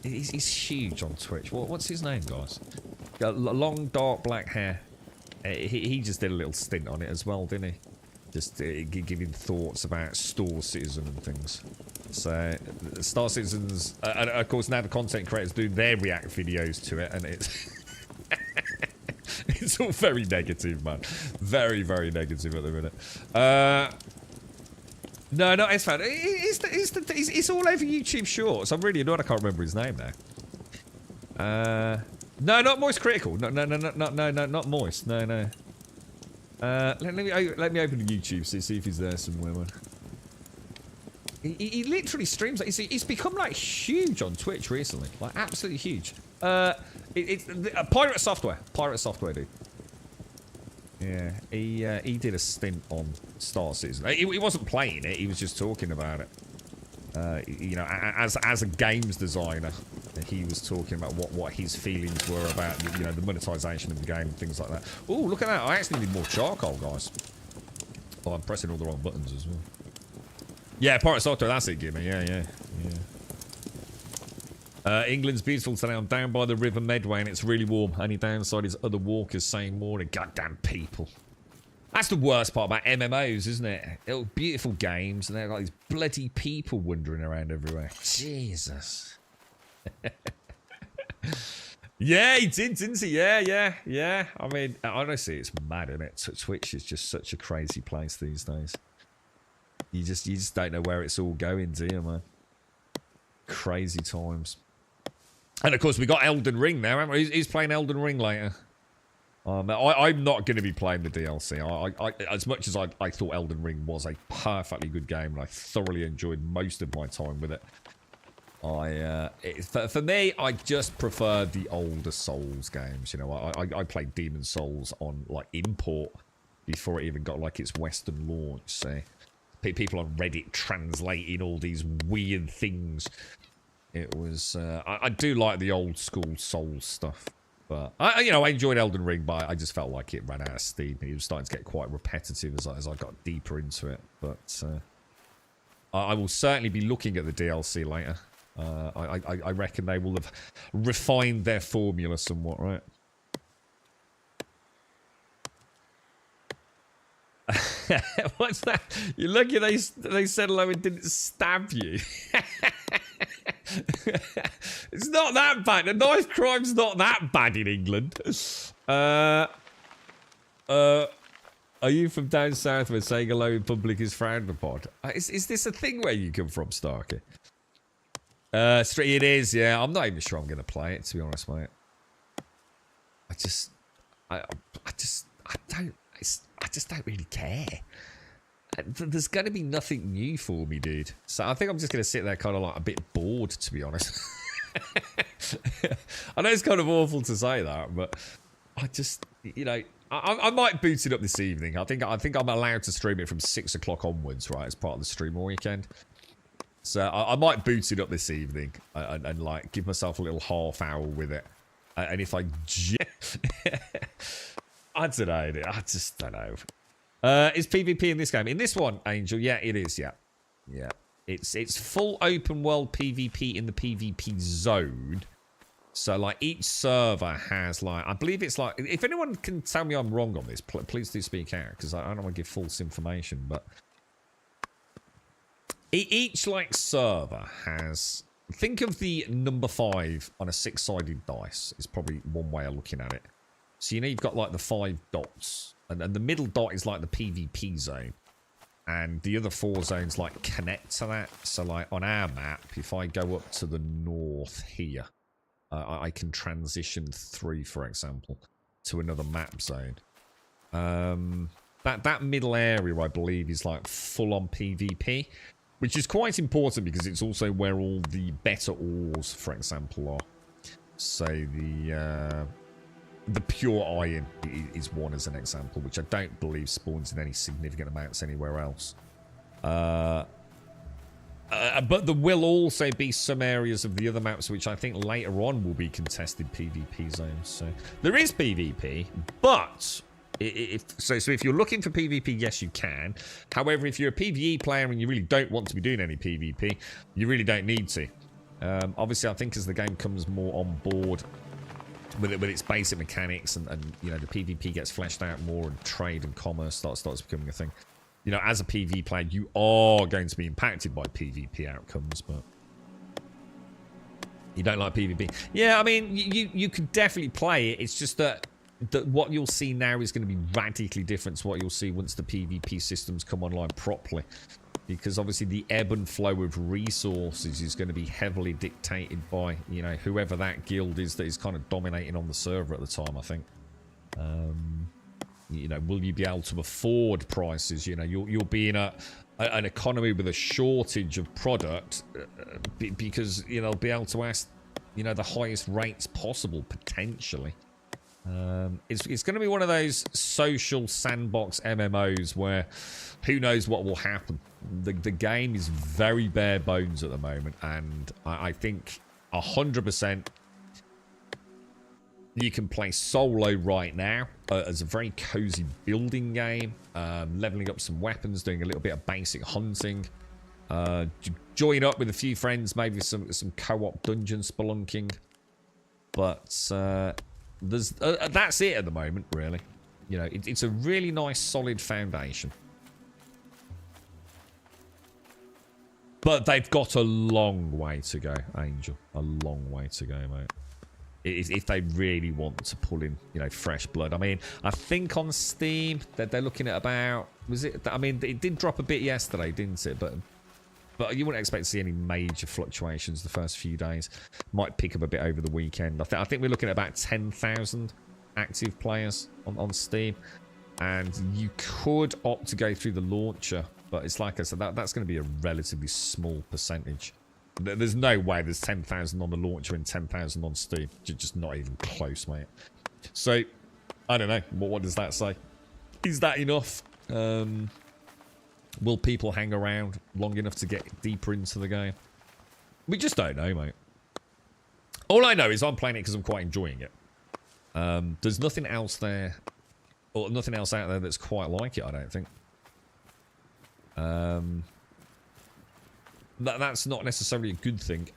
He's huge on Twitch. What's his name, guys? Long dark black hair. He just did a little stint on it as well, didn't he? Just giving thoughts about Star Citizen and things. So, Star Citizens, and of course now the content creators do their react videos to it, and it's it's all very negative, man. Very, very negative at the minute. No, it's fine. It's all over YouTube Shorts. I'm really annoyed I can't remember his name now. No, not Moist Critical. No, not Moist. No. Let me open the YouTube, see if he's there somewhere, man. He literally streams. He's become like huge on Twitch recently, like absolutely huge. It's Pirate Software, dude. Yeah, he did a stint on Star Citizen. He wasn't playing it. He was just talking about it. You know, as a games designer, he was talking about what his feelings were about, you know, the monetization of the game and things like that. Oh, look at that! I actually need more charcoal, guys. Oh, I'm pressing all the wrong buttons as well. Yeah, Pirate Software, that's it, Gimme. Yeah. England's beautiful today. I'm down by the River Medway and it's really warm. Only downside is other walkers saying morning. Goddamn people. That's the worst part about MMOs, isn't it? They're beautiful games and they've got these bloody people wandering around everywhere. Jesus. Yeah, he did, didn't he? Yeah. I mean, honestly, it's mad, isn't it? Twitch is just such a crazy place these days. You just don't know where it's all going, do you, man? Crazy times. And of course, we got Elden Ring now, haven't we? He's playing Elden Ring later. I'm not going to be playing the DLC. As much as I thought Elden Ring was a perfectly good game, and I thoroughly enjoyed most of my time with it. For me, I just prefer the older Souls games. You know, I played Demon Souls on like import before it even got like its Western launch. So people on Reddit translating all these weird things. It was I do like the old school Souls stuff. But I enjoyed Elden Ring, but I just felt like it ran out of steam. It was starting to get quite repetitive as I got deeper into it. But I will certainly be looking at the DLC later. I reckon they will have refined their formula somewhat, right? What's that? You're lucky they said hello and didn't stab you. It's not that bad. The knife crime's not that bad in England. Are you from down south where saying hello in public is frowned upon? Is this a thing where you come from, Starkey? It is, yeah. I'm not even sure I'm going to play it, to be honest, mate. I just don't really care. There's going to be nothing new for me, dude. So I think I'm just going to sit there kind of like a bit bored, to be honest. I know it's kind of awful to say that, but I just, I might boot it up this evening. I think I'm allowed to stream it from 6 o'clock onwards, right, as part of the streamer weekend. So I might boot it up this evening and like give myself a little half hour with it. And if I don't know. I just don't know. Is PvP in this game? In this one, Angel? Yeah, it is. Yeah. It's full open world PvP in the PvP zone. So like each server has like, I believe it's like, if anyone can tell me I'm wrong on this, please do speak out, because I don't want to give false information. But each like server has, think of the number 5 on a 6-sided dice. Is probably one way of looking at it. So you've got like the 5 dots, and the middle dot is like the PvP zone, and the other 4 zones like connect to that. So like on our map, if I go up to the north here, I can transition through, for example, to another map zone. That middle area, I believe, is like full on PvP, which is quite important because it's also where all the better ores, for example, are. So the pure iron is one as an example, which I don't believe spawns in any significant amounts anywhere else. But there will also be some areas of the other maps which I think later on will be contested PvP zones. So there is PvP, but if you're looking for PvP, yes, you can. However, if you're a PvE player and you really don't want to be doing any PvP, you really don't need to. Obviously, I think as the game comes more on board with its basic mechanics, and the PvP gets fleshed out more, and trade and commerce starts becoming a thing. As a PvE player, you are going to be impacted by PvP outcomes, but you don't like PvP. Yeah, I mean, you could definitely play it. It's just that what you'll see now is going to be radically different to what you'll see once the PvP systems come online properly. Because obviously the ebb and flow of resources is going to be heavily dictated by, whoever that guild is that is kind of dominating on the server at the time, I think. Will you be able to afford prices? You'll be in an economy with a shortage of product because, they'll be able to ask, the highest rates possible, potentially. It's going to be one of those social sandbox MMOs where who knows what will happen. The game is very bare bones at the moment, and I think 100% you can play solo right now as a very cozy building game, leveling up some weapons, doing a little bit of basic hunting, join up with a few friends, maybe some co-op dungeon spelunking, but that's it at the moment, really. It's a really nice solid foundation, but they've got a long way to go, Angel. A long way to go, mate. If they really want to pull in, fresh blood. I mean, I think on Steam they're looking at about, it did drop a bit yesterday, didn't it? But you wouldn't expect to see any major fluctuations the first few days. Might pick up a bit over the weekend. I think we're looking at about 10,000 active players on Steam, and you could opt to go through the launcher, but it's like I said, that's going to be a relatively small percentage. There's no way there's 10,000 on the launcher and 10,000 on Steam. Just not even close, mate. So, I don't know. What does that say? Is that enough? Will people hang around long enough to get deeper into the game? We just don't know, mate. All I know is I'm playing it because I'm quite enjoying it. There's nothing else there, or nothing else out there that's quite like it, I don't think. That's not necessarily a good thing.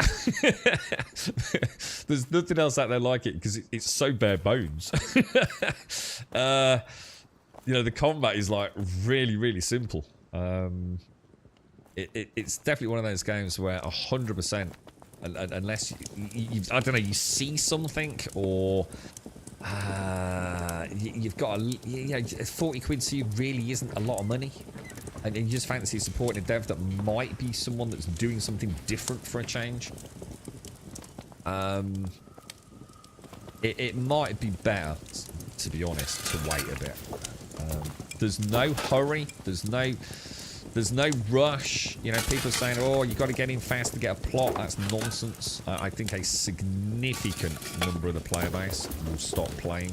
There's nothing else out there like it because it's so bare bones. You know, the combat is like really, really simple. It's definitely one of those games where 100%, unless you I don't know, you see something or you've got a 40 quid to you really isn't a lot of money. And you just fancy supporting a dev that might be someone that's doing something different for a change. It might be better, to be honest, to wait a bit. There's no hurry. There's no rush. You know, people are saying, "Oh, you got to get in fast to get a plot." That's nonsense. I think a significant number of the player base will stop playing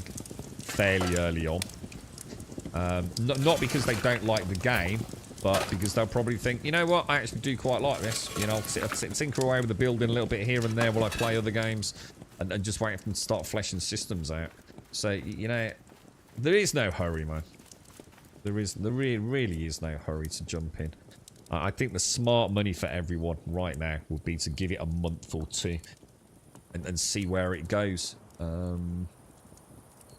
fairly early on. Not because they don't like the game, but because they'll probably think, you know what, I actually do quite like this. You know, I'll sit and tinker away with the building a little bit here and there while I play other games, and just wait for them to start fleshing systems out. So, you know, there is no hurry, man. There really is no hurry to jump in. I think the smart money for everyone right now would be to give it a month or two and see where it goes.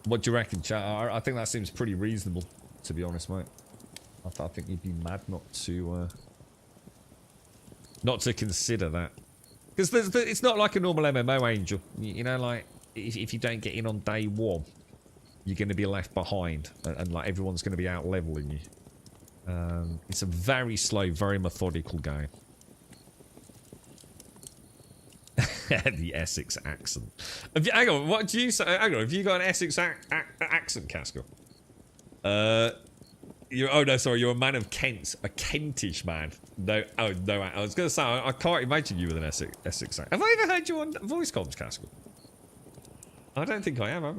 What do you reckon, chat? I think that seems pretty reasonable, to be honest, mate. I think you'd be mad not to consider that, because it's not like a normal MMO, Angel. You know, like if you don't get in on day one, you're going to be left behind, and like everyone's going to be out leveling you. It's a very slow, very methodical game. The Essex accent. Hang on, what do you say? Hang on, have you got an Essex accent, Casco? Oh no, sorry, you're a man of Kent, a Kentish man. No, oh no, I was gonna say I can't imagine you with an Essex accent. Have I ever heard you on voice comms, Casco? I don't think I have I?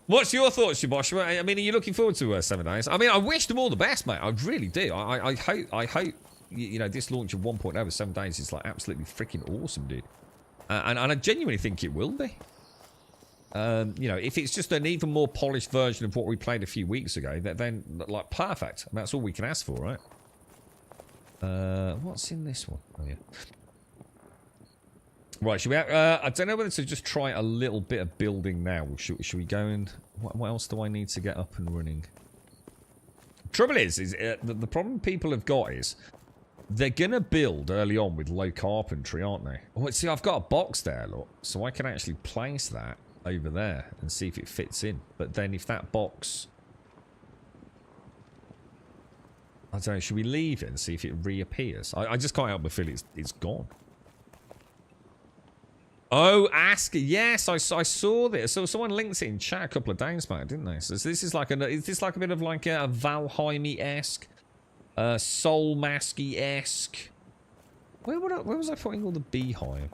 What's your thoughts, Shibosh? I mean, are you looking forward to 7 days? I mean, I wish them all the best, mate. I really do. I hope you know, this launch of 1.0 with 7 days is like absolutely freaking awesome, dude. And I genuinely think it will be. You know, if it's just an even more polished version of what we played a few weeks ago, then like perfect. That's all we can ask for, right? What's in this one? Oh yeah. Right, should we? I don't know whether to just try a little bit of building now. Should we go and what else do I need to get up and running? Trouble is the problem people have got is they're gonna build early on with low carpentry, aren't they? Oh, see, I've got a box there, look, so I can actually place that over there and see if it fits in. But then if that box, I don't know, should we leave it and see if it reappears? I just can't help but feel it's gone. Oh, ask. Yes, I saw this. So someone linked it in chat a couple of days back, didn't they? So this is like is this like a bit of like a Valheim-esque, Soul Masky-esque? Where was I putting all the beehive?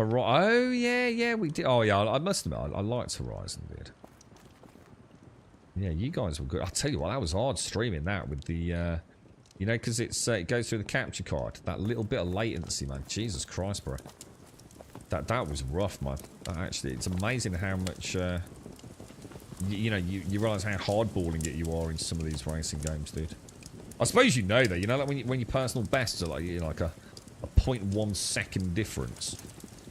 Oh yeah, we did. Oh yeah, I must admit, I liked Horizon, dude. Yeah, you guys were good. I'll tell you what, that was hard streaming that with the. You know, because it goes through the capture card. That little bit of latency, man. Jesus Christ, bro. That was rough, man. Actually, it's amazing how much, you know, you realise how hardballing it you are in some of these racing games, dude. I suppose you know, though. You know, like when your personal bests are like, you know, like a 0.1 second difference.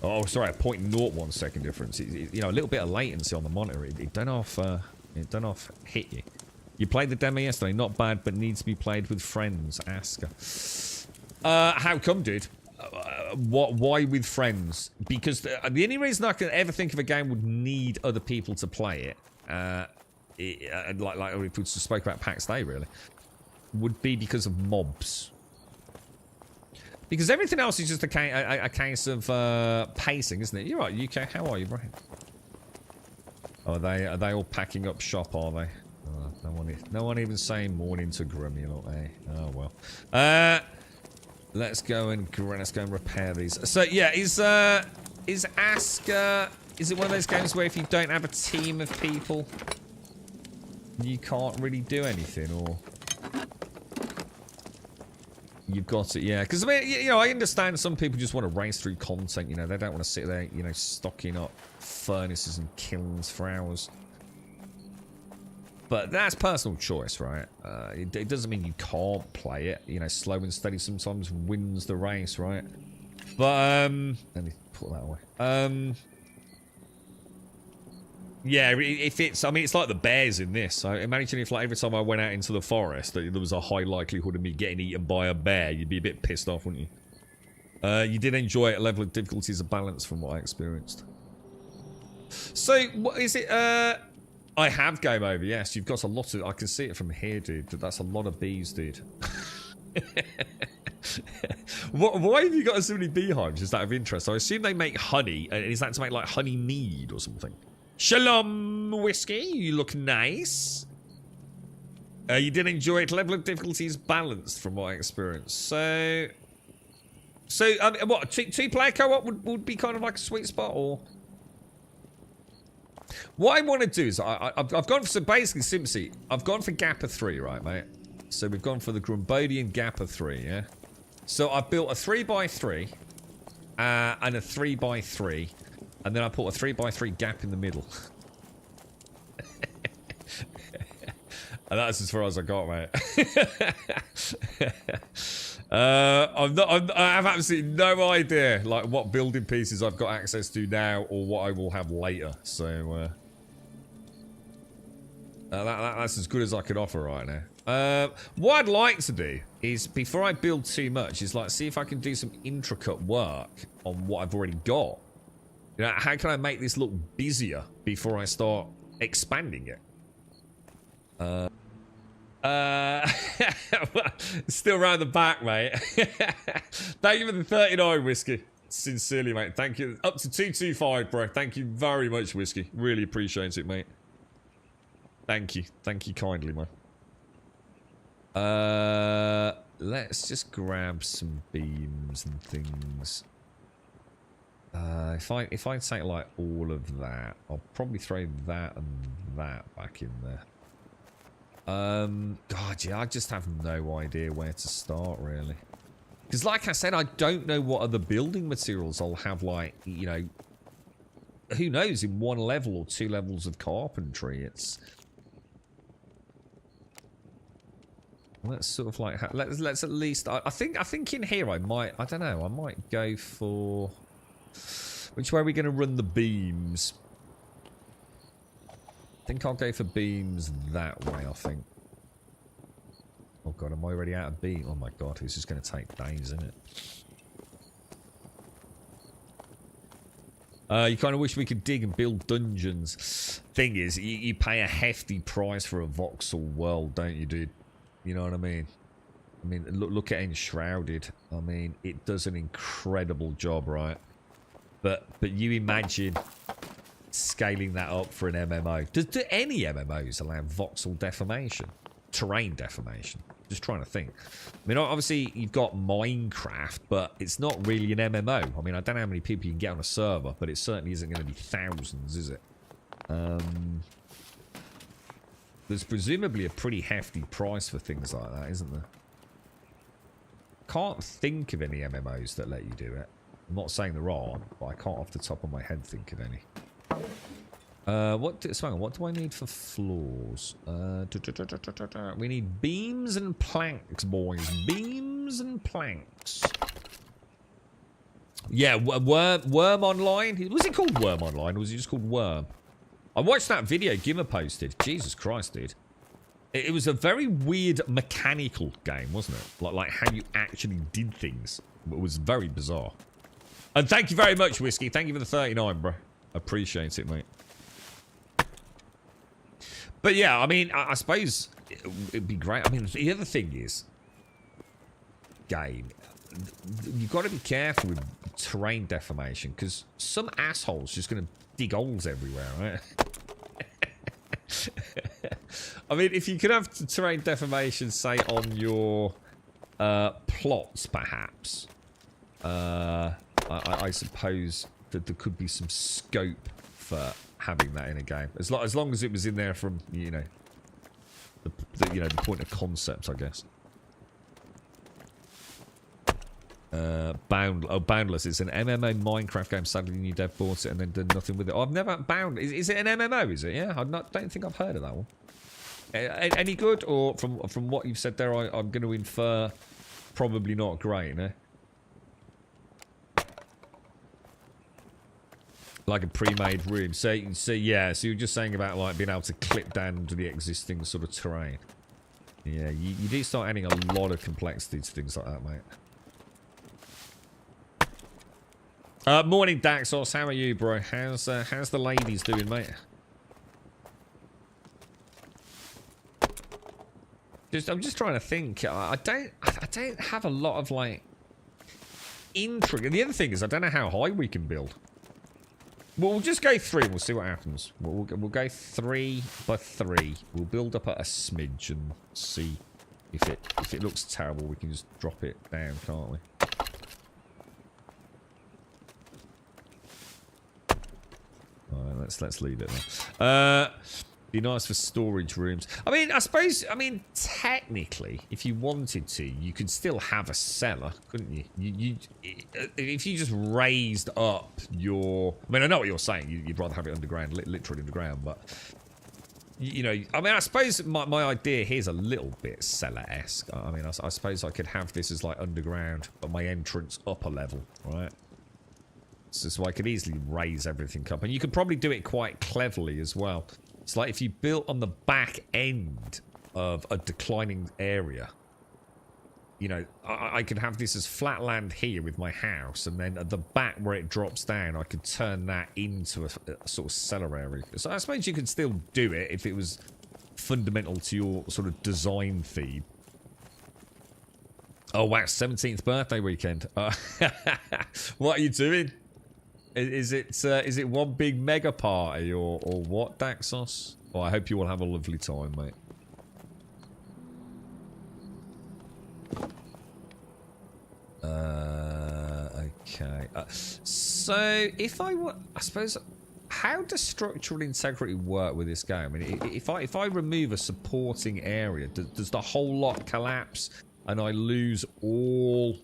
Oh, sorry, a 0.01 second difference. You know, a little bit of latency on the monitor. It don't off hit you. You played the demo yesterday, not bad, but needs to be played with friends. Ask her. How come, dude? Why with friends? Because the only reason I can ever think of a game would need other people to play it, like if we spoke about Pax Dei, really, would be because of mobs. Because everything else is just a case of pacing, isn't it? You're right, UK. How are you, Brian? Oh, are they all packing up shop? Are they? No one even saying morning to Grummy, look, eh? Oh well. Let's go and repair these. So yeah, is Ask is it one of those games where if you don't have a team of people, you can't really do anything, or You've got it, yeah. Because, I mean, you know, I understand some people just want to race through content, you know. They don't want to sit there, you know, stocking up furnaces and kilns for hours. But that's personal choice, right? It doesn't mean you can't play it. You know, slow and steady sometimes wins the race, right? But, let me put that away. Yeah, if it's, I mean, it's like the bears in this. So imagine if, like, every time I went out into the forest, there was a high likelihood of me getting eaten by a bear. You'd be a bit pissed off, wouldn't you? You did enjoy it. A level of difficulty is a balance from what I experienced. So, what is it? I have game over, yes. You've got a lot of, I can see it from here, dude. That's a lot of bees, dude. Why have you got so many beehives? Is that of interest? I assume they make honey. And is that to make, like, honey mead or something? Shalom, whiskey. You look nice. You did enjoy it. Level of difficulty is balanced from what I experienced. So what? Two-player co-op would be kind of like a sweet spot, or what I want to do is I've gone for, so basically, Simpsy, I've gone for gap of 3, right, mate? So we've gone for the Grumbodian gap of 3, yeah. So I've built a 3x3 and a 3x3. And then I put a 3x3 gap in the middle. And that's as far as I got, mate. I have absolutely no idea, like, what building pieces I've got access to now or what I will have later. So, that's as good as I could offer right now. What I'd like to do is, before I build too much, is, like, see if I can do some intricate work on what I've already got. You know, how can I make this look busier before I start expanding it? Still round the back, mate. Thank you for the 39, Whiskey. Sincerely, mate. Thank you. Up to 225, bro. Thank you very much, Whiskey. Really appreciate it, mate. Thank you. Thank you kindly, man. Let's just grab some beams and things. If I take, like, all of that, I'll probably throw that and that back in there. God, yeah, I just have no idea where to start, really. Because, like I said, I don't know what other building materials I'll have, like, you know, who knows, in 1 level or 2 levels of carpentry. It's, let's sort of, like, let's at least, I think in here I don't know, I might go for, which way are we going to run the beams? I think I'll go for beams that way, I think. Oh god, am I already out of beam? Oh my god, this is going to take days, isn't it? You kind of wish we could dig and build dungeons. Thing is, you pay a hefty price for a voxel world, don't you, dude? You know what I mean? I mean, look at Enshrouded. I mean, it does an incredible job, right? But you imagine scaling that up for an MMO. Do any MMOs allow voxel deformation? Terrain deformation? Just trying to think. I mean, obviously, you've got Minecraft, but it's not really an MMO. I mean, I don't know how many people you can get on a server, but it certainly isn't going to be thousands, is it? There's presumably a pretty hefty price for things like that, isn't there? Can't think of any MMOs that let you do it. I'm not saying there aren't, but I can't off the top of my head think of any. What do I need for floors? We need beams and planks, boys. Beams and planks. Yeah, Worm Online. Was it called Worm Online, or was it just called Worm? I watched that video Gimmer posted. Jesus Christ, dude. It was a very weird mechanical game, wasn't it? Like how you actually did things. It was very bizarre. And thank you very much, Whiskey. Thank you for the 39, bro. Appreciate it, mate. But yeah, I mean, I suppose it'd be great. I mean, the other thing is, game, you've got to be careful with terrain deformation, because some asshole's just going to dig holes everywhere, right? I mean, if you could have terrain deformation, say, on your plots, perhaps, I suppose that there could be some scope for having that in a game, as long as it was in there from, you know, the point of concept, I guess. Boundless. It's an MMO Minecraft game. Sadly, new dev bought it and then did nothing with it. Oh, I've never bound. Is it an MMO? Is it? Yeah, don't think I've heard of that one. Any good? Or from what you've said there, I'm going to infer probably not great. Eh? Like a pre-made room. So yeah. So you're just saying about like being able to clip down to the existing sort of terrain. Yeah, you do start adding a lot of complexity to things like that, mate. Morning, Daxos. How are you, bro? How's the ladies doing, mate? I'm just trying to think. I don't have a lot of like intrigue. And the other thing is, I don't know how high we can build. Well, we'll just go 3 and we'll see what happens. We'll go 3 by 3. We'll build up at a smidge and see if it looks terrible. We can just drop it down, can't we? Alright, let's leave it then. Be nice for storage rooms. I mean, technically, if you wanted to, you could still have a cellar, couldn't you? If you just raised up your... I mean, I know what you're saying. You'd rather have it underground, literally underground, but... You know, I mean, I suppose my idea here is a little bit cellar-esque. I mean, I suppose I could have this as, like, underground, but my entrance upper level, right? So I could easily raise everything up. And you could probably do it quite cleverly as well. It's like if you built on the back end of a declining area, you know, I could have this as flat land here with my house, and then at the back where it drops down, I could turn that into a sort of cellar area. So I suppose you could still do it if it was fundamental to your sort of design theme. Oh, wow, 17th birthday weekend. What are you doing? Is it one big mega party or what, Daxos? Oh, I hope you will have a lovely time, mate. Okay. So if I suppose, how does structural integrity work with this game? I mean, if I remove a supporting area, does the whole lot collapse and I lose all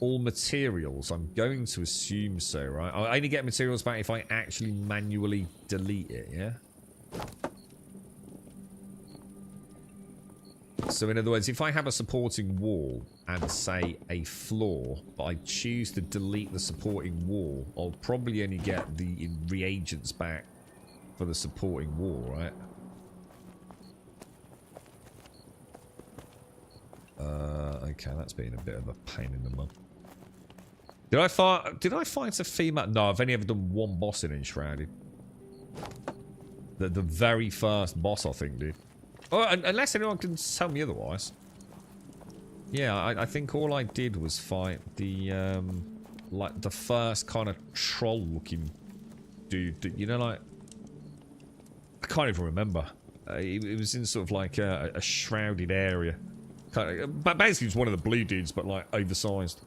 materials? I'm going to assume so, right? I only get materials back if I actually manually delete it, yeah? So in other words, if I have a supporting wall and say a floor, but I choose to delete the supporting wall, I'll probably only get the reagents back for the supporting wall, right? Okay, that's been a bit of a pain in the mud. Did I fight a female? No, I've only ever done one boss in Enshrouded. The very first boss, I think, dude. Oh, unless anyone can tell me otherwise. Yeah, I think all I did was fight the like the first kind of troll-looking dude. You know, like I can't even remember. It was in sort of like a shrouded area. But basically, it was one of the blue dudes, but like oversized.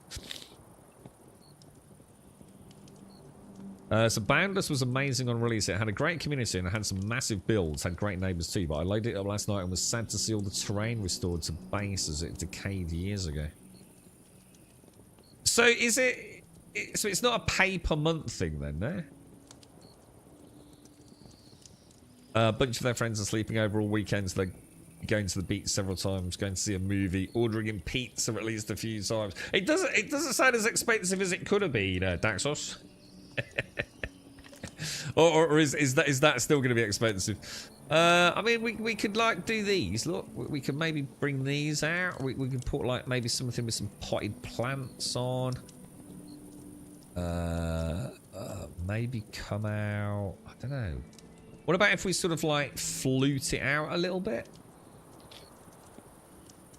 So Boundless was amazing on release. It had a great community and it had some massive builds, had great neighbours too, but I loaded it up last night and was sad to see all the terrain restored to base as it decayed years ago. So is it... So it's not a pay per month thing then, no? A bunch of their friends are sleeping over all weekends. They're going to the beach several times, going to see a movie, ordering in pizza at least a few times. It doesn't sound as expensive as it could have been, Daxos. or is that still going to be expensive? I mean, we could like do these. Look, we could maybe bring these out. We could put like maybe something with some potted plants on. Maybe come out. I don't know. What about if we sort of like flute it out a little bit?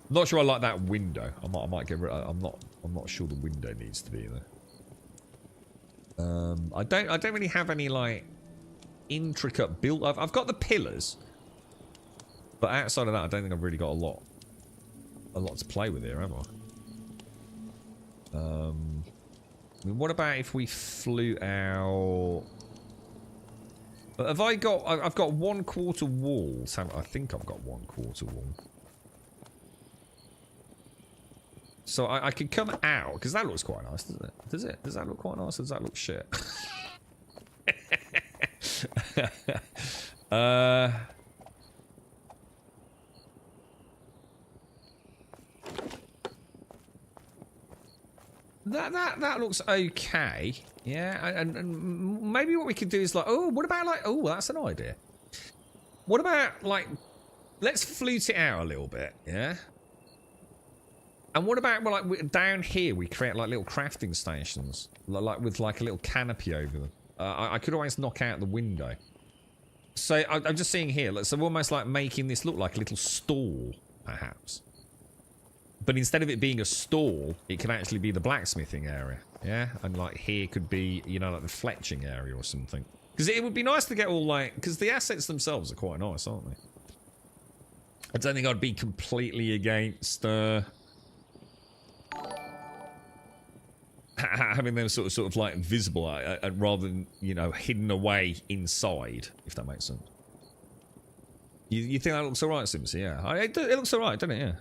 I'm not sure I like that window. I might get rid. I'm not sure the window needs to be there. I don't really have any like intricate build. I've got the pillars, but outside of that, I don't think I've really got a lot to play with here, have I? I mean, what about if we flew out? Have I got? I've got 1/4 walls. I think I've got 1/4 wall. So I can come out, because that looks quite nice, doesn't it? Does it? Does that look quite nice, or does that look shit? That looks okay. Yeah, and maybe what we could do is like, oh, what about like, oh, that's an idea. What about like, let's flute it out a little bit, yeah? And what about, well, like, down here we create like little crafting stations, like with like a little canopy over them. I could always knock out the window. So I'm just seeing here, so we're almost like making this look like a little stall, perhaps. But instead of it being a stall, it could actually be the blacksmithing area, yeah? And like here could be, you know, like the fletching area or something. Because it would be nice to get all like, because the assets themselves are quite nice, aren't they? I don't think I'd be completely against having them sort of like visible rather than, you know, hidden away inside, if that makes sense. You think that looks alright, Simpson? Yeah, it looks alright, doesn't it? Yeah.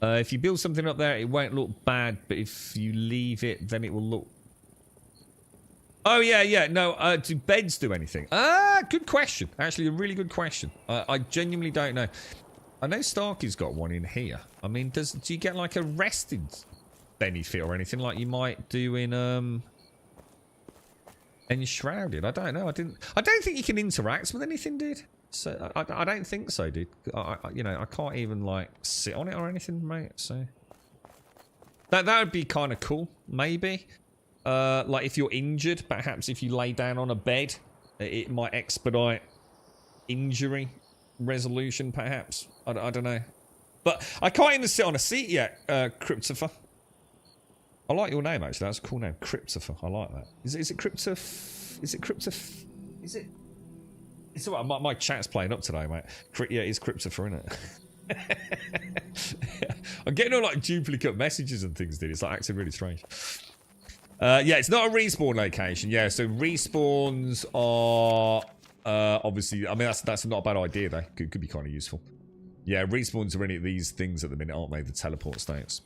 If you build something up there, it won't look bad, but if you leave it, then it will look... Oh, yeah, no, do beds do anything? Good question. Actually, a really good question. I genuinely don't know. I know Starkey's got one in here. I mean, do you get, like, a rested benefit or anything like you might do in, Enshrouded? I don't know. I don't think you can interact with anything, dude. So I don't think so, dude. You know, I can't even like sit on it or anything, mate. So that would be kind of cool, maybe. Like if you're injured, perhaps if you lay down on a bed, it might expedite injury resolution, perhaps. I don't know, but I can't even sit on a seat yet, Cryptopher. I like your name actually. That's a cool name, Cryptopher. I like that. Is it Cryptoph? Is it Cryptoph? Is it? It's alright, my chat's playing up today, mate. Yeah, it's Cryptopher, innit? I'm getting all like duplicate messages and things, dude. It's like acting really strange. Yeah, it's not a respawn location. Yeah, so respawns are obviously. I mean, that's not a bad idea though. Could be kind of useful. Yeah, respawns are any of these things at the minute, aren't they? The teleport states.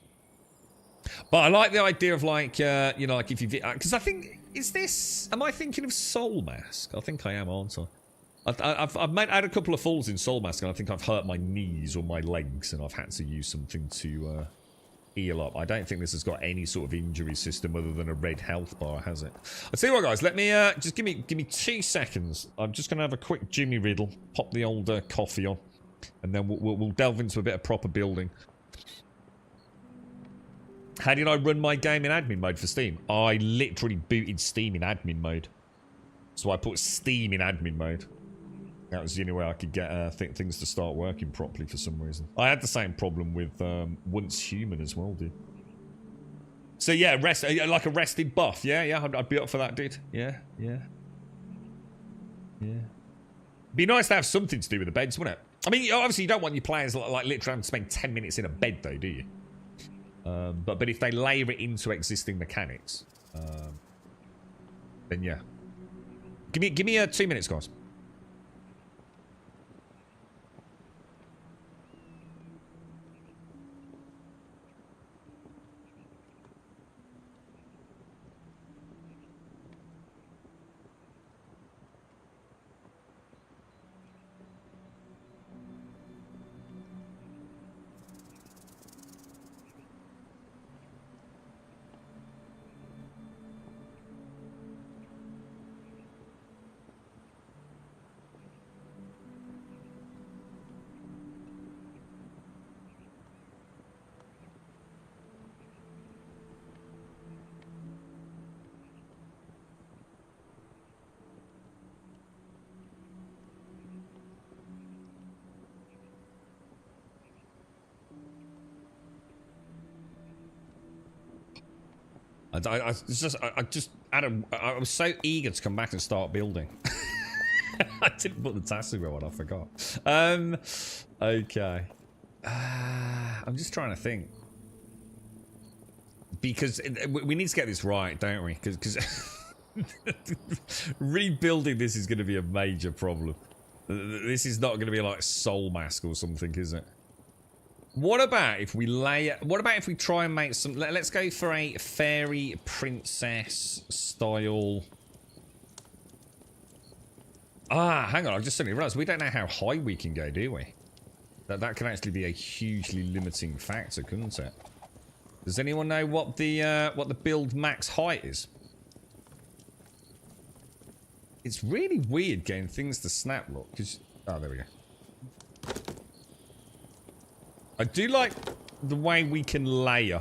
But I like the idea of like, you know, like if you, because I think is this? Am I thinking of Soul Mask? I think I am, aren't I? I've had a couple of falls in Soul Mask, and I think I've hurt my knees or my legs, and I've had to use something to heal up. I don't think this has got any sort of injury system other than a red health bar, has it? I'll tell you what, guys. Let me just give me 2 seconds. I'm just gonna have a quick Jimmy Riddle, pop the old coffee on, and then we'll delve into a bit of proper building. How did I run my game in admin mode for Steam? I literally booted Steam in admin mode, so I put Steam in admin mode. That was the only way I could get things to start working properly for some reason. I had the same problem with Once Human as well, dude. So yeah, like a rested buff. Yeah, I'd be up for that, dude. Yeah. Be nice to have something to do with the beds, wouldn't it? I mean, obviously you don't want your players like literally having to spend 10 minutes in a bed, though, do you? But if they layer it into existing mechanics, then yeah. Give me 2 minutes, guys. I was so eager to come back and start building. I didn't put the task on, I forgot. Okay. I'm just trying to think. Because we need to get this right, don't we? Because rebuilding this is going to be a major problem. This is not going to be like Soul Mask or something, is it? What about if we what about if we try and make some... Let's go for a fairy princess style... Ah, hang on. I've just suddenly realised we don't know how high we can go, do we? That can actually be a hugely limiting factor, couldn't it? Does anyone know what the build max height is? It's really weird getting things to snap, look. Oh, there we go. I do like the way we can layer.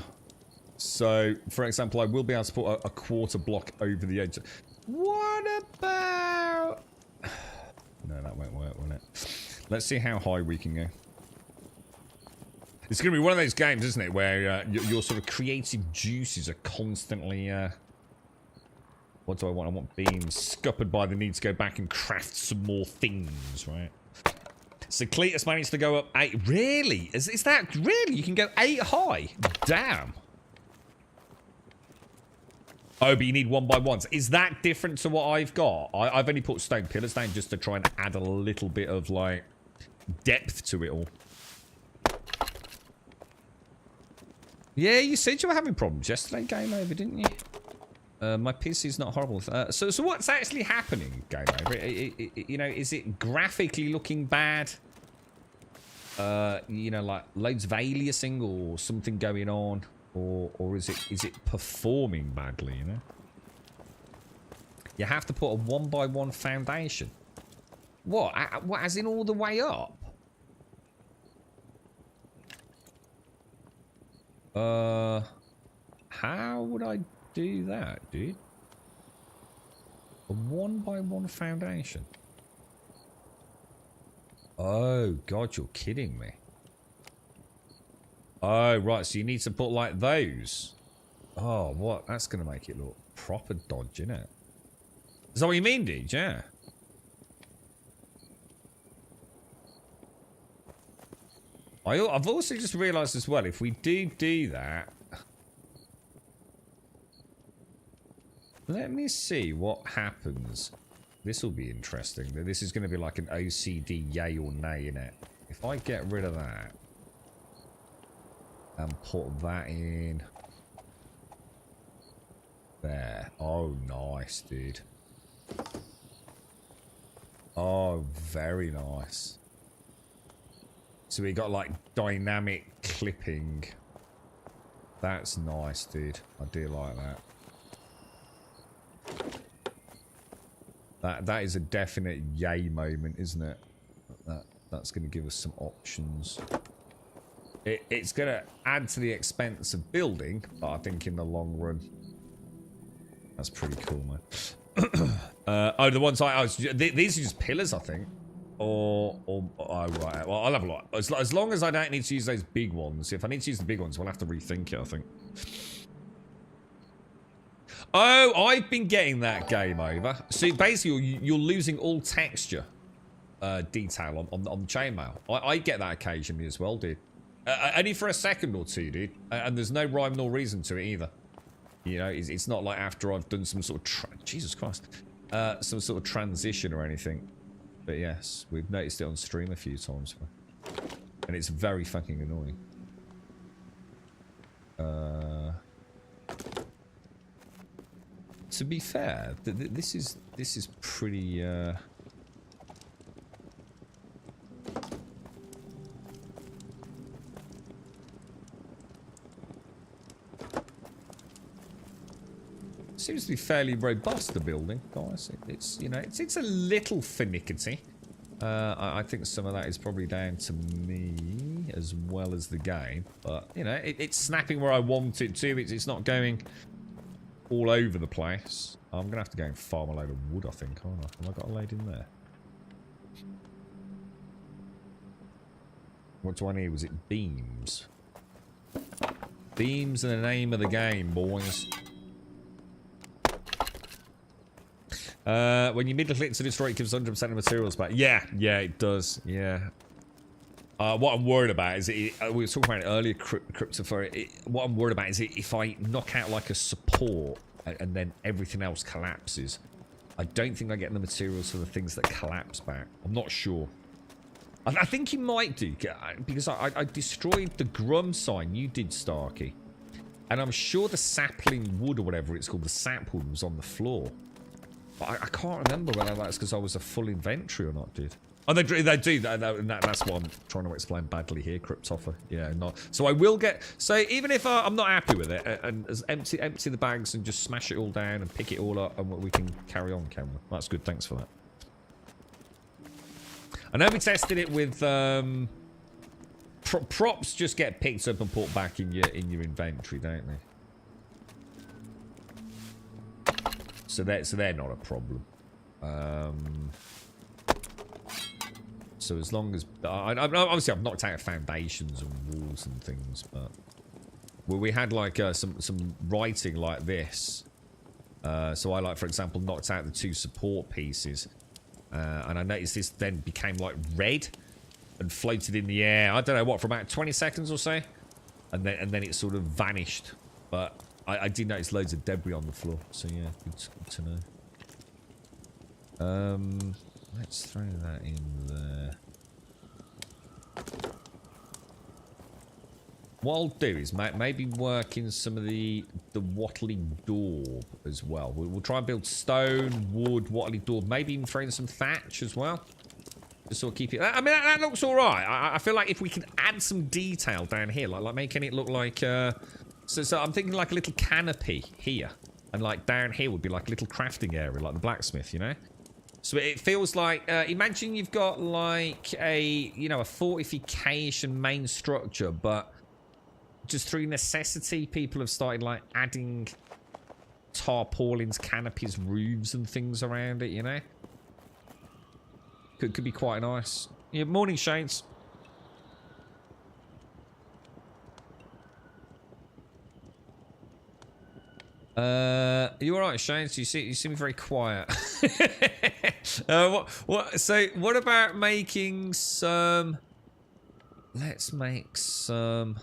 So, for example, I will be able to put a quarter block over the edge. What about... No, that won't work, will it? Let's see how high we can go. It's going to be one of those games, isn't it, where your sort of creative juices are constantly... What do I want? I want being scuppered by the need to go back and craft some more things, right? So Cletus managed to go up 8. Really? Is that... Really? You can go 8 high? Damn. Oh, but you need 1x1s. Is that different to what I've got? I've only put stone pillars down just to try and add a little bit of, like, depth to it all. Yeah, you said you were having problems yesterday, game over, didn't you? My PC's not horrible. So what's actually happening, game over? You know, is it graphically looking bad? You know, like loads of aliasing or something going on? Or is it performing badly, you know? You have to put a 1x1 foundation. What? What, as in all the way up? How would I do that, dude? A 1x1 foundation? Oh, God, you're kidding me. Oh, right, so you need to put like those. Oh, what? That's going to make it look proper dodgy, isn't it? Is that what you mean, dude? Yeah. I've also just realised as well, if we do that... Let me see what happens. This will be interesting. This is going to be like an OCD yay or nay, innit? If I get rid of that... and put that in there. Oh, nice, dude. Oh, very nice. So we got like dynamic clipping. That's nice, dude. I do like that. That is a definite yay moment, isn't it? That's going to give us some options. It's going to add to the expense of building, but I think in the long run, that's pretty cool, man. Oh, the ones these are just pillars, I think. Oh, right. Well, I'll have a look. As long as I don't need to use those big ones. If I need to use the big ones, we'll have to rethink it, I think. Oh, I've been getting that game over. So basically, you're losing all texture detail on chainmail. I get that occasionally as well, dude. Only for a second or two, dude. And there's no rhyme nor reason to it either. You know, it's not like after I've done some sort of... Jesus Christ. Some sort of transition or anything. But yes, we've noticed it on stream a few times. And it's very fucking annoying. To be fair, this is pretty... Seems to be fairly robust, the building, guys. It's, you know, it's a little finicky. I think some of that is probably down to me as well as the game. But, you know, it's snapping where I want it to. It's not going all over the place. I'm going to have to go and farm a load of wood, I think, aren't I? Have I got a load in there? What do I need? Was it beams? Beams are the name of the game, boys. When you middle click to destroy, it gives 100% of materials back. Yeah, it does. Yeah. What I'm worried about is we were talking about it earlier, Cryptophore. What I'm worried about is if I knock out like a support and then everything else collapses, I don't think I get the materials for the things that collapse back. I'm not sure. I think you might do, because I destroyed the Grum sign. You did, Starkey. And I'm sure the sapling wood, or whatever it's called, the sapwood, was on the floor. But I can't remember whether that's because I was a full inventory or not, dude. Oh, they do. That's what I'm trying to explain badly here, Cryptoffer. Yeah, not. So I will get. So even if I'm not happy with it, and empty the bags and just smash it all down and pick it all up, and we can carry on, can we? That's good. Thanks for that. I know we tested it with props. Just get picked up and put back in your inventory, don't they? So they're not a problem. So as long as obviously I've knocked out foundations and walls and things, but we had like some writing like this. So I, like, for example, knocked out the 2 support pieces, and I noticed this then became like red and floated in the air. I don't know what, for about 20 seconds or so, and then it sort of vanished. But I did notice loads of debris on the floor. So yeah, good to know. Let's throw that in there. What I'll do is maybe work in some of the wattling daub as well. We'll try and build stone, wood, wattling daub. Maybe even throw in some thatch as well. Just sort of keep it. I mean, that looks all right. I feel like if we can add some detail down here, like making it look like. So I'm thinking like a little canopy here, and like down here would be like a little crafting area, like the blacksmith, you know. So it feels like, imagine you've got like a fortification main structure, but just through necessity, people have started like adding tarpaulins, canopies, roofs and things around it, you know? Could be quite nice. Yeah, morning, Shanes. Are you alright, Shane? So you seem very quiet. So what about making some? Let's make sure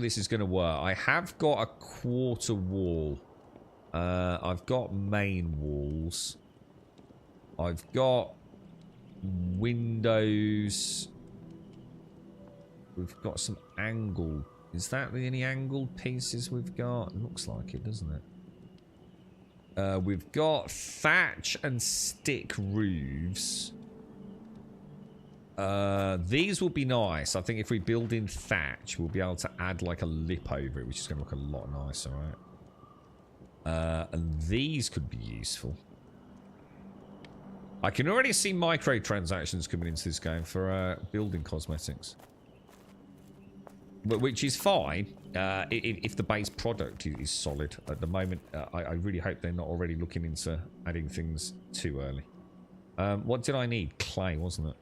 this is going to work. I have got a quarter wall. I've got main walls. I've got windows. We've got some angled. Is that the only angled pieces we've got? It looks like it, doesn't it? We've got thatch and stick roofs. These will be nice. I think if we build in thatch, we'll be able to add like a lip over it, which is going to look a lot nicer, right? And these could be useful. I can already see microtransactions coming into this game for building cosmetics. Which is fine if the base product is solid. At the moment, I really hope they're not already looking into adding things too early. What did I need? Clay, wasn't it?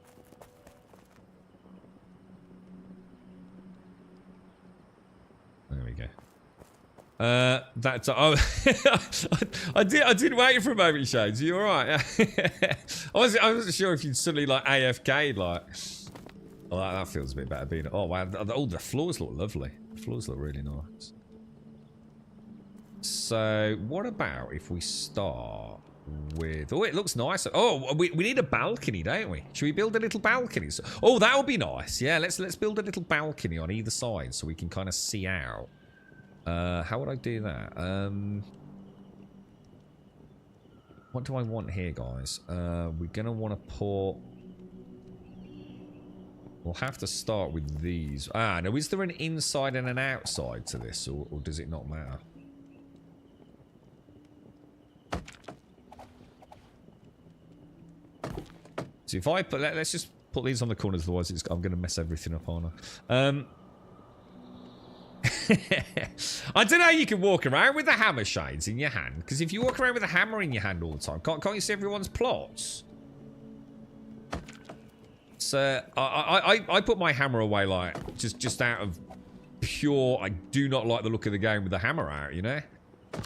There we go. That's I did wait for a moment, Shades. Are you alright? I wasn't sure if you'd suddenly like AFK'd like. Oh, that feels a bit better being. Oh wow! Oh, the floors look lovely. The floors look really nice. So, what about if we start with? Oh, it looks nice. Oh, we need a balcony, don't we? Should we build a little balcony? Oh, that would be nice. Yeah, let's build a little balcony on either side so we can kind of see out. How would I do that? What do I want here, guys? We're gonna want to put. We'll have to start with these. Ah, now is there an inside and an outside to this, or does it not matter? So if I put, let's just put these on the corners, otherwise I'm going to mess everything up, aren't I? I don't know how you can walk around with the hammer shades in your hand, because if you walk around with a hammer in your hand all the time, can't you see everyone's plots? So I put my hammer away like just out of pure. I do not like the look of the game with the hammer out. You know,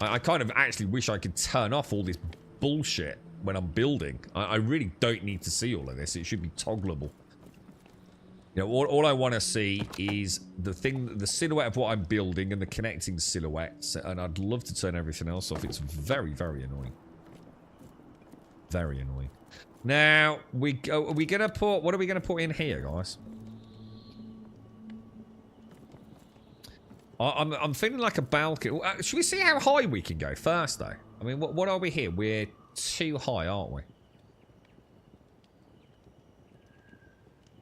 I kind of actually wish I could turn off all this bullshit when I'm building. I really don't need to see all of this. It should be toggleable. You know, all I want to see is the silhouette of what I'm building and the connecting silhouettes. And I'd love to turn everything else off. It's very, very annoying. Very annoying. Now, are we going to put... What are we going to put in here, guys? I'm feeling like a balcony. Should we see how high we can go first, though? I mean, what are we here? We're too high, aren't we?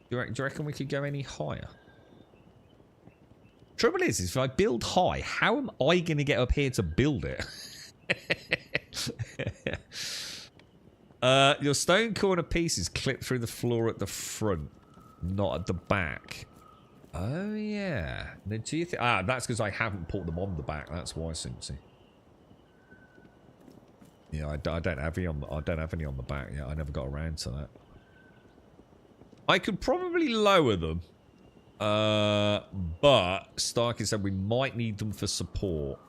Do you reckon we could go any higher? Trouble is if I build high, how am I going to get up here to build it? Your stone corner pieces clip through the floor at the front, not at the back. Oh, yeah. Now, do you think... Ah, that's because I haven't put them on the back. That's why, Simpsy. Yeah, I don't have any on the back. Yeah, I never got around to that. I could probably lower them. But Starkey said we might need them for support.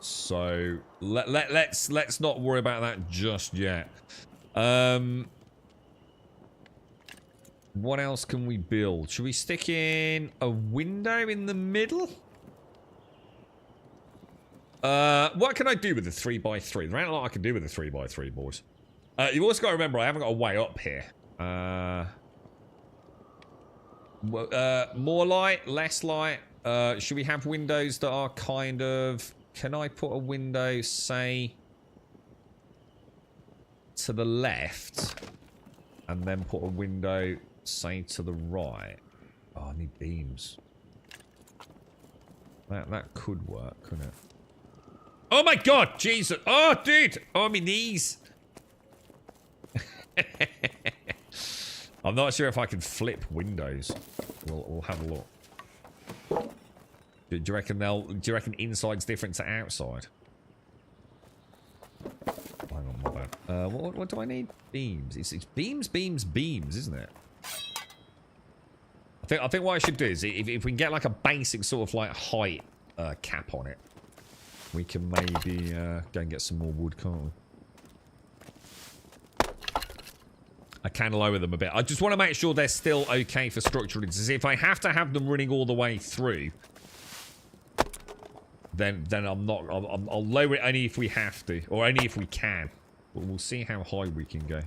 So let's not worry about that just yet. What else can we build? Should we stick in a window in the middle? What can I do with the 3x3? There ain't a lot I can do with the 3x3, boys. You've also got to remember I haven't got a way up here. More light, less light. Should we have windows that are kind of... Can I put a window, say, to the left, and then put a window, say, to the right? Oh, I need beams. That could work, couldn't it? Oh my god, Jesus! Oh, dude! Oh, my knees! I'm not sure if I can flip windows. We'll have a look. Do you reckon inside's different to outside? Hang on, my bad. What do I need? Beams. It's beams, beams, beams, isn't it? I think what I should do is if we can get like a basic sort of like height cap on it, we can maybe go and get some more wood, can't we? I can lower them a bit. I just want to make sure they're still okay for structural integrity. If I have to have them running all the way through, then I'm not. I'll lower it only if we have to, or only if we can. But we'll see how high we can go,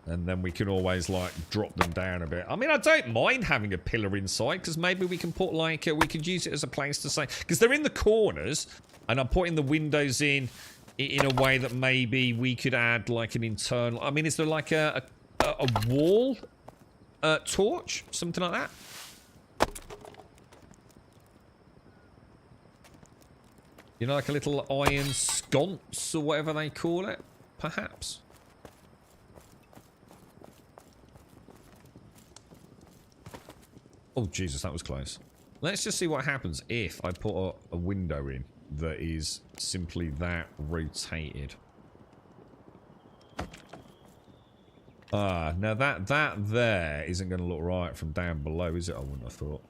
and then we can always like drop them down a bit. I mean, I don't mind having a pillar inside because maybe we can put like we could use it as a place to say because they're in the corners, and I'm putting the windows in a way that maybe we could add like an internal... I mean, is there like a wall torch? Something like that? You know, like a little iron sconce or whatever they call it? Perhaps. Oh, Jesus, that was close. Let's just see what happens if I put a window in that is simply that rotated. Now that there isn't going to look right from down below, is it? I wouldn't have thought.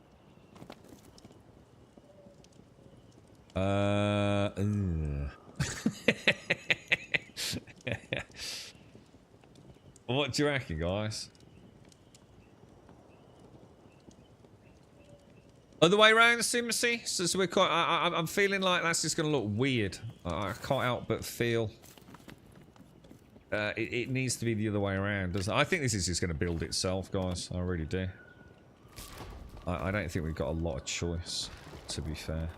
What do you reckon, guys? Other way around, Simsy. So we're quite. I'm feeling like that's just going to look weird. I can't help but feel it needs to be the other way around, doesn't it? I think this is just going to build itself, guys. I really do. I don't think we've got a lot of choice, to be fair.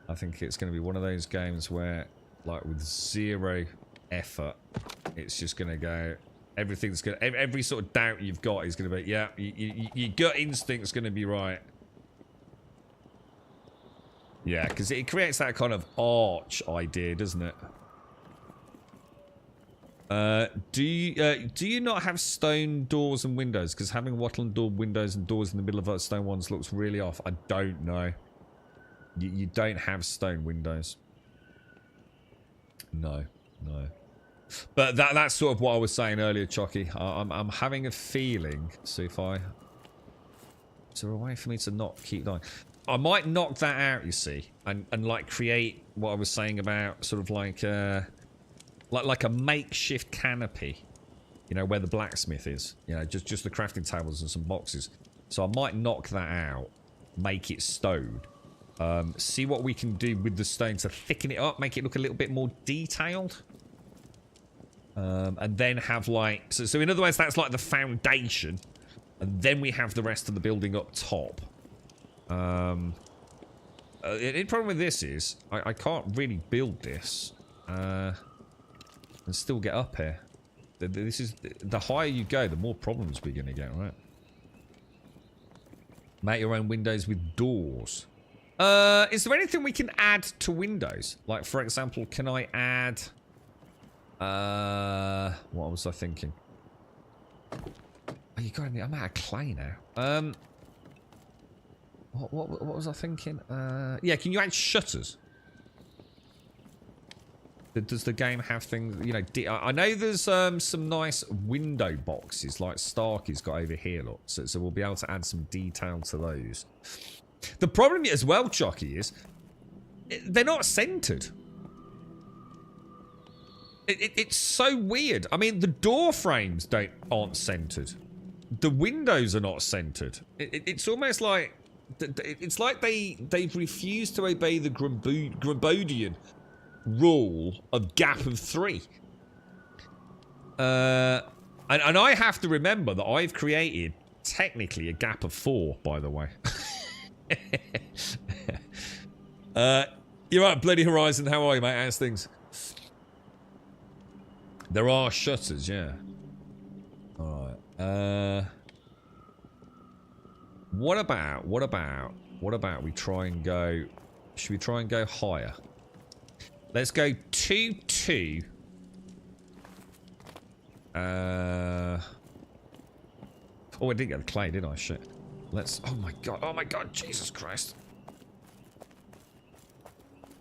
I think it's going to be one of those games where, like, with zero effort, it's just going to go. Everything's going. Every sort of doubt you've got is going to be, yeah, your gut instinct's going to be right. Yeah, because it creates that kind of arch idea, doesn't it? Do you not have stone doors and windows? Because having wattle and door windows and doors in the middle of those stone ones looks really off. I don't know. You don't have stone windows. No. But that's sort of what I was saying earlier, Chucky. I'm having a feeling. See if I... Is there a way for me to not keep dying? I might knock that out, you see, and like create what I was saying about sort of like a makeshift canopy, you know, where the blacksmith is, you know, just the crafting tables and some boxes. So I might knock that out, make it stone, See what we can do with the stone to thicken it up, make it look a little bit more detailed. And then have like... So in other words, that's like the foundation. And then we have the rest of the building up top. The problem with this is, I can't really build this. And still get up here. This is... The higher you go, the more problems we're going to get, right? Make your own windows with doors. Is there anything we can add to windows? Like, for example, can I add... what was I thinking? Oh, you got me. I'm out of clay now. What was I thinking? Yeah, can you add shutters? Does the game have things, you know, I know there's some nice window boxes like Starkey's got over here, look. So we'll be able to add some detail to those. The problem as well, Chucky, is they're not centered. It's so weird. I mean, the door frames aren't centered. The windows are not centered. It's almost like it's like they've refused to obey the Grabodian rule of gap of 3. And I have to remember that I've created technically a gap of 4, by the way. You're right, Bloody Horizon. How are you, mate? How's things? There are shutters, yeah. Alright. What about we try and go... Should we try and go higher? Let's go 2-2. Oh, I didn't get the clay, did I? Shit. Let's... Oh my god, Jesus Christ.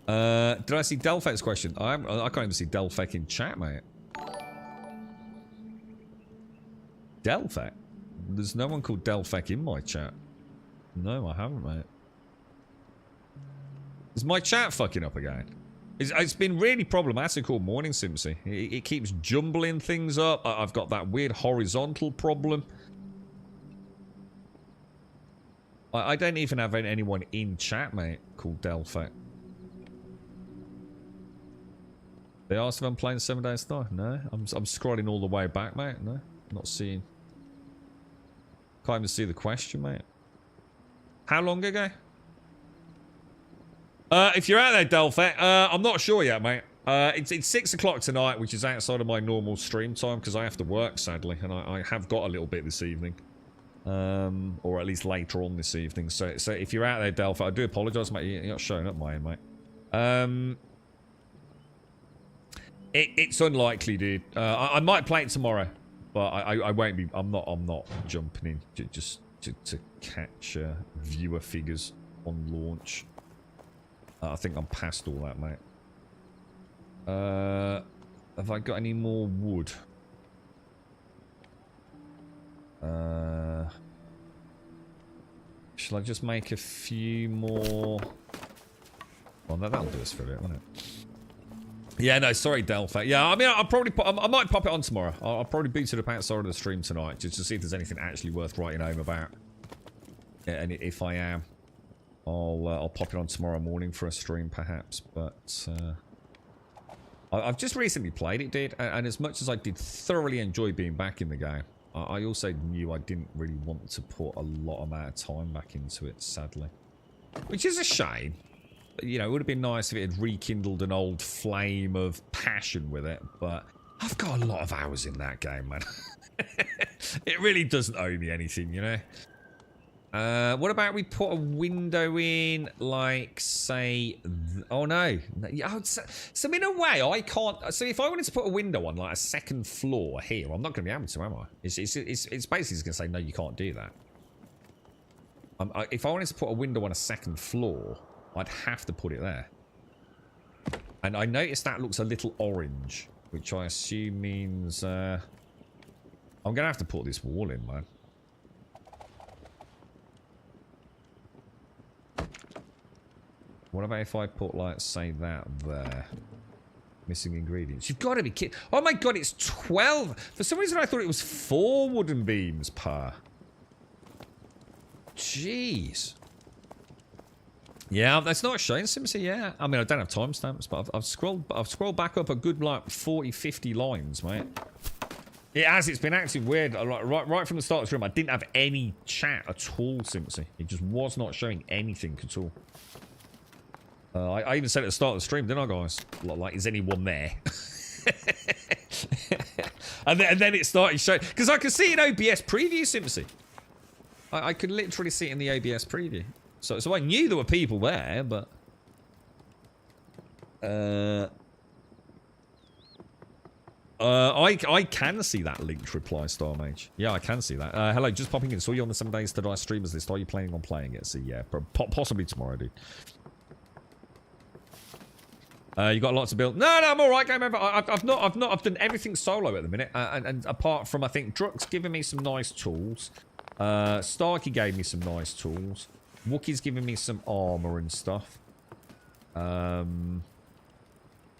Did I see Delphec's question? I can't even see Delphec in chat, mate. Delphec? There's no one called Delphec in my chat. No, I haven't, mate. Is my chat fucking up again? It's been really problematic all morning, Simpsy. It keeps jumbling things up. I've got that weird horizontal problem. I don't even have anyone in chat, mate, called Delphec. They asked if I'm playing 7 Days to Die. No, I'm scrolling all the way back, mate. No, not seeing. Can't even see the question, mate. How long ago? If you're out there, Delphec, I'm not sure yet, mate. It's 6 o'clock tonight, which is outside of my normal stream time because I have to work, sadly, and I have got a little bit this evening, or at least later on this evening. So if you're out there, Delphec, I do apologise, mate. You're not showing up, mine, mate. It's unlikely, dude. I might play it tomorrow, but I won't be. I'm not jumping in just to catch viewer figures on launch. I think I'm past all that, mate. Have I got any more wood? Shall I just make a few more? Well, that'll do us for a bit, won't it? Yeah, no, sorry, Delphec. Yeah, I mean, I might pop it on tomorrow. I'll probably boot it up outside of the stream tonight just to see if there's anything actually worth writing home about. Yeah, and if I am, I'll pop it on tomorrow morning for a stream, perhaps. But I've just recently played it, dude, and as much as I did thoroughly enjoy being back in the game, I also knew I didn't really want to put a lot amount of time back into it, sadly, which is a shame. You know, it would have been nice if it had rekindled an old flame of passion with it, but I've got a lot of hours in that game, man. It really doesn't owe me anything, you know? What about we put a window in, like, say... Oh, no. So in a way, I can't... So if I wanted to put a window on, like, a second floor here, I'm not going to be able to, am I? It's basically just going to say, no, you can't do that. If I wanted to put a window on a second floor... I'd have to put it there. And I noticed that looks a little orange, which I assume means... I'm going to have to put this wall in, man. What about if I put, like, say that there? Missing ingredients. You've got to be kidding. Oh my god, it's 12! For some reason I thought it was 4 wooden beams per. Jeez. Yeah, that's not showing Simpson. Yeah, I mean I don't have timestamps, but I've scrolled back up a good like 40, 50 lines, mate. It has. It's been acting weird. Right from the start of the stream, I didn't have any chat at all, Simpson. It just was not showing anything at all. I even said at the start of the stream, didn't I, guys? Like, is anyone there? and then it started showing because I could see an OBS preview, Simpson. I could literally see it in the OBS preview. So I knew there were people there, but I can see that linked reply, Star Mage. Yeah, I can see that. Hello, just popping in. Saw you on the 7 Days to Die streamers list. Are you planning on playing it? So yeah, possibly tomorrow, dude. You got a lot to build. No, I'm all right, game over. I've done everything solo at the minute, and apart from I think Druck's giving me some nice tools. Starkey gave me some nice tools. Wookiee's giving me some armor and stuff. And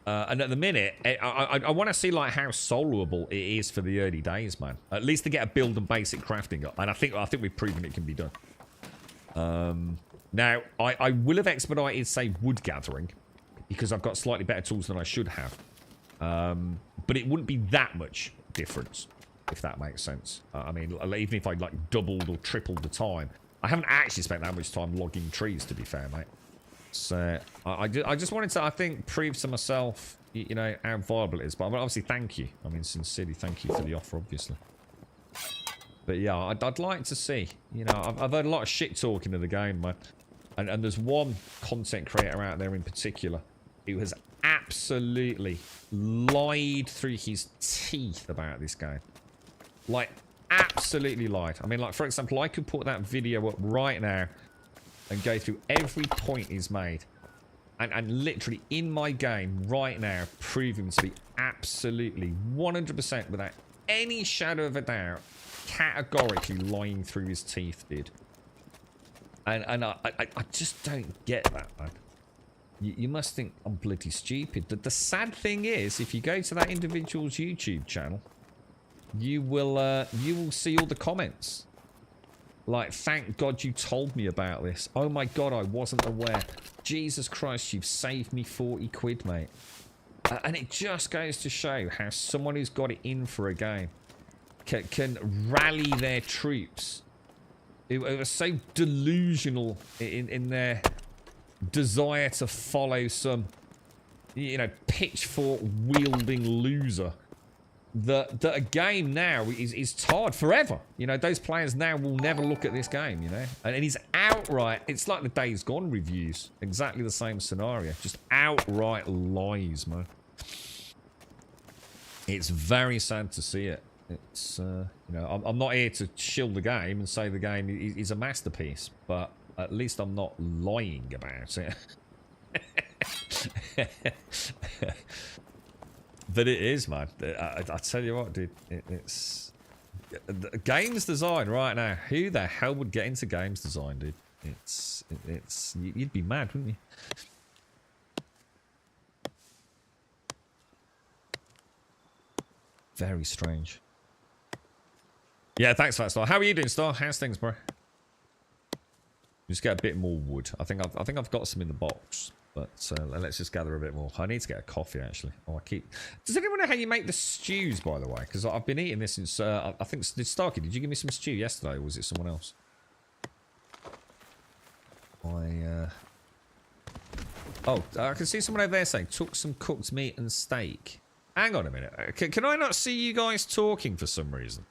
at the minute, I want to see like how soloable it is for the early days, man. At least to get a build and basic crafting up, and I think we've proven it can be done. Now I will have expedited, say, wood gathering because I've got slightly better tools than I should have. But it wouldn't be that much difference, if that makes sense. I mean, even if I like doubled or tripled the time. I haven't actually spent that much time logging trees, to be fair, mate. So, I just wanted to, I think, prove to myself, you know, how viable it is. But obviously, thank you. I mean, sincerely, thank you for the offer, obviously. But yeah, I'd like to see. You know, I've heard a lot of shit talking of the game, man. And there's one content creator out there in particular who has absolutely lied through his teeth about this game. Like, absolutely lied. I mean, like, for example, I could put that video up right now and go through every point he's made. And literally, in my game, right now, prove him to be absolutely 100% without any shadow of a doubt, categorically lying through his teeth, dude. And I just don't get that, man. You must think I'm bloody stupid. The sad thing is, if you go to that individual's YouTube channel, you will see all the comments. Like, thank God you told me about this. Oh my God, I wasn't aware. Jesus Christ, you've saved me 40 quid, mate. And it just goes to show how someone who's got it in for a game can rally their troops who are so delusional in their desire to follow some, you know, pitchfork-wielding loser. That a game now is tarred forever. You know, those players now will never look at this game, you know. And he's outright, it's like the Days Gone reviews. Exactly the same scenario. Just outright lies, man. It's very sad to see it. It's, you know, I'm not here to shill the game and say the game is a masterpiece, but at least I'm not lying about it. But it is, man. I tell you what, dude. It's games design right now. Who the hell would get into games design, dude? It's you'd be mad, wouldn't you? Very strange. Yeah, thanks for that, Star. How are you doing, Star? How's things, bro? Just get a bit more wood. I think I've got some in the box. But let's just gather a bit more. I need to get a coffee, actually. Oh, Does anyone know how you make the stews, by the way? Because I've been eating this since... I think... Starkey, did you give me some stew yesterday, or was it someone else? Oh, I can see someone over there saying, took some cooked meat and steak. Hang on a minute. Can I not see you guys talking for some reason?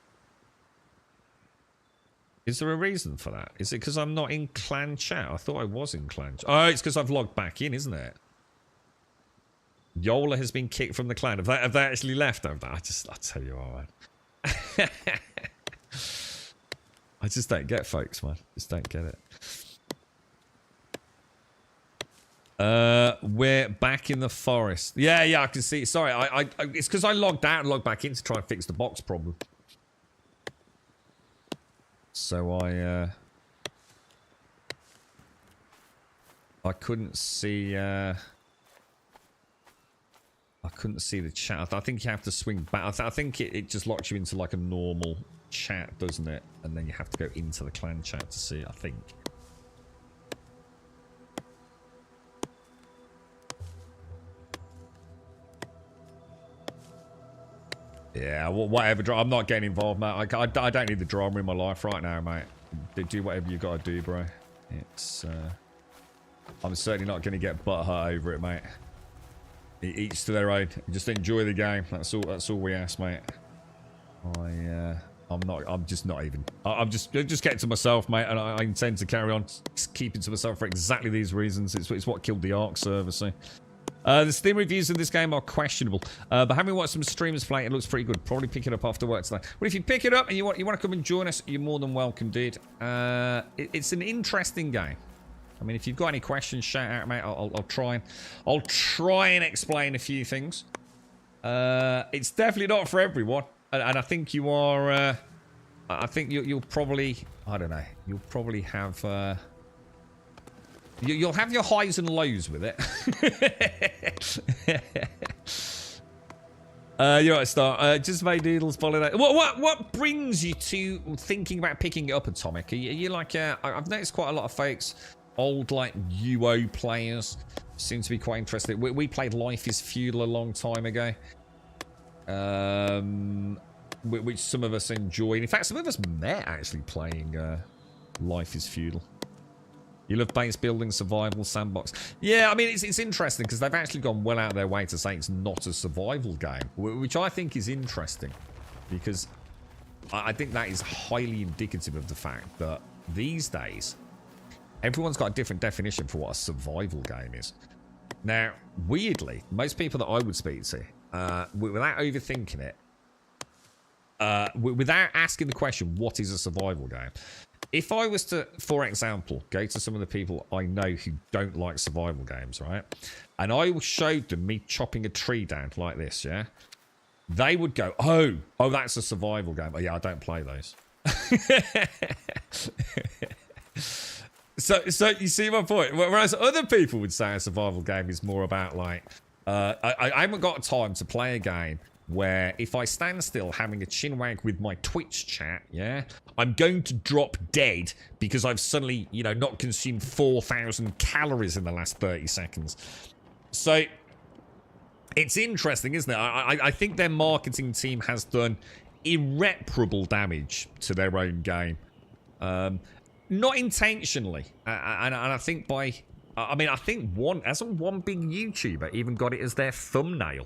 Is there a reason for that? Is it because I'm not in clan chat? I thought I was in clan chat. Oh, it's because I've logged back in, isn't it? Yola has been kicked from the clan. Have they actually left? I tell you what, man. I just don't get folks, man. Just don't get it. We're back in the forest. Yeah, I can see. Sorry, it's because I logged out and logged back in to try and fix the box problem. So I couldn't see the chat. I think you have to swing back. I think it just locks you into like a normal chat, doesn't it? And then you have to go into the clan chat to see it, I think. Yeah, whatever. I'm not getting involved, mate. I don't need the drama in my life right now, mate. Do whatever you got to do, bro. It's... I'm certainly not going to get butthurt over it, mate. Each to their own. Just enjoy the game. That's all we ask, mate. I'm just not even. I'm just getting to myself, mate, and I intend to carry on keeping to myself for exactly these reasons. It's what killed the Ark server, so. The Steam reviews of this game are questionable, but having watched some streamers play, it looks pretty good. Probably pick it up after work today. Well, if you pick it up and you want to come and join us, you're more than welcome, dude. It's an interesting game. I mean, if you've got any questions, shout out, mate. I'll try and explain a few things. It's definitely not for everyone, and I think you are. I think you'll probably. I don't know. You'll probably have. You'll have your highs and lows with it. You're right, Star. Just made noodles bolognese. What brings you to thinking about picking it up, Atomic? Are you like? I've noticed quite a lot of folks. Old like UO players seem to be quite interested. We played Life is Fuel a long time ago, which some of us enjoyed. In fact, some of us met actually playing Life is Fuel. You love base building, survival, sandbox. Yeah, I mean it's interesting because they've actually gone well out of their way to say it's not a survival game, which I think is interesting because I think that is highly indicative of the fact that these days. Everyone's got a different definition for what a survival game is. Now, weirdly, most people that I would speak to, without overthinking it, without asking the question, what is a survival game? If I was to, for example, go to some of the people I know who don't like survival games, right? And I showed them me chopping a tree down like this, yeah? They would go, oh, that's a survival game. Oh, yeah, I don't play those. So you see my point. Whereas other people would say a survival game is more about like, I haven't got time to play a game where if I stand still having a chinwag with my Twitch chat, yeah, I'm going to drop dead because I've suddenly, not consumed 4,000 calories in the last 30 seconds. So it's interesting, isn't it? I think their marketing team has done irreparable damage to their own game. Not intentionally, and I think I think one big YouTuber even got it as their thumbnail.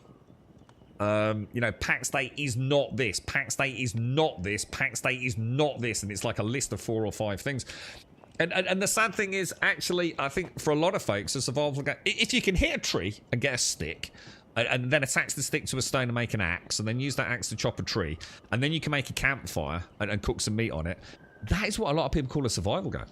Pax Dei is not this, Pax Dei is not this, Pax Dei is not this, and it's like a list of 4 or 5 things. And the sad thing is, actually, I think for a lot of folks, a survival game, if you can hit a tree and get a stick, and then attach the stick to a stone and make an axe, and then use that axe to chop a tree, and then you can make a campfire and cook some meat on it. That is what a lot of people call a survival game.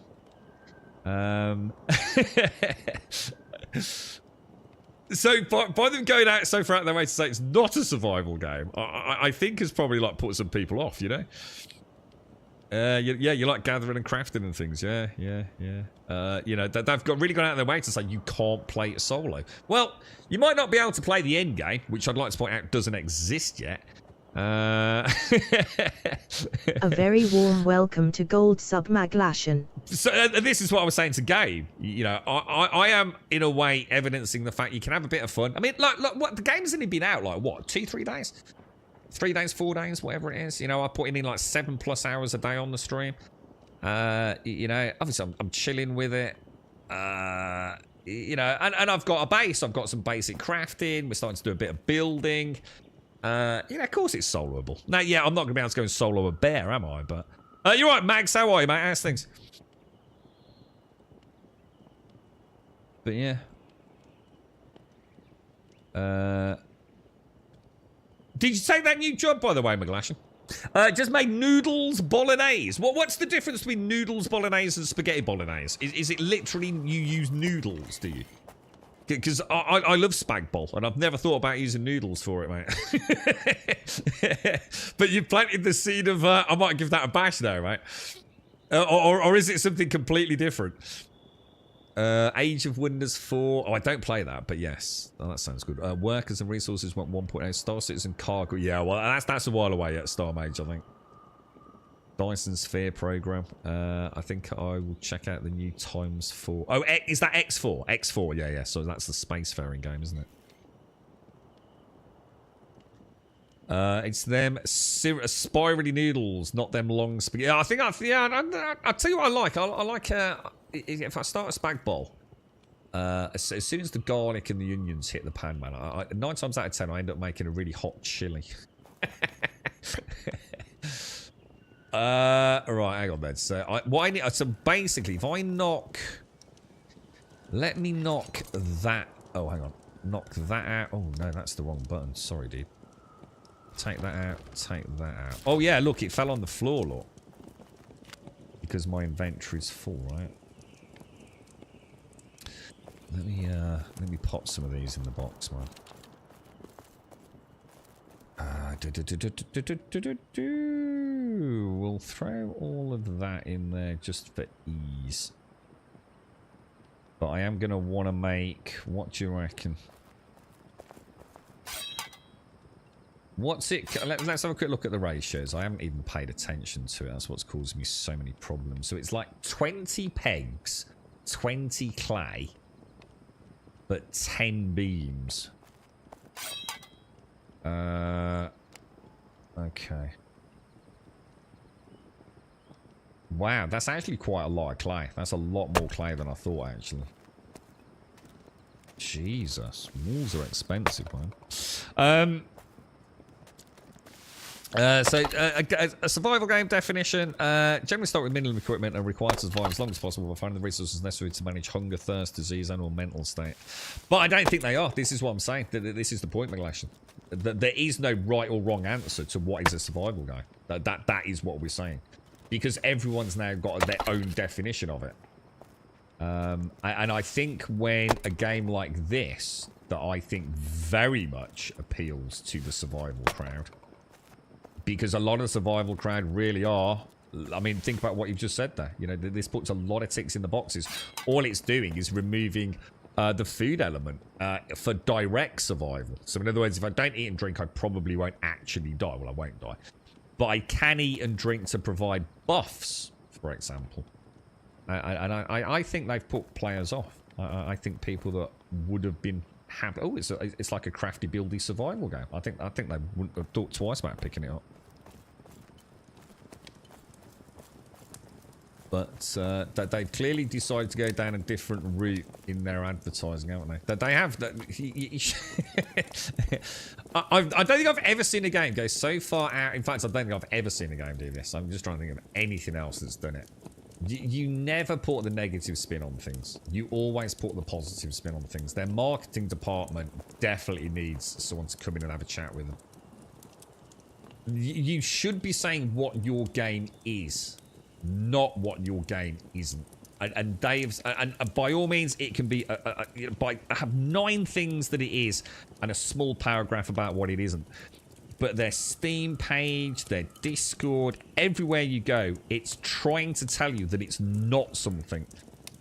So by them going out so far out of their way to say it's not a survival game, I think has probably like put some people off, Yeah, you like gathering and crafting and things. Yeah. They've really gone out of their way to say you can't play it solo. Well, you might not be able to play the end game, which I'd like to point out doesn't exist yet. A very warm welcome to Gold Sub Maglashan. So this is what I was saying to Gabe. I am in a way evidencing the fact you can have a bit of fun. I mean, look, what the game's only been out like what 2-3 days, 3 days, 4 days, whatever it is. I put in like 7+ hours a day on the stream. Obviously I'm chilling with it. And I've got a base. I've got some basic crafting. We're starting to do a bit of building. Of course it's soloable. Now, yeah, I'm not going to be able to go and solo a bear, am I? But you're right, Max. How are you, mate? How's things? But yeah. Did you take that new job, by the way, McGlashan? Just made noodles bolognese. What's the difference between noodles bolognese and spaghetti bolognese? Is it literally you use noodles, do you? Because I love spag bol, and I've never thought about using noodles for it, mate. But you planted the seed of, I might give that a bash now, mate. Or is it something completely different? Age of Wonders 4. Oh, I don't play that, but yes. Oh, that sounds good. Workers and resources want 1.8. Star Citizen Cargo. Yeah, well, that's a while away yet, Star Mage, I think. Dyson Sphere program. I think I will check out the new Times 4. Oh, is that X4? X4, yeah. So that's the spacefaring game, isn't it? It's them spirally noodles, not them long spaghetti. I think I'll tell you what I like. I like if I start a spag bowl. As soon as the garlic and the onions hit the pan, man, 9 times out of 10 I end up making a really hot chili. Right, hang on then. So so basically, if I knock, let me knock that. Oh, hang on, knock that out. Oh no, that's the wrong button. Sorry, dude. Take that out. Take that out. Oh yeah, look, it fell on the floor, look. Because my inventory's full, right? Let me pop some of these in the box, man. We'll throw all of that in there just for ease. But I am going to want to make... What do you reckon? What's it... Let's have a quick look at the ratios. I haven't even paid attention to it. That's what's causing me so many problems. So it's like 20 pegs, 20 clay, but 10 beams. Okay. Wow, that's actually quite a lot of clay. That's a lot more clay than I thought, actually. Jesus, walls are expensive, man. A survival game definition. Generally start with minimum equipment and required to survive as long as possible by finding the resources necessary to manage hunger, thirst, disease, and or mental state. But I don't think they are. This is what I'm saying. This is the point, McGlashan. There is no right or wrong answer to what is a survival game. That is what we're saying. Because everyone's now got their own definition of it. And I think when a game like this, that I think very much appeals to the survival crowd. Because a lot of the survival crowd really are... I mean, think about what you've just said there. You know, this puts a lot of ticks in the boxes. All it's doing is removing the food element for direct survival. So in other words, if I don't eat and drink, I probably won't actually die. Well, I won't die. But I can eat and drink to provide buffs, for example. And I think they've put players off. I think people that would have been happy... Oh, it's like a crafty, buildy survival game. I think they wouldn't have thought twice about picking it up. But they've clearly decided to go down a different route in their advertising, haven't they? They have... I don't think I've ever seen a game go so far out... In fact, I don't think I've ever seen a game do this. I'm just trying to think of anything else that's done it. You never put the negative spin on things. You always put the positive spin on things. Their marketing department definitely needs someone to come in and have a chat with them. You should be saying what your game is, not what your game isn't. And Dave's... And by all means, it can be... have 9 things that it is and a small paragraph about what it isn't. But their Steam page, their Discord, everywhere you go, it's trying to tell you that it's not something.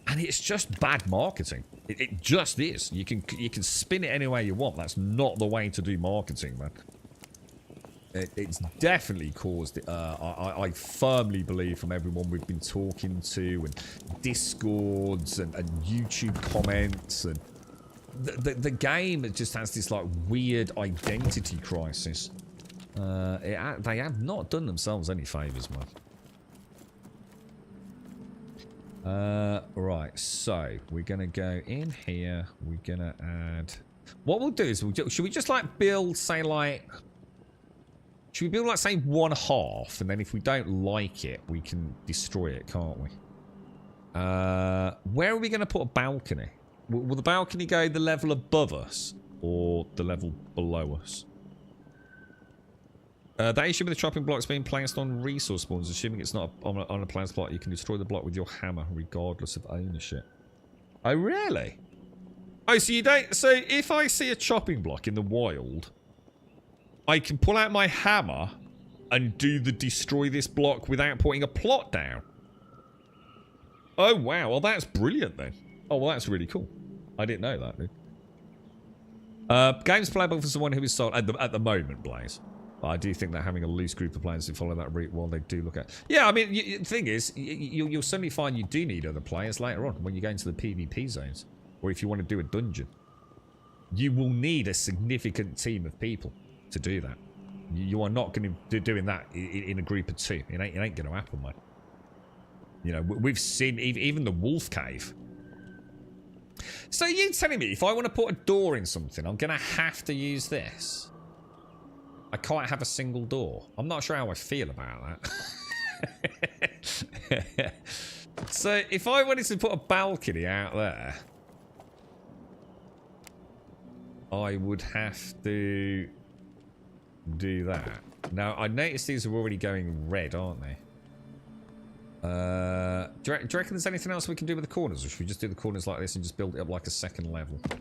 And it's just bad marketing. It just is. You can spin it any way you want. That's not the way to do marketing, man. It's definitely caused... I firmly believe from everyone we've been talking to, and Discords, and YouTube comments, and... The game just has this, like, weird identity crisis. They have not done themselves any favours, man. Right, so we're going to go in here. We're going to add... What we'll do is, should we just, like, build, say, like... Should we build, like, say, 1/2? And then if we don't like it, we can destroy it, can't we? Where are we going to put a balcony? Will the balcony go the level above us? Or the level below us? That issue with the chopping blocks being placed on resource spawns, assuming it's not on a planned spot, you can destroy the block with your hammer, regardless of ownership. Oh, really? Oh, so you don't... So, if I see a chopping block in the wild, I can pull out my hammer and do the destroy this block without putting a plot down? Oh, wow. Well, that's brilliant, then. Oh, well, that's really cool. I didn't know that, dude. Games playable for someone who is sold at the moment, Blaze. But I do think that having a loose group of players who follow that route, while they do look at... Yeah, I mean, the thing is, you'll suddenly find you do need other players later on when you go into the PvP zones. Or if you want to do a dungeon. You will need a significant team of people to do that. You are not going to be doing that in a group of 2. It ain't going to happen, mate. You know, we've seen even the wolf cave. So you telling me if I want to put a door in something, I'm going to have to use this? I can't have a single door. I'm not sure how I feel about that. So if I wanted to put a balcony out there, I would have to do that. Now, I noticed these are already going red, aren't they? Do you reckon there's anything else we can do with the corners? Or should we just do the corners like this and just build it up like a second level? If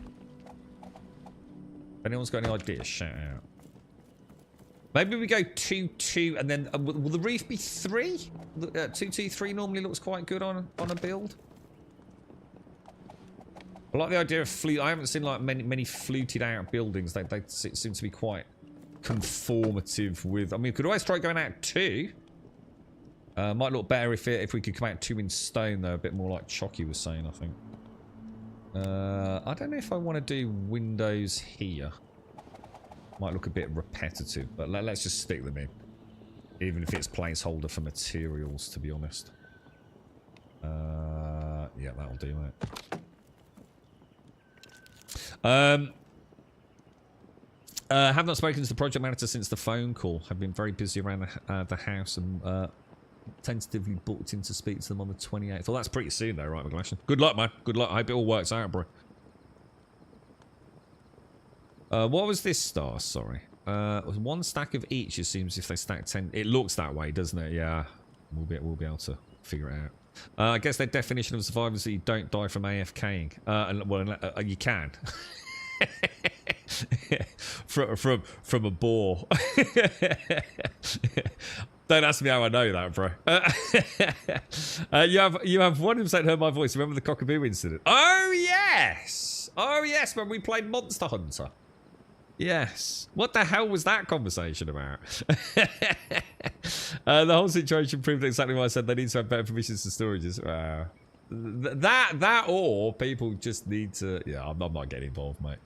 anyone's got any ideas, shout out. Maybe we go 2-2 and then... will the roof be 3? 2-2-3 normally looks quite good on a build. I like the idea of flute. I haven't seen like many fluted out buildings. They seem to be quite conformative with... I mean, we could always try going out 2. Might look better if we could come out 2 in stone, though. A bit more like Chocky was saying, I think. I don't know if I want to do windows here. Might look a bit repetitive, but let's just stick them in. Even if it's placeholder for materials, to be honest. Yeah, that'll do it. Have not spoken to the project manager since the phone call. Have been very busy around the house and tentatively booked in to speak to them on the 28th. Well, that's pretty soon though, right, McGlashan? Good luck, man. Good luck. I hope it all works out, bro. What was this star? Sorry. It was 1 stack of each, it seems, if they stack 10. It looks that way, doesn't it? Yeah. We'll be able to figure it out. I guess their definition of survivors is that you don't die from AFKing. Well, you can. from a boar. Don't ask me how I know that, bro. You have 100% heard my voice. Remember the cockaboo incident? Oh yes, when we played Monster Hunter. Yes. What the hell was that conversation about? The whole situation proved exactly what I said. They need to have better permissions to storages. That or people just need to... Yeah, I'm not getting involved, mate.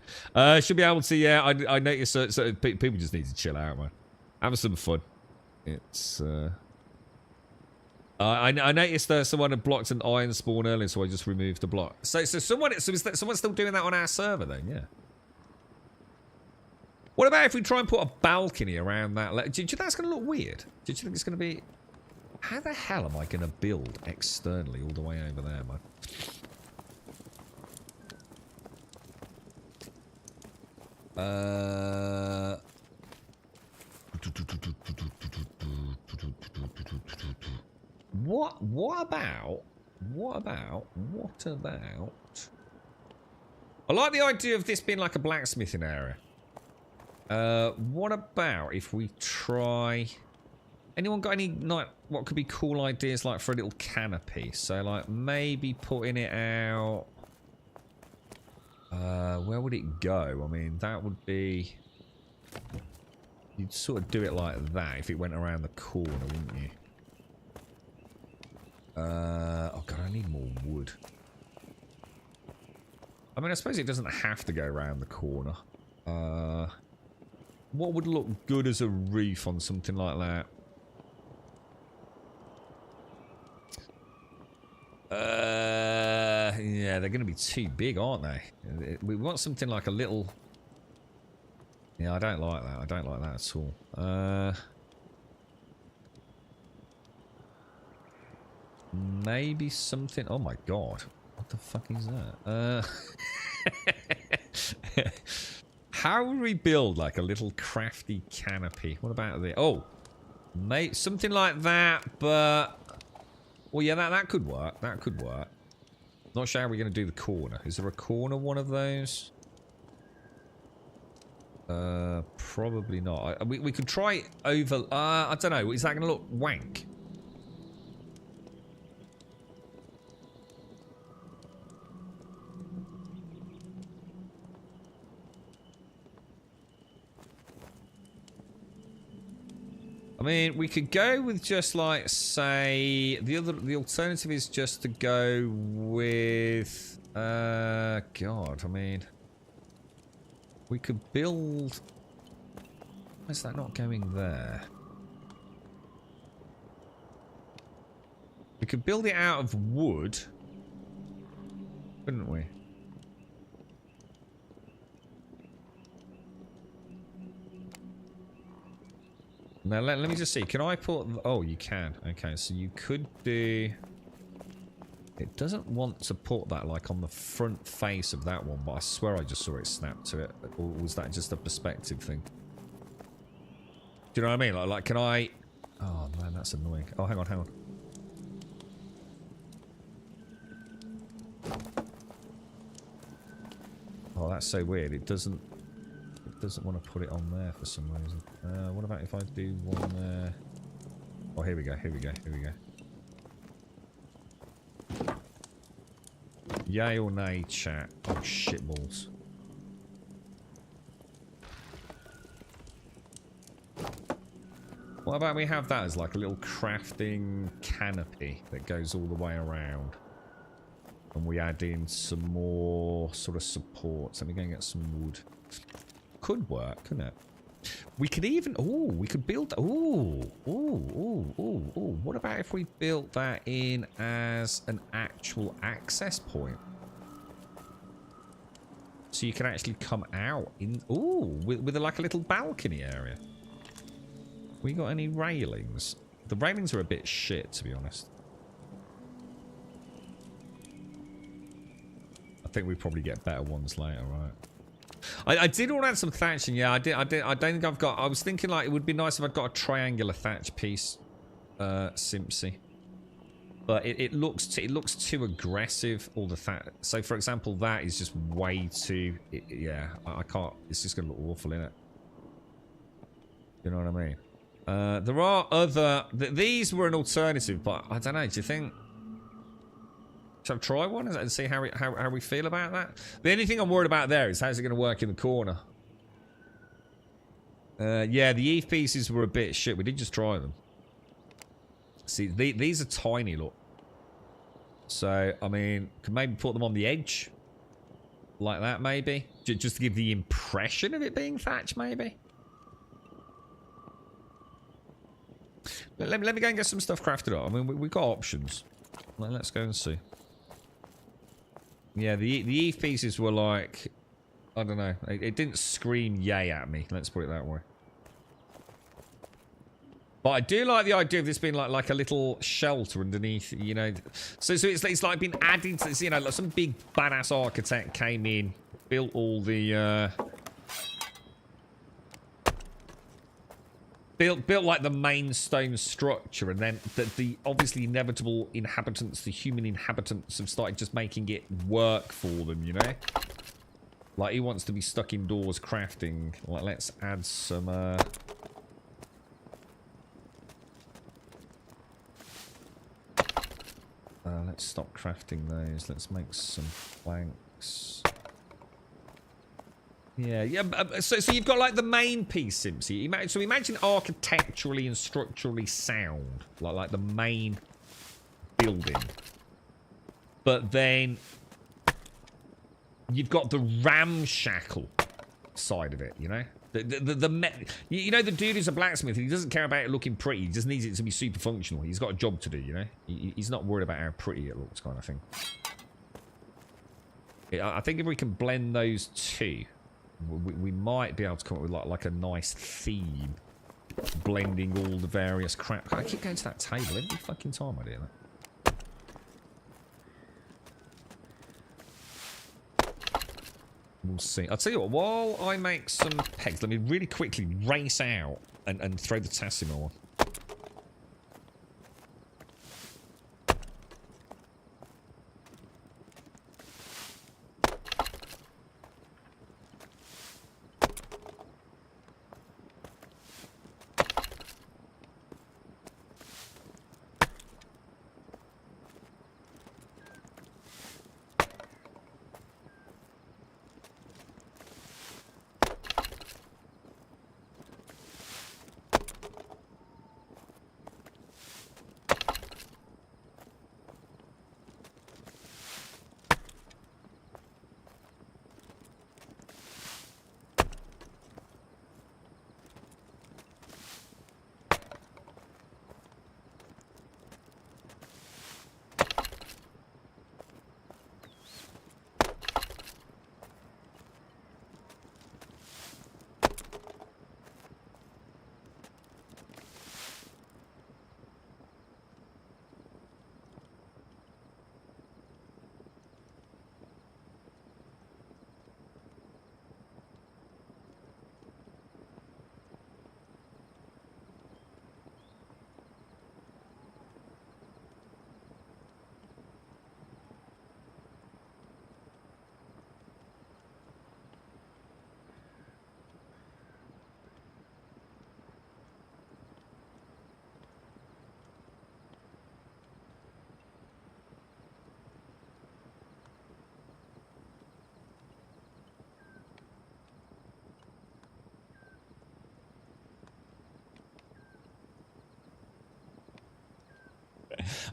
Should be able to... Yeah, I noticed so people just need to chill out, man. Have some fun. It's... I noticed that someone had blocked an iron spawn earlier, so I just removed the block. So is someone still doing that on our server then? Yeah. What about if we try and put a balcony around that? Do you think that's going to look weird? Do you think it's going to be... How the hell am I going to build externally all the way over there, man? What about... I like the idea of this being like a blacksmithing area. What about if we try... Anyone got any, like, what could be cool ideas, like, for a little canopy? So, like, maybe putting it out... where would it go? I mean, that would be... You'd sort of do it like that if it went around the corner, wouldn't you? Oh, God, I need more wood. I mean, I suppose it doesn't have to go around the corner. What would look good as a roof on something like that? Yeah, they're going to be too big, aren't they? We want something like a little... Yeah, I don't like that. I don't like that at all. Maybe something... Oh my god. What the fuck is that? How would we build like a little crafty canopy? What about the... Oh! Mate, something like that, but... Well, yeah, that could work. That could work. Not sure how we're going to do the corner. Is there a corner one of those? Probably not. We could try over... I don't know. Is that going to look wank? I mean, we could go with just like, say, the alternative is just to go with, God, I mean, we could build, Is that not going there? We could build it out of wood, couldn't we? Now let me just see. Can I put? Oh, you can. Okay, so you could do. It doesn't want to put that like on the front face of that one, but I swear I just saw it snap to it. Or was that just a perspective thing? Do you know what I mean? Like can I? Oh man, that's annoying. Oh, hang on, hang on. Oh, that's so weird. It doesn't want to put it on there for some reason. What about if I do one there? Oh, here we go, here we go, here we go. Yay or nay, chat? Oh, shitballs. What about we have that as like a little crafting canopy that goes all the way around? And we add in some more sort of supports. Let me go and get some wood. Could work, couldn't it? We could even... Oh, we could build... Oh, what about if we built that in as an actual access point? So you can actually come out in... Oh, with like a little balcony area. We got any railings? The railings are a bit shit, to be honest. I think we probably get better ones later, right? I did want to add some thatching. Yeah, I did. I don't think I've got. I was thinking like it would be nice if I'd got a triangular thatch piece, Simpsy. But it looks too aggressive. All the thatch. So for example, that is just way too. Yeah, I can't. It's just gonna look awful, innit? You know what I mean? There are other. These were an alternative, but I don't know. Do you think? Shall I try one and see how we feel about that? The only thing I'm worried about there is how's it going to work in the corner. Yeah, the Eve pieces were a bit shit. We did just try them. See, these are tiny, look. So, I mean, could maybe put them on the edge. Like that, maybe. Just to give the impression of it being thatch, maybe. Let me go and get some stuff crafted up. I mean, we've got options. Let's go and see. Yeah, the Eve pieces were like, I don't know. It didn't scream yay at me. Let's put it that way. But I do like the idea of this being like a little shelter underneath, you know. So it's like been added to this, you know, like some big badass architect came in, built all the built like the main stone structure, and then the obviously inevitable inhabitants, the human inhabitants, have started just making it work for them, you know? Like, he wants to be stuck indoors crafting. Like, let's add some, let's stop crafting those. Let's make some planks. Yeah. So you've got like the main piece, Simpsy. So imagine architecturally and structurally sound, like the main building. But then you've got the ramshackle side of it, you know. You know the dude who's a blacksmith. He doesn't care about it looking pretty. He just needs it to be super functional. He's got a job to do, you know. He's not worried about how pretty it looks, kind of thing. I think if we can blend those two, we might be able to come up with like a nice theme, blending all the various crap. I keep going to that table every fucking time I do that. We'll see. I'll tell you what, while I make some pegs, let me really quickly race out and throw the Tassimo on.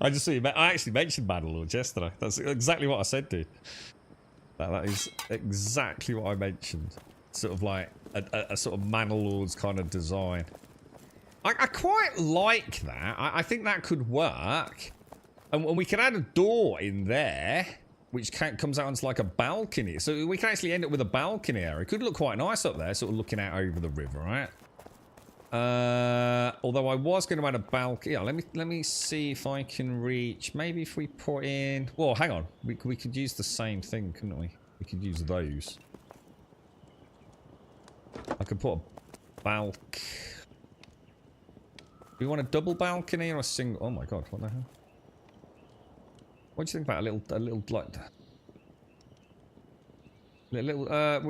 I just saw you. I actually mentioned Manor yesterday. That's exactly what I said, dude. That is exactly what I mentioned. Sort of like a sort of Manor kind of design. I quite like that. I think that could work. And we can add a door in there, which comes out onto like a balcony. So we can actually end up with a balcony area. It could look quite nice up there, sort of looking out over the river, right? Although I was going to add a balcony. Yeah, let me see if I can reach. Maybe if we put in. Well, hang on. We could use the same thing, couldn't we? We could use those. I could put a balcony. Do we want a double balcony or a single? Oh my god! What the hell? What do you think about a little like?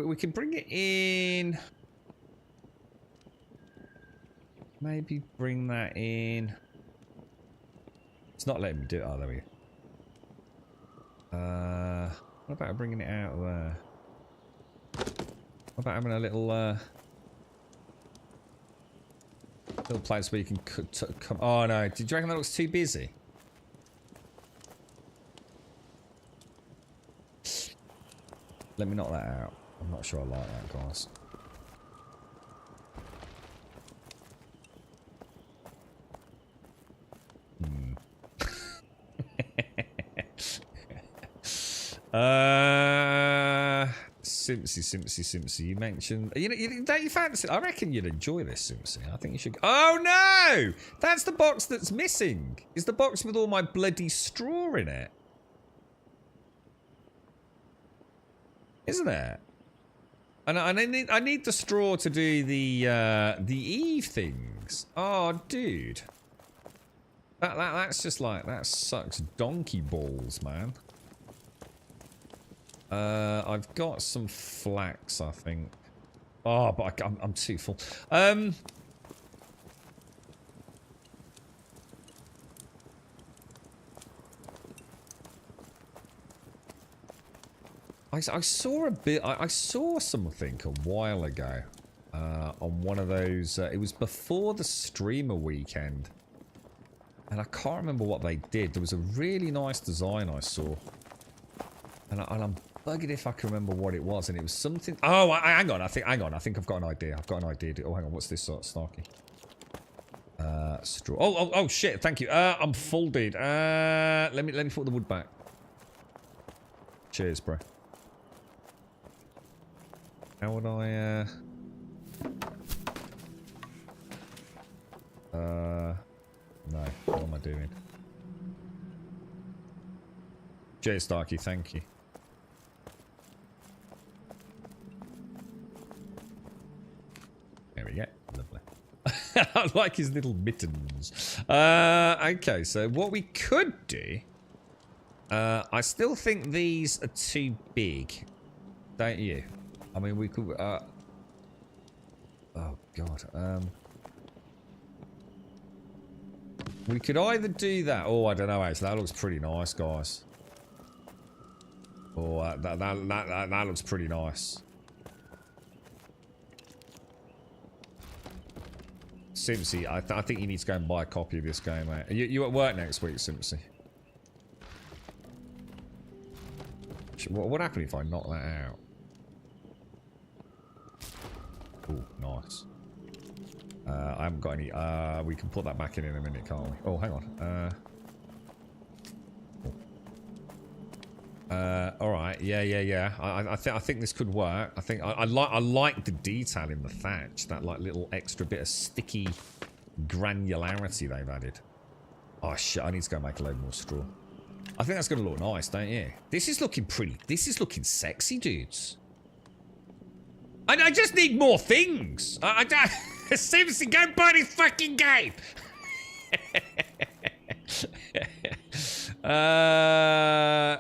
We can bring it in. Maybe bring that in. It's not letting me do it. Oh, there we go. What about bringing it out of there? What about having a little little place where you can come? Oh no! Did you reckon that looks too busy? Let me knock that out. I'm not sure I like that, guys. Simpsy. You mentioned, don't you fancy? I reckon you'd enjoy this, Simpsy. I think you should. Oh no! That's the box that's missing. Is the box with all my bloody straw in it? Isn't it? And I need the straw to do the Eve things. Oh, dude. That's just like, that sucks donkey balls, man. I've got some flax, I think. Oh, but I'm too full. I saw a bit. I saw something a while ago on one of those. It was before the streamer weekend, and I can't remember what they did. There was a really nice design I saw, and I'm bugging if I can remember what it was. And it was something. Oh, hang on. I think I've got an idea. Oh, hang on. What's this sort of snarky? Straw. Oh, shit. Thank you. I'm full, dude. Let me put the wood back. Cheers, bro. How would I, no, what am I doing? Jay Starkey, thank you. There we go, lovely. I like his little mittens. Okay, so what we could do, I still think these are too big, don't you? I mean, we could, oh god, we could either do that, oh, I don't know, actually, that looks pretty nice, guys. Oh, that looks pretty nice. Simpsy, I think you need to go and buy a copy of this game, mate. You at work next week, Simpsy? What happened if I knock that out? Oh, nice. I haven't got any. We can put that back in a minute, can't we? Oh, hang on. All right. Yeah. I think this could work. I think I like the detail in the thatch. That like little extra bit of sticky granularity they've added. Oh shit! I need to go make a load more straw. I think that's gonna look nice, don't you? This is looking pretty. This is looking sexy, dudes. I just need more things. I don't. Seriously, go buy this fucking game. Alright,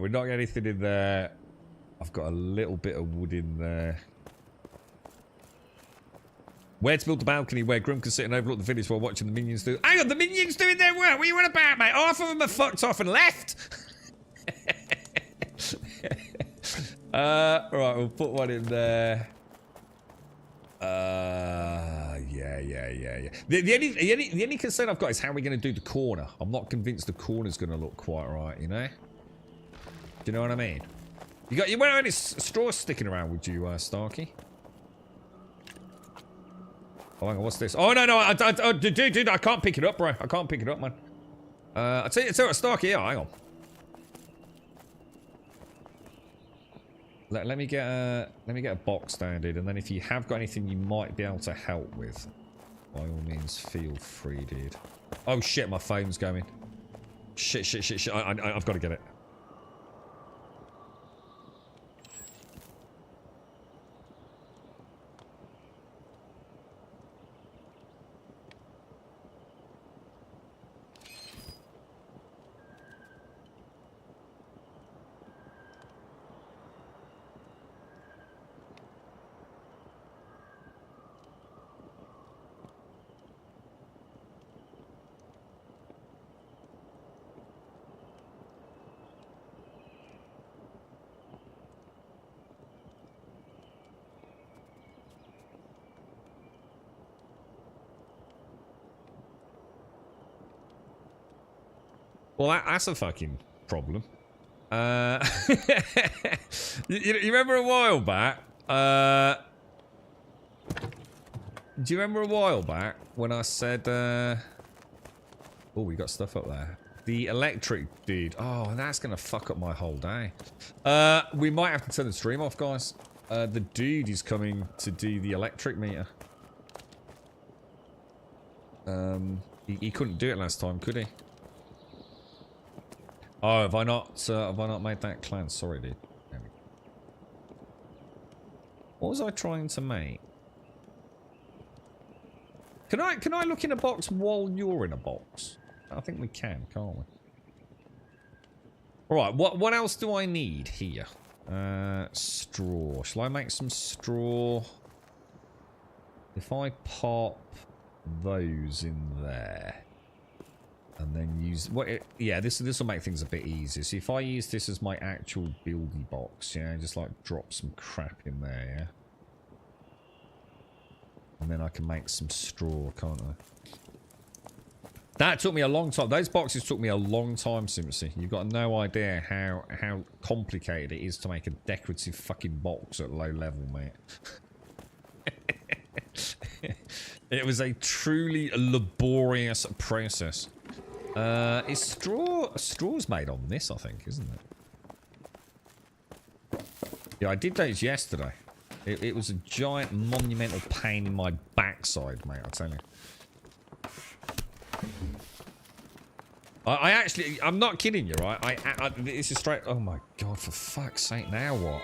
we're not getting anything in there. I've got a little bit of wood in there. Where to build the balcony where Grum can sit and overlook the village while watching the minions do. Hang on, the minions doing their work. What are you on about, mate? Half of them are fucked off and left. Right, we'll put one in there. Yeah. yeah. The only concern I've got is how we're going to do the corner. I'm not convinced the corner's going to look quite right, you know? Do you know what I mean? You won't have any straws sticking around, would you, Starkey? Oh, hang on, what's this? Oh, no, dude, I can't pick it up, bro. I can't pick it up, man. I'll tell you what, Starkey, yeah, hang on. Let me get a box down, dude, and then if you have got anything you might be able to help with, by all means, feel free, dude. Oh shit, my phone's going. Shit. I've got to get it. Well, that's a fucking problem. You remember a while back? Do you remember a while back when I said, oh, we got stuff up there. The electric dude. Oh, that's going to fuck up my whole day. We might have to turn the stream off, guys. The dude is coming to do the electric meter. He couldn't do it last time, could he? Oh, have I not made that clan? Sorry, dude. There we go. What was I trying to make? Can I look in a box while you're in a box? I think we can, can't we? Alright, what else do I need here? Straw. Shall I make some straw? If I pop those in there. And then use yeah, this will make things a bit easier. So if I use this as my actual buildy box, yeah, just like drop some crap in there, yeah. And then I can make some straw, can't I? That took me a long time. Those boxes took me a long time, Simpsy. You've got no idea how complicated it is to make a decorative fucking box at low level, mate. It was a truly laborious process. Is straw's made on this, I think, isn't it? Yeah, I did those yesterday. It was a giant monumental pain in my backside, mate, I tell you. I actually, I'm not kidding you, right? This is straight, oh my god, for fuck's sake, now what?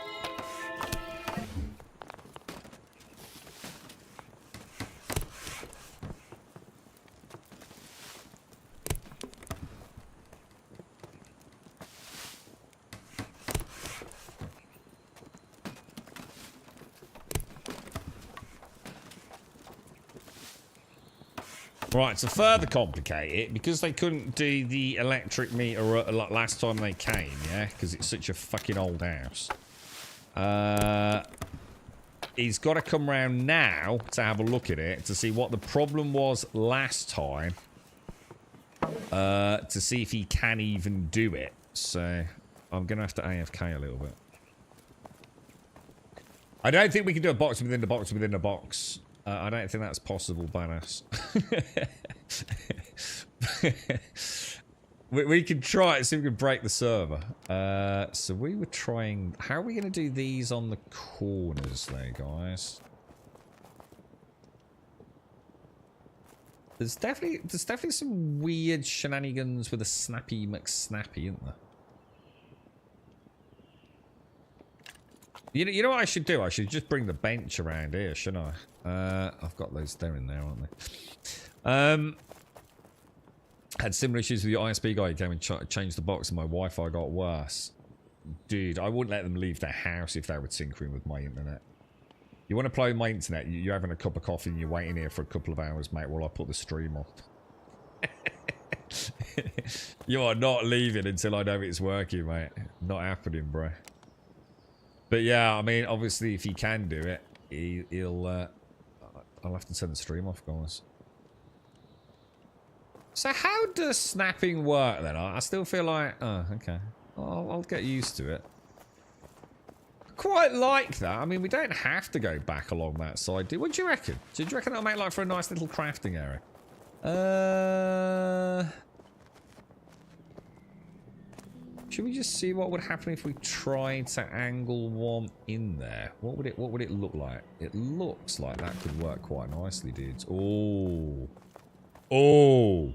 Right, to further complicate it, because they couldn't do the electric meter last time they came, yeah? Because it's such a fucking old house. He's got to come round now to have a look at it, to see what the problem was last time. To see if he can even do it. So, I'm going to have to AFK a little bit. I don't think we can do a box within the box within the box. I don't think that's possible, badass. we can try it, see if we can break the server. So we were trying... How are we going to do these on the corners there, guys? There's definitely some weird shenanigans with a Snappy McSnappy, isn't there? You know what I should do? I should just bring the bench around here, shouldn't I? I've got those there in there, aren't they? Had similar issues with the ISP guy. He came and changed the box and my Wi-Fi got worse. Dude, I wouldn't let them leave their house if they were tinkering with my internet. You want to play with my internet, you're having a cup of coffee and you're waiting here for a couple of hours, mate, while I put the stream on. You are not leaving until I know it's working, mate. Not happening, bro. But yeah, I mean, obviously, if he can do it, he'll... I'll have to turn the stream off, guys. So how does snapping work then? I still feel like... Oh, okay. I'll get used to it. Quite like that. I mean, we don't have to go back along that side, do you? What do you reckon? Do you reckon that'll make like for a nice little crafting area? Should we just see what would happen if we tried to angle one in there? What would it look like? It looks like that could work quite nicely, dudes. Oh. Oh.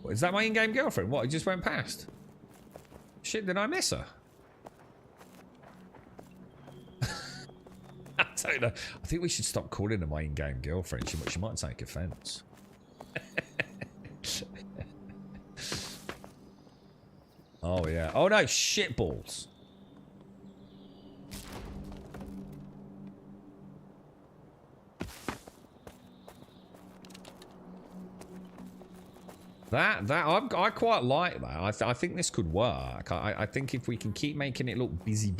Is that my in-game girlfriend? What, it just went past? Shit, did I miss her? I don't know. I think we should stop calling her my in-game girlfriend. She might take offense. Oh, yeah. Oh, no. Shitballs. I quite like that. I think this could work. I think if we can keep making it look busy.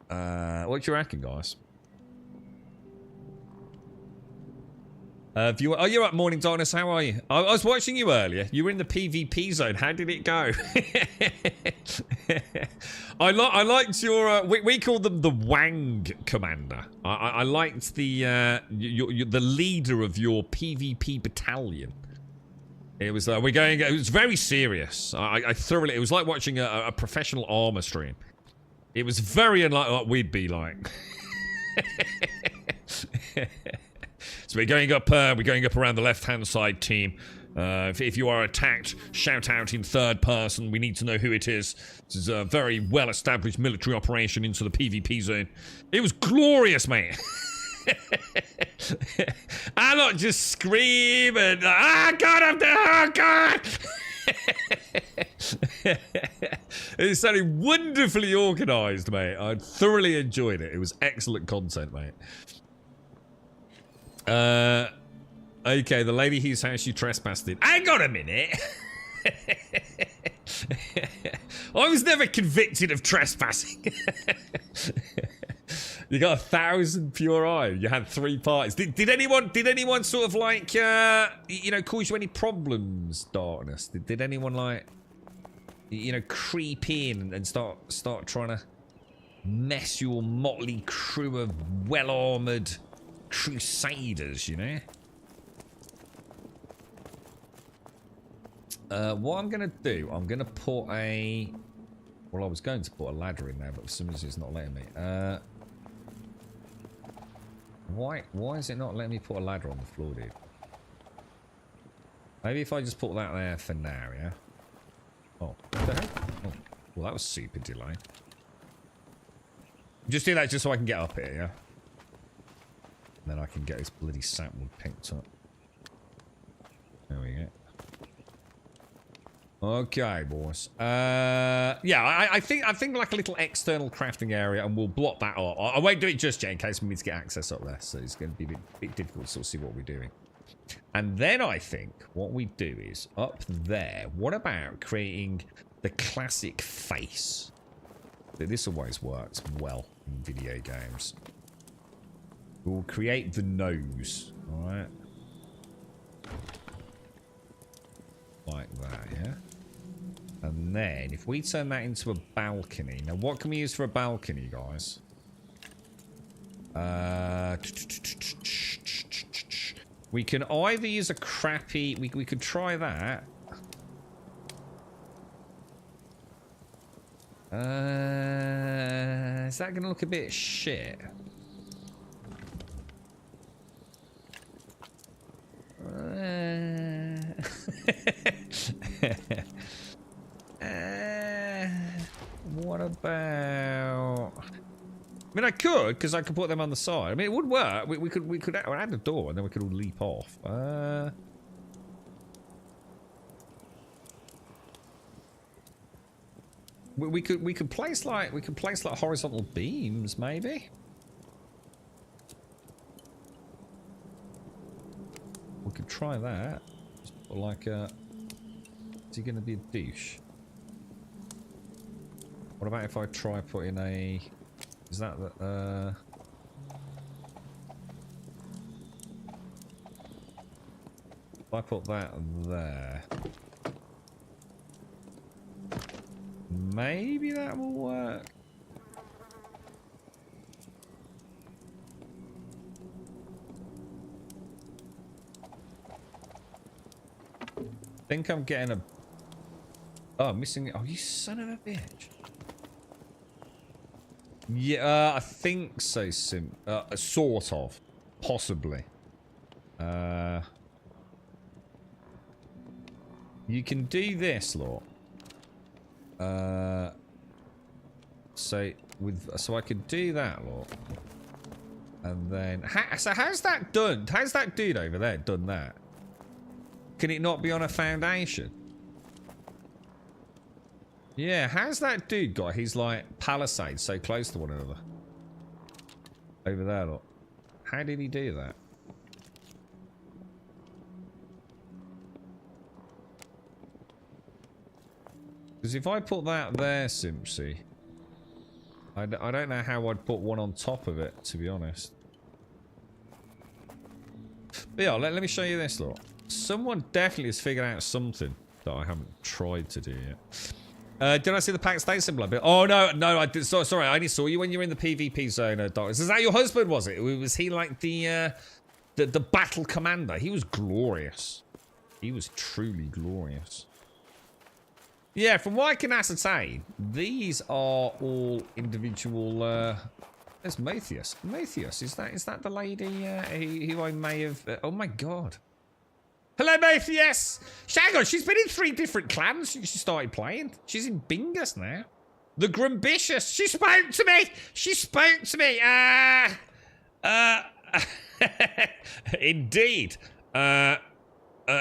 What do you reckon, guys? Oh, you're up, Morning Darkness. How are you? I was watching you earlier. You were in the PvP zone. How did it go? I liked your. We called them the Wang Commander. I liked the leader of your PvP battalion. It was we're going. It was very serious. I thoroughly. It was like watching a professional armor stream. It was very unlike what we'd be like. So we're going up around the left-hand side, team. If you are attacked, shout out in third person. We need to know who it is. This is a very well-established military operation into the PvP zone. It was glorious, mate. I'm not just screaming. Ah, God, I'm there. Oh, God. It sounded wonderfully organised, mate. I thoroughly enjoyed it. It was excellent content, mate. Okay, the lady whose house you trespassed in. Hang on a minute. I was never convicted of trespassing. You got 1,000 pure iron. You had 3 parties. Did anyone sort of like cause you any problems, Darkness? Did anyone like creep in and start trying to mess your motley crew of well-armored crusaders, what I'm gonna do, I'm gonna put a... Well, I was going to put a ladder in there, but for some reason it's not letting me. Why is it not letting me put a ladder on the floor, dude? Maybe if I just put that there for now, yeah? Oh, what the heck? Oh, well, that was super delay. Just do that just so I can get up here, yeah? And then I can get this bloody sapwood picked up. There we go. Okay, boys. Yeah, I think like a little external crafting area, and we'll block that up. I won't do it just yet in case we need to get access up there, so it's going to be a bit difficult to sort of see what we're doing. And then I think what we do is up there. What about creating the classic face? This always works well in video games. We'll create the nose, all right? Like that, yeah? And then, if we turn that into a balcony... Now, what can we use for a balcony, guys? We can either use a crappy... We could try that. Is that going to look a bit shit? What about... I mean, I could, because I could put them on the side. I mean, it would work. We could add a door, and then we could all leap off. We could place like horizontal beams, maybe. We could try that. Just put like a... Is he going to be a douche? What about if I try putting a... Is that the, if I put that there, maybe that will work. I think I'm getting a... Oh, missing... Oh, you son of a bitch. Yeah, I think so, sort of. Possibly. You can do this, look. So I could do that, look. And then... So how's that done? How's that dude over there done that? Can it not be on a foundation? Yeah, how's that dude got his, like, palisades so close to one another? Over there, look. How did he do that? Because if I put that there, Simpsy, I don't know how I'd put one on top of it, to be honest. But yeah, let me show you this, look. Someone definitely has figured out something that I haven't tried to do yet. Did I see the Pax Dei symbol a bit? Oh, no, I did. Sorry, I only saw you when you were in the PvP zone, Doctor. Is that your husband, was it? Was he like the battle commander? He was glorious. He was truly glorious. Yeah, from what I can ascertain, these are all individual... There's Matthias. Matthias, is that the lady who I may have... oh, my God. Hello, Matthias! Hang on, she's been in 3 different clans since she started playing. She's in Bingus now. The Grumbitious. She spoke to me! She spoke to me! Indeed.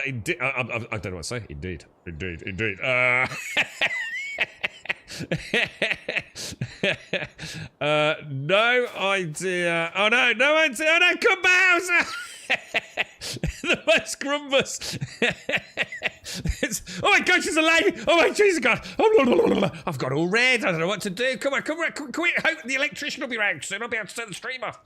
Indeed. I don't know what to say. Indeed. No idea. Oh, no idea. Oh, no, come Bowser! The most grumbus. Oh my God, she's a lady. Oh my Jesus God. I've got all red. I don't know what to do. Come on, quick. Hope the electrician will be round soon. I'll be able to turn the stream off.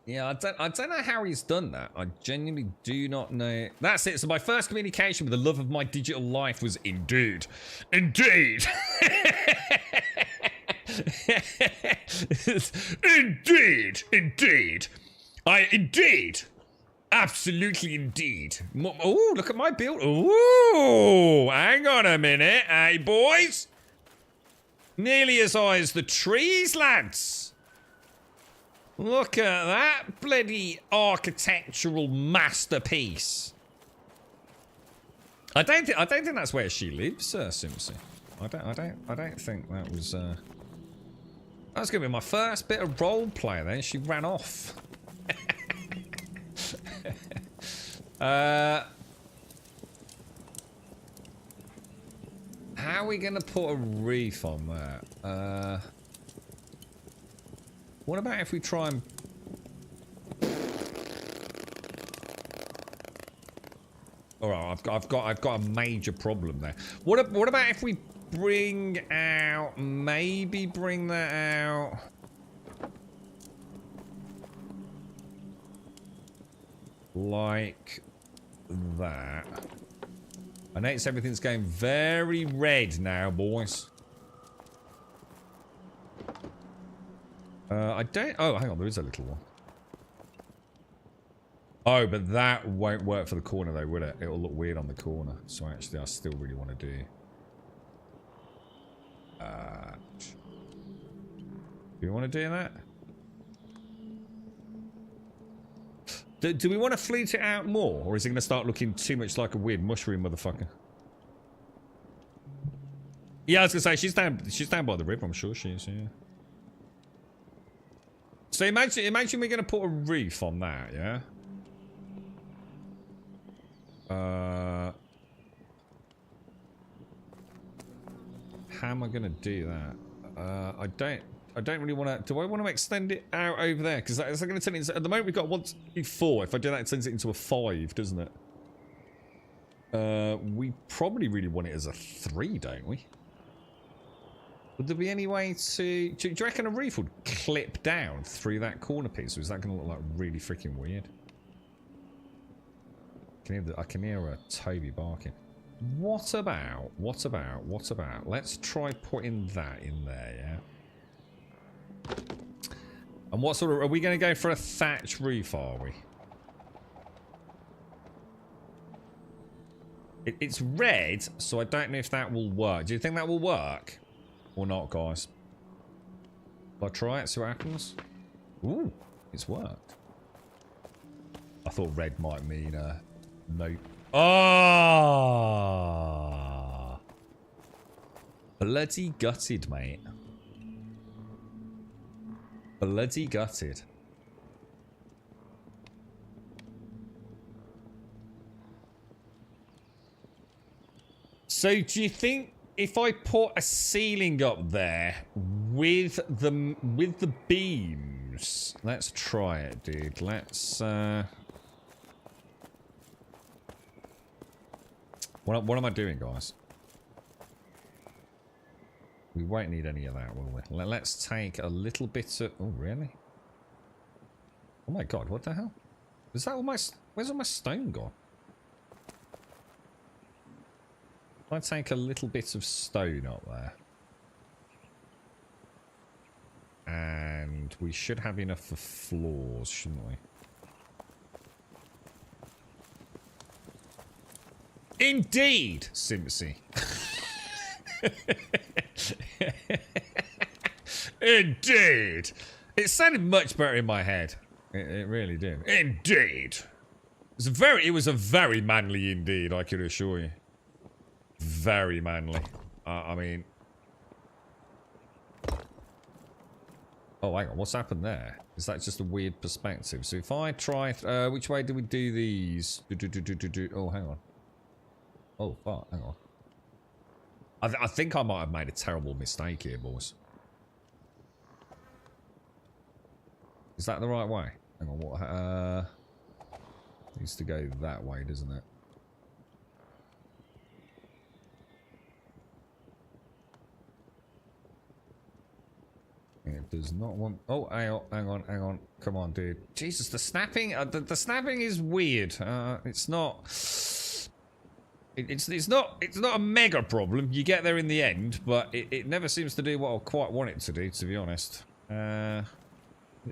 Yeah, I don't know how he's done that. I genuinely do not know. That's it. So my first communication with the love of my digital life was indeed. Indeed. Indeed. Indeed. Absolutely indeed. Oh, look at my build. Oh, hang on a minute. Hey, boys. Nearly as high as the trees, lads. Look at that bloody architectural masterpiece. I don't think that's where she lives, Simpson. I don't think that was that was gonna be my first bit of role play then. She ran off. How are we gonna put a reef on that? What about if we try and... Alright, I've got a major problem there. What about if we bring out... Maybe bring that out... Like that. I notice everything's going very red now, boys. I don't... Oh, hang on. There is a little one. Oh, but that won't work for the corner, though, will it? It'll look weird on the corner. So, actually, I still really want to do... do you want to do that? Do we want to flute it out more? Or is it going to start looking too much like a weird mushroom motherfucker? Yeah, I was going to say, she's down by the river, I'm sure she is, yeah. So imagine we're going to put a roof on that, yeah? How am I going to do that? I don't really want to... Do I want to extend it out over there? Because that's going to turn it into... At the moment, we've got 1, 2, 4. If I do that, it turns it into a 5, doesn't it? We probably really want it as a 3, don't we? Would there be any way to... Do you reckon a roof would clip down through that corner piece? Or is that going to look like really freaking weird? I can hear a Toby barking. What about... Let's try putting that in there, yeah? And what sort of... Are we going to go for a thatch roof, are we? It's red, so I don't know if that will work. Do you think that will work? Or not, guys? Will I try it, see what happens? Ooh, it's worked. I thought red might mean, no. Oh! Bloody gutted, mate. Bloody gutted. So, do you think if I put a ceiling up there with the beams, let's try it, dude. Let's what am I doing, guys? We won't need any of that, will we? Let's take a little bit of... Oh, really? Oh my god, what the hell? Is that all my... Where's all my stone gone? I'll take a little bit of stone up there. And we should have enough for floors, shouldn't we? Indeed, Simpsy. Indeed. It sounded much better in my head. It really did. Indeed. It was a very manly indeed, I can assure you. Very manly. I mean... Oh, hang on. What's happened there? Is that just a weird perspective? So if I try... which way do we do these? Oh, hang on. Oh, fuck. Hang on. I think I might have made a terrible mistake here, boys. Is that the right way? Hang on. What? Needs to go that way, doesn't it? It does not want... Oh, hang on. Come on, dude. Jesus, the snapping... the snapping is weird. It's not... It's not a mega problem. You get there in the end, but it never seems to do what I quite want it to do, to be honest.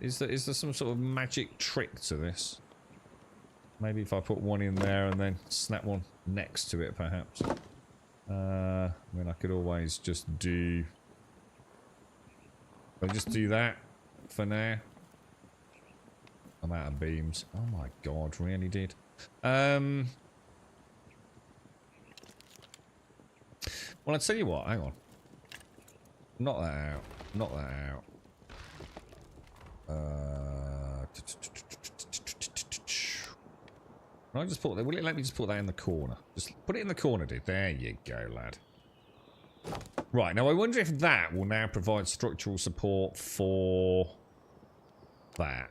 Is there some sort of magic trick to this? Maybe if I put one in there and then snap one next to it, perhaps. I mean, I could always just do... I'll just do that for now. I'm out of beams. Oh my god, really did. Well, I'll tell you what, hang on. Knock that out. Knock that out. Can I just put that? Will it let me just put that in the corner? Just put it in the corner, dude. There you go, lad. Right, now I wonder if that will now provide structural support for that.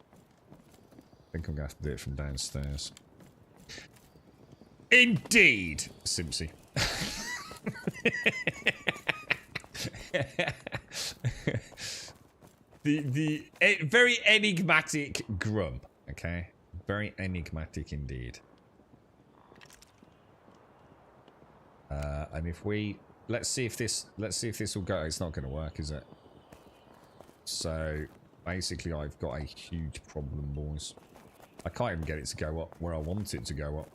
I think I'm going to have to do it from downstairs. Indeed, Simpsy. the very enigmatic grump, okay? Very enigmatic indeed. And if we let's see if this will go. It's not going to work, is it? So basically, I've got a huge problem, boys. I can't even get it to go up where I want it to go up.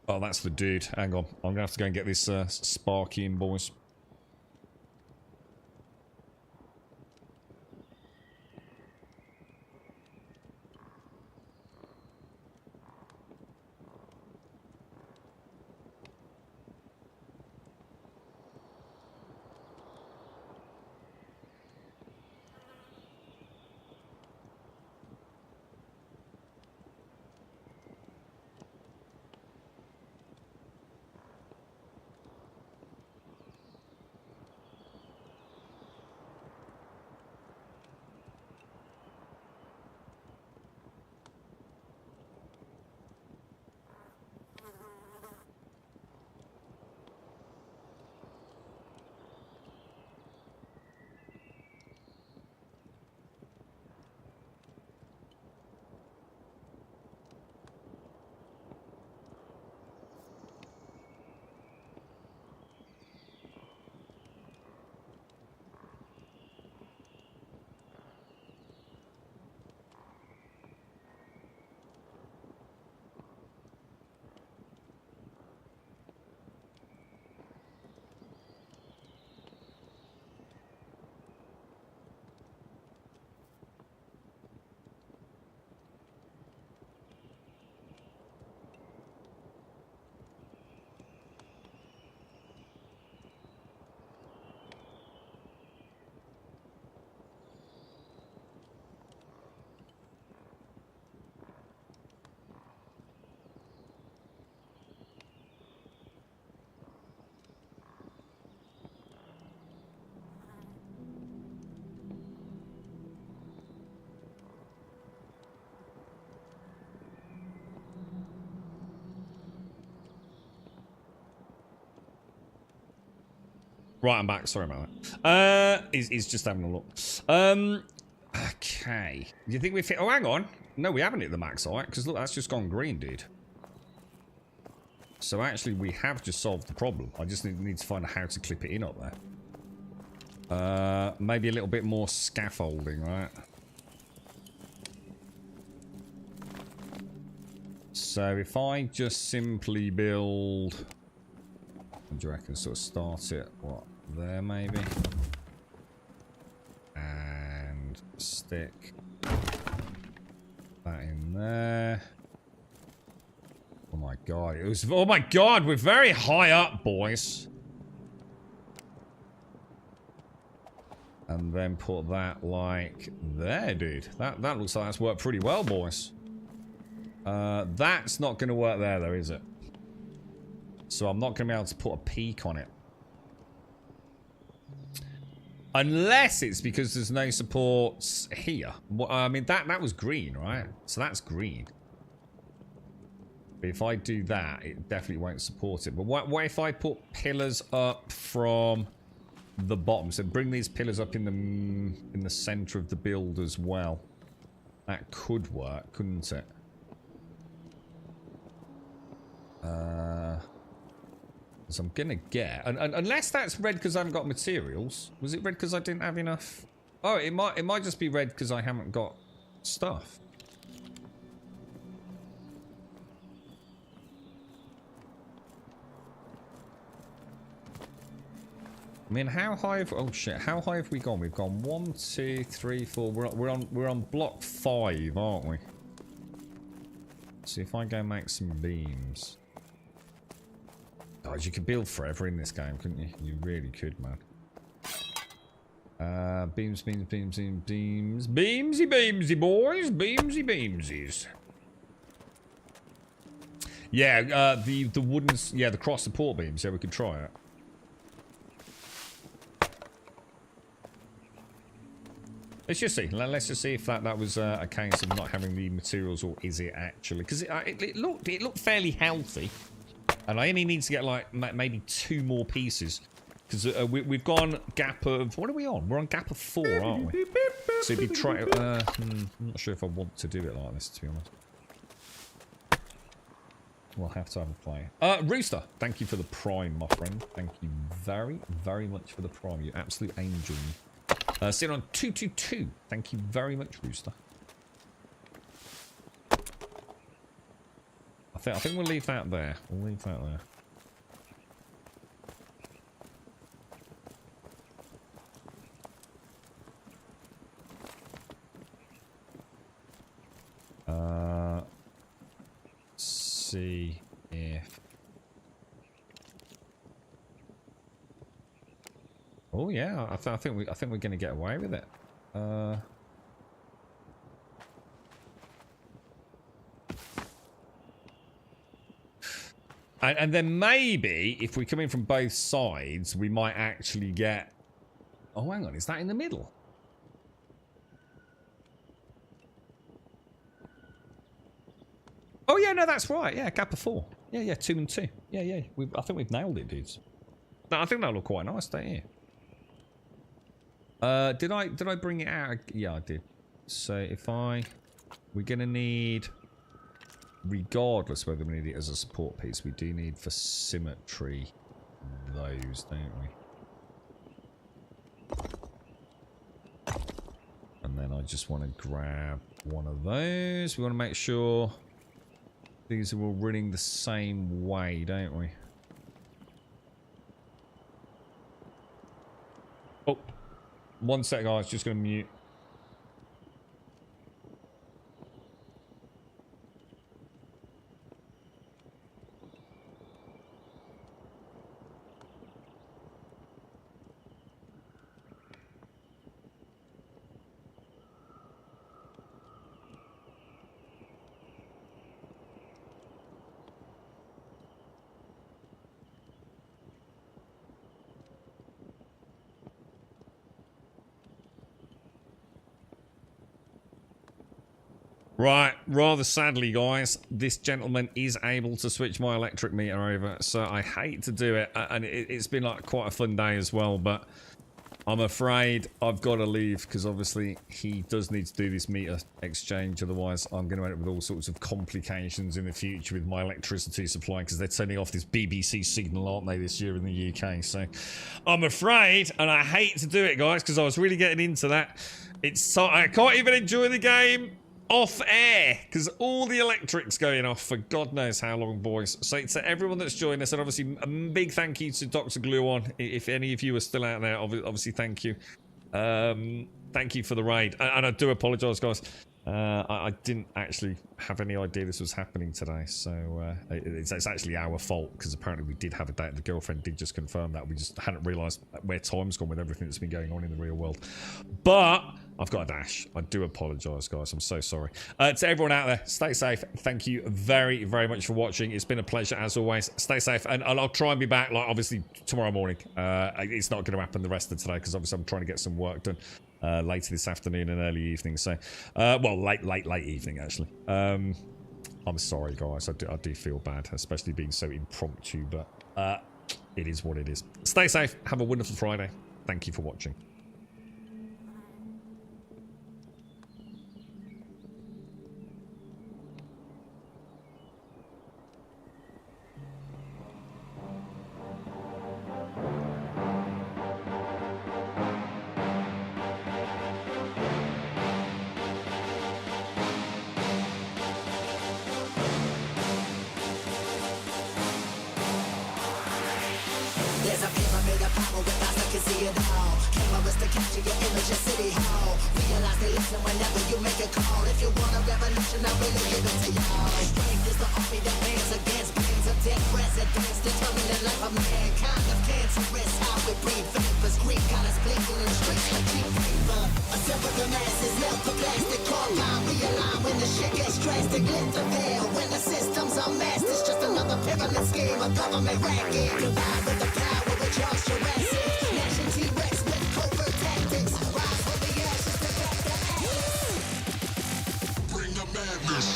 Oh, that's the dude. Hang on, I'm gonna have to go and get this Sparky in, boys. Right, I'm back. Sorry about that. He's just having a look. Okay. Do you think we've hit... Oh, hang on. No, we haven't hit the max height, because look, that's just gone green, dude. So actually, we have just solved the problem. I just need to find out how to clip it in up there. Maybe a little bit more scaffolding, right? So if I just simply build... What do you reckon? Sort of start it, what, there maybe? And stick that in there. Oh my god, it was... Oh my god, we're very high up, boys. And then put that like there, dude. That looks like that's worked pretty well, boys. That's not going to work there, though, is it? So I'm not going to be able to put a peak on it. Unless it's because there's no supports here. Well, I mean, that was green, right? So that's green. But if I do that, it definitely won't support it. But what if I put pillars up from the bottom? So bring these pillars up in the center of the build as well. That could work, couldn't it? So I'm gonna get, unless that's red because I haven't got materials. Was it red because I didn't have enough? Oh, it might just be red because I haven't got stuff. I mean, how high have... Oh shit! How high have we gone? We've gone 1, 2, 3, 4. We're on block 5, aren't we? So if I go make some beams. God, you could build forever in this game, couldn't you? You really could, man. Beams, beams, beams, beams, beams. Beamsy, beamsy, boys. Beamsy, beamsies. Yeah, the wooden... Yeah, the cross support beams. Yeah, we could try it. Let's just see. Let's just see if that was a case of not having the materials, or is it actually? Because it looked fairly healthy. And I only need to get like maybe 2 more pieces, because we've gone gap of... What are we on? We're on gap of 4, aren't we? So if you try... I'm not sure if I want to do it like this, to be honest. We'll have to have a play. Rooster, thank you for the prime, my friend. Thank you very, very much for the prime. You absolute angel. Sitting on 222. Thank you very much, Rooster. I think we'll leave that there. We'll leave that there. See if... Oh yeah, I think we're gonna get away with it. And then maybe, if we come in from both sides, we might actually get... Oh, hang on, is that in the middle? Oh, yeah, no, that's right. Yeah, gap of 4. Yeah, 2 and 2. Yeah. I think we've nailed it, dudes. No, I think that'll look quite nice, don't you? Did I bring it out? Yeah, I did. So if we're gonna need... Regardless whether we need it as a support piece, we do need for symmetry those, don't we? And then I just want to grab one of those. We want to make sure these are all running the same way, don't we? Oh, 1 sec, guys. Just going to mute. Right, rather sadly, guys, this gentleman is able to switch my electric meter over, so I hate to do it, and it's been like quite a fun day as well, but I'm afraid I've got to leave, because obviously he does need to do this meter exchange, otherwise I'm going to end up with all sorts of complications in the future with my electricity supply, because they're turning off this BBC signal, aren't they, this year in the UK, so I'm afraid, and I hate to do it, guys, because I was really getting into that, I can't even enjoy the game off air because all the electric's going off for God knows how long, boys. So to everyone that's joined us, and obviously a big thank you to Dr. Gluon. If any of you are still out there, obviously thank you. Thank you for the raid, and I do apologise, guys. I didn't actually have any idea this was happening today, so it's actually our fault because apparently we did have a date. The girlfriend did just confirm that. We just hadn't realised where time's gone with everything that's been going on in the real world. But I've got a dash. I do apologise, guys. I'm so sorry. To everyone out there, stay safe. Thank you very, very much for watching. It's been a pleasure as always. Stay safe, and I'll try and be back, like obviously tomorrow morning. It's not going to happen the rest of today because obviously I'm trying to get some work done. Later this afternoon and early evening, so well, late evening actually. I'm sorry, guys. I do feel bad, especially being so impromptu, but it is what it is. Stay safe. Have a wonderful Friday. Thank you for watching. There's a pyramid of power with eyes that can see it all. Cameras to capture your image at City Hall. Realize they listen whenever you make a call. If you want a revolution, I really give it to y'all. Strength is the army that bands against bands of dead presidents, determining the life of mankind. Of cancerous, how we breathe vapors. Greek got us blinking in streets like cheap paper. A simple the masses, melt the plastic carbine. Realign when the shit gets drastic. Lift the veil when the systems are masked. It's just another pyramid scheme, a government racket. Divide with the power with Charles Jurassic. Nation T-Rex with covert tactics. Rise from the ashes to back the atlas. Bring the madness.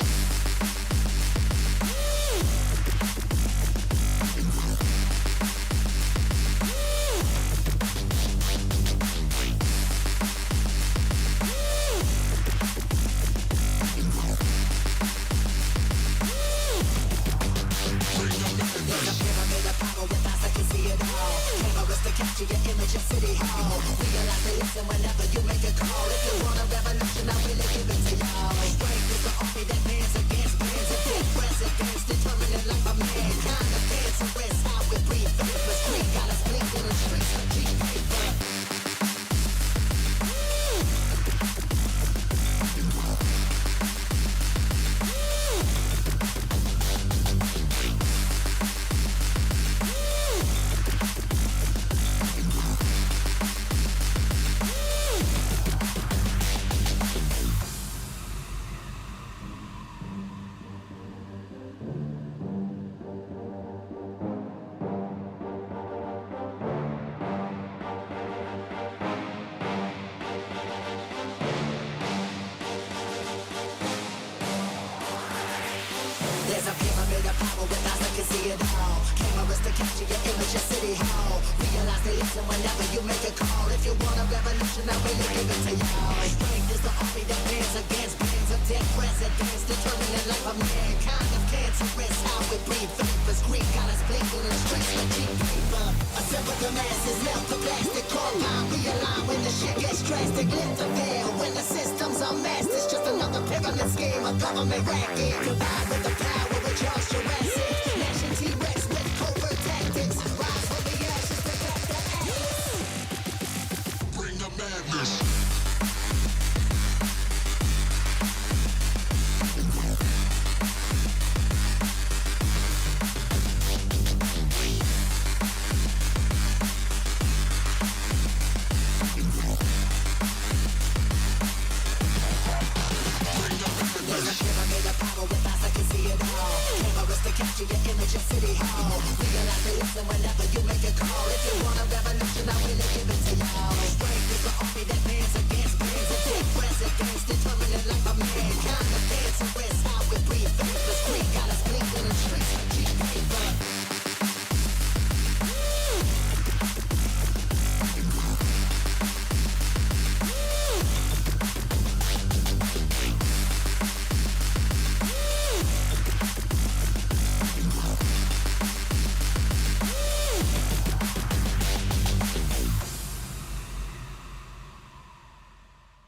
Capture your image at City Hall. Realize they listen whenever you make a call. If you want a revolution, I really give it to y'all. Strength is the army that bands against bands of dead presidents, determining life of mankind. Of cancerous, how we breathe vapors. Greek got us blinking in streets like cheap paper. There's a pyramid of power with eyes that can see it all. Cameras to capture your image at City Hall. Realize they listen whenever you make a call. If you want a revolution, I really give it to y'all. Strength is the army that bands against bands of dead presidents, determining life of mankind. Of cancerous, how we breathe vapors. Greek got us blinking in streets like cheap paper. Assemble the masses, melt the plastic carbine. Realign when the shit gets drastic. Lift the veil when the systems are masked. It's just another pyramid scheme, a government racket. Divide with the power with Charles Jurassic.